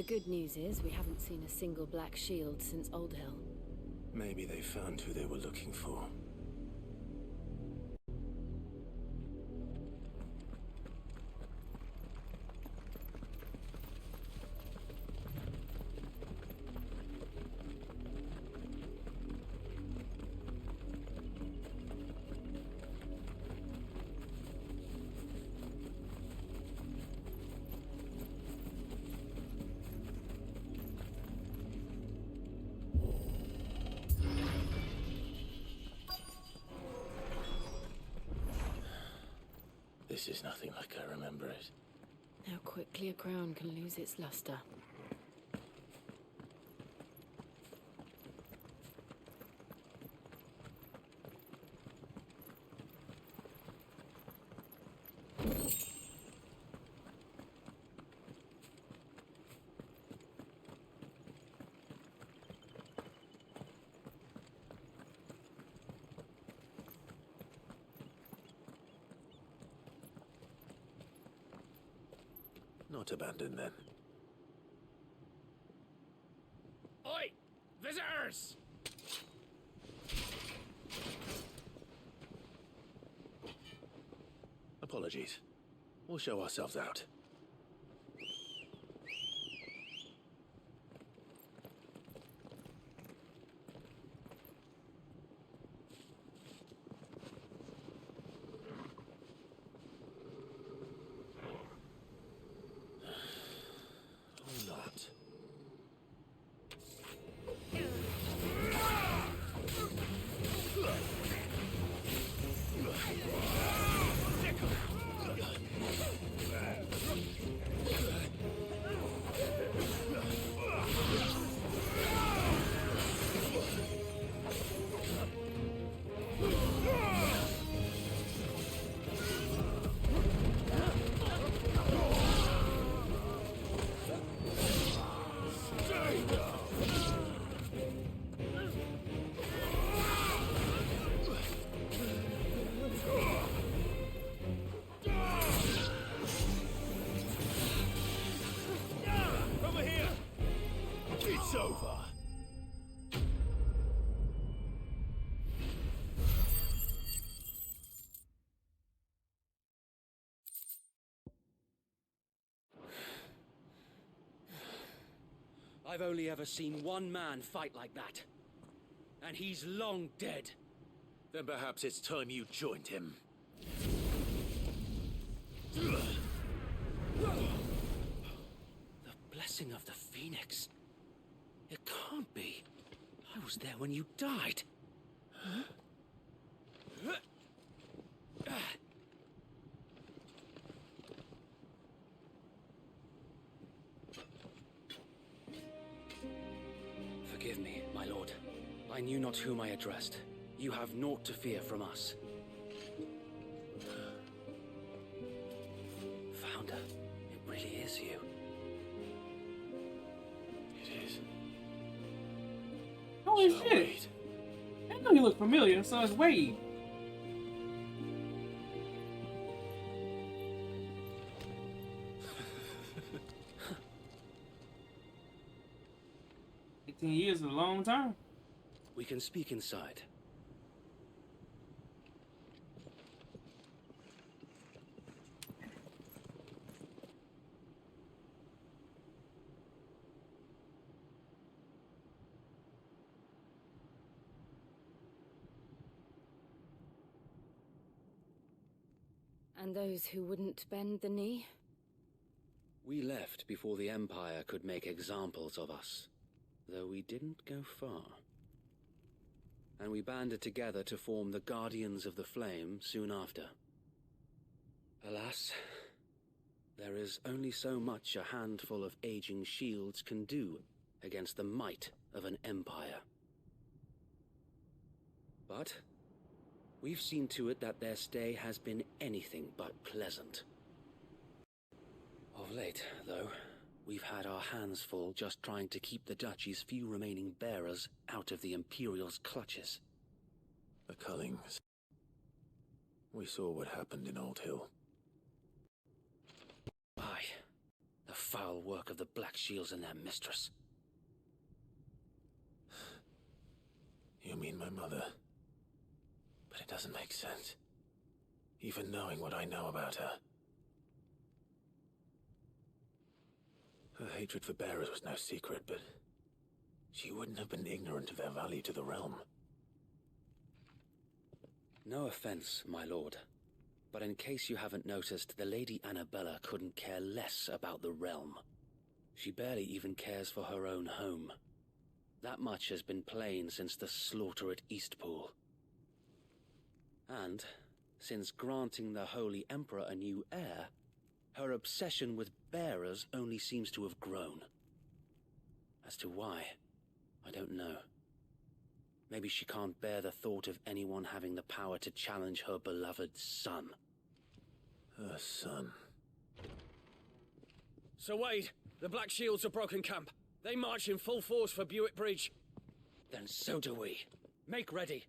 The good news is we haven't seen a single black shield since Old Hill. Maybe they found who they were looking for. This is nothing like I remember it. How quickly a crown can lose its luster. Not abandoned then. Oi! Visitors! Apologies. We'll show ourselves out. It's over. I've only ever seen one man fight like that. And he's long dead. Then perhaps it's time you joined him. The blessing of the Phoenix. It can't be. I was there when you died. Forgive me, my lord. I knew not whom I addressed. You have naught to fear from us. Founder, it really is you. It is. Holy shit! I know he looked familiar, so it's Wade. Years is a long time. We can speak inside. And those who wouldn't bend the knee? We left before the Empire could make examples of us. Though we didn't go far. And we banded together to form the Guardians of the Flame soon after. Alas, there is only so much a handful of aging shields can do against the might of an empire. But we've seen to it that their stay has been anything but pleasant. Of late, though, we've had our hands full just trying to keep the Duchy's few remaining bearers out of the Imperial's clutches. The Cullings. We saw what happened in Old Hill. Aye. The foul work of the Black Shields and their mistress. You mean my mother? But it doesn't make sense. Even knowing what I know about her. Her hatred for bearers was no secret, but she wouldn't have been ignorant of their value to the realm. No offense, my lord, but in case you haven't noticed, the Lady Annabella couldn't care less about the realm. She barely even cares for her own home. That much has been plain since the slaughter at Eastpool. And, since granting the Holy Emperor a new heir, her obsession with bearers only seems to have grown. As to why, I don't know. Maybe she can't bear the thought of anyone having the power to challenge her beloved son. Her son. Sir Wade, the Black Shields have broken camp. They march in full force for Buick Bridge. Then so do we. Make ready.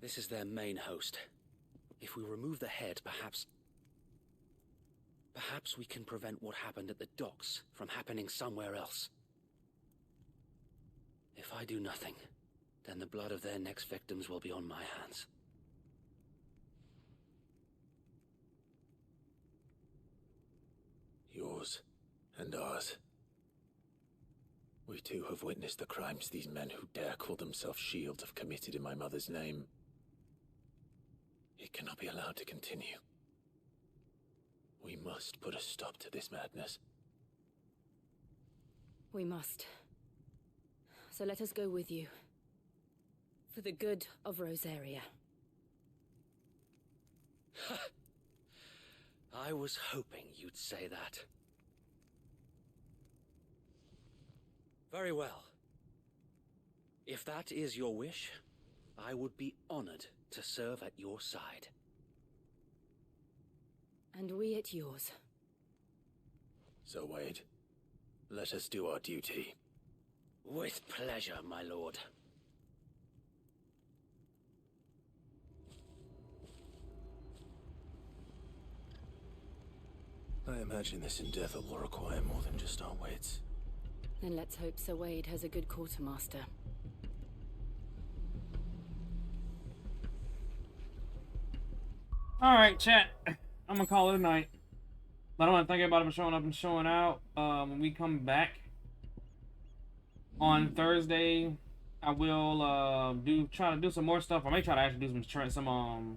This is their main host. If we remove the head, perhaps we can prevent what happened at the docks from happening somewhere else. If I do nothing, then the blood of their next victims will be on my hands. Yours and ours. We too have witnessed the crimes these men who dare call themselves Shields have committed in my mother's name. It cannot be allowed to continue. We must put a stop to this madness. We must. So let us go with you. For the good of Rosaria. I was hoping you'd say that. Very well. If that is your wish, I would be honored to serve at your side. And we at yours. So, Wade, let us do our duty. With pleasure, my lord. I imagine this endeavor will require more than just our wits. Then let's hope Sir Wade has a good quartermaster. Alright, chat. I'm gonna call it a night. I don't want to think about him showing up and showing out. When we come back on Thursday, I will try to do some more stuff. I may try to actually do some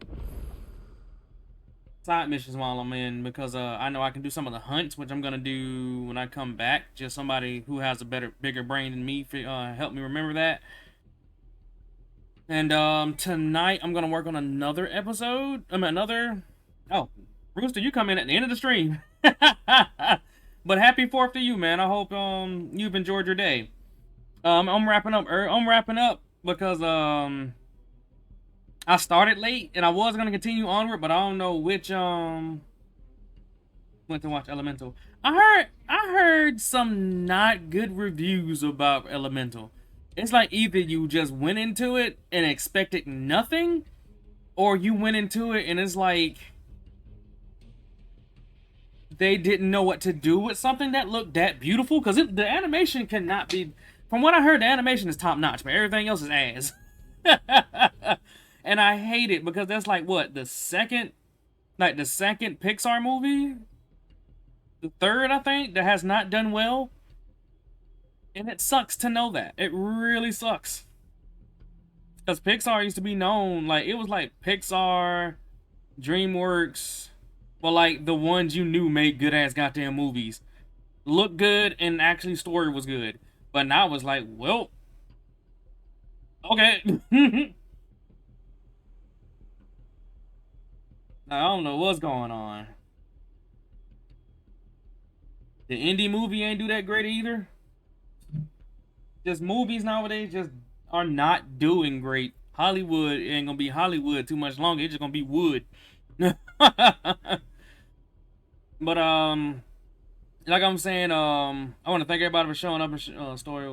side missions while I'm in, because I know I can do some of the hunts, which I'm gonna do when I come back. Just somebody who has a bigger brain than me help me remember that. And tonight I'm gonna work on another episode. Oh, Rooster, you come in at the end of the stream. But happy 4th to you, man. I hope you've enjoyed your day. I'm wrapping up. I'm wrapping up because I started late and I was gonna continue onward, but I don't know which went to watch Elemental. I heard some not good reviews about Elemental. It's like either you just went into it and expected nothing, or you went into it and it's like they didn't know what to do with something that looked that beautiful. Because the animation cannot be... From what I heard, the animation is top-notch, but everything else is ass. And I hate it because that's like, what, the second Pixar movie? The third, I think, that has not done well. And it sucks to know that. It really sucks. Because Pixar used to be known, like, it was like Pixar, DreamWorks, well, like, the ones you knew made good-ass goddamn movies. Looked good, and actually story was good. But now it was like, well, okay. I don't know what's going on. The indie movie ain't do that great either. Just movies nowadays just are not doing great. Hollywood ain't gonna be Hollywood too much longer. It's just gonna be wood. But like I'm saying, I want to thank everybody for showing up and story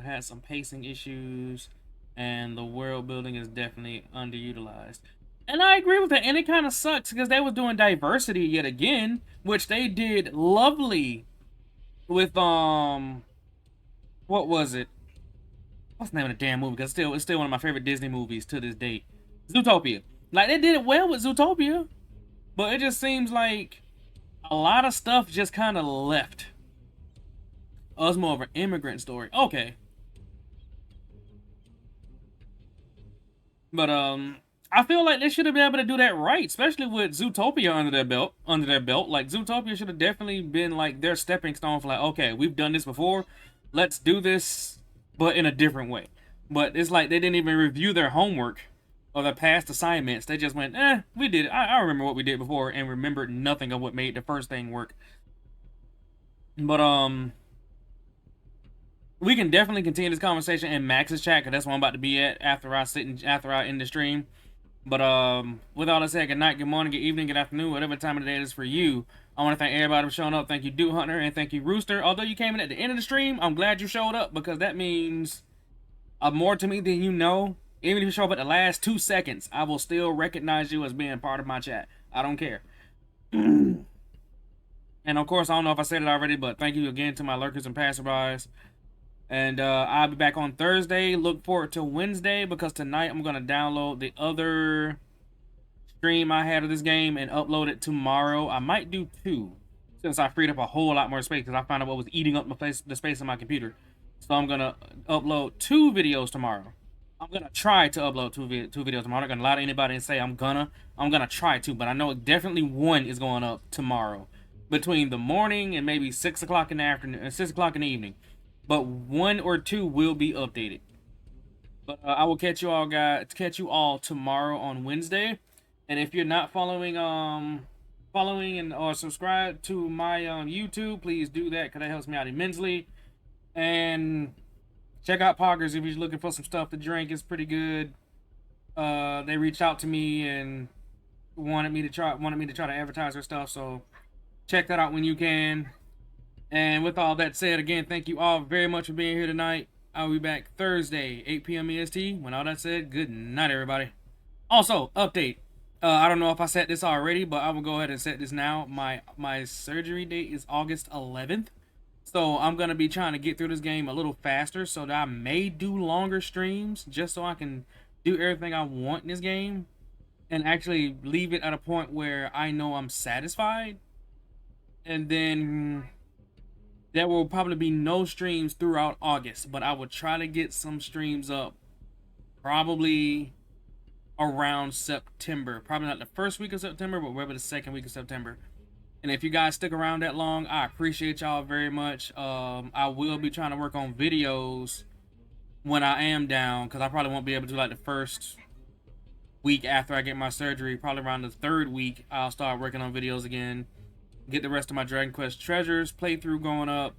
had some pacing issues. and the world building is definitely underutilized. And I agree with that, and it kind of sucks because they was doing diversity yet again, which they did lovely with what was it? What's the name of the damn movie? Because it's still one of my favorite Disney movies to this day. Zootopia. Like, they did it well with Zootopia, but it just seems like a lot of stuff just kind of left. Oh, it's more of an immigrant story. Okay. But I feel like they should have been able to do that right, especially with Zootopia under their belt. Like, Zootopia should have definitely been like their stepping stone for like, okay, we've done this before, let's do this, but in a different way. But it's like they didn't even review their homework or their past assignments. They just went, we did it. I remember what we did before and remembered nothing of what made the first thing work. But we can definitely continue this conversation in Max's chat, because that's where I'm about to be at after I end the stream. But with all that said, good night, good morning, good evening, good afternoon, whatever time of the day it is for you. I want to thank everybody for showing up. Thank you, Dew Hunter, and thank you, Rooster. Although you came in at the end of the stream, I'm glad you showed up, because that means more to me than you know. Even if you show up at the last 2 seconds, I will still recognize you as being part of my chat. I don't care. And of course, I don't know if I said it already, but thank you again to my lurkers and passerbys. And I'll be back on Thursday. Look forward to Wednesday, because tonight I'm going to download the other stream I had of this game and upload it tomorrow. I might do 2, since I freed up a whole lot more space, because I found out what was eating up the space on my computer. So I'm going to upload 2 videos tomorrow. I'm going to try to upload 2 videos tomorrow. I'm not going to lie to anybody and say I'm going to try to, but I know definitely 1 is going up tomorrow. Between the morning and maybe 6 o'clock in the afternoon, 6 o'clock in the evening. But 1 or 2 will be updated. But I will catch you all tomorrow on Wednesday. And if you're not following or subscribed to my YouTube, please do that, because that helps me out immensely. And check out Poggers if you're looking for some stuff to drink. It's pretty good. They reached out to me and wanted me to try to advertise their stuff. So check that out when you can. And with all that said, again, thank you all very much for being here tonight. I'll be back Thursday, 8 p.m. EST. When all that said, good night, everybody. Also, update. I don't know if I said this already, but I will go ahead and set this now. My surgery date is August 11th. So I'm going to be trying to get through this game a little faster, so that I may do longer streams, just so I can do everything I want in this game and actually leave it at a point where I know I'm satisfied. And then there will probably be no streams throughout August, but I will try to get some streams up probably around September. Probably not the first week of September, but maybe the second week of September. And if you guys stick around that long, I appreciate y'all very much. I will be trying to work on videos when I am down, because I probably won't be able to, like, the first week after I get my surgery. Probably around the 3rd week, I'll start working on videos again. Get the rest of my Dragon Quest Treasures playthrough going up,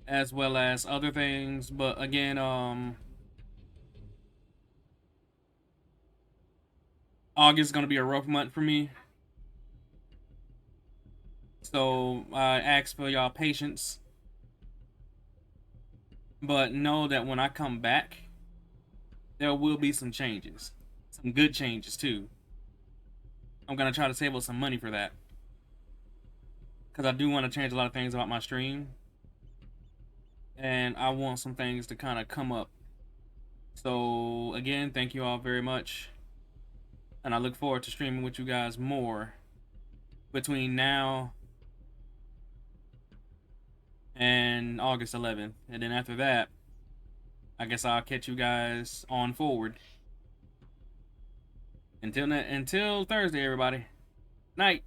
as well as other things. But again, August is going to be a rough month for me. So I ask for y'all patience. But know that when I come back, there will be some changes. Some good changes too. I'm going to try to save up some money for that, because I do want to change a lot of things about my stream. And I want some things to kind of come up. So, again, thank you all very much. And I look forward to streaming with you guys more between now and August 11th. And then after that, I guess I'll catch you guys on forward. Until Thursday, everybody. Night.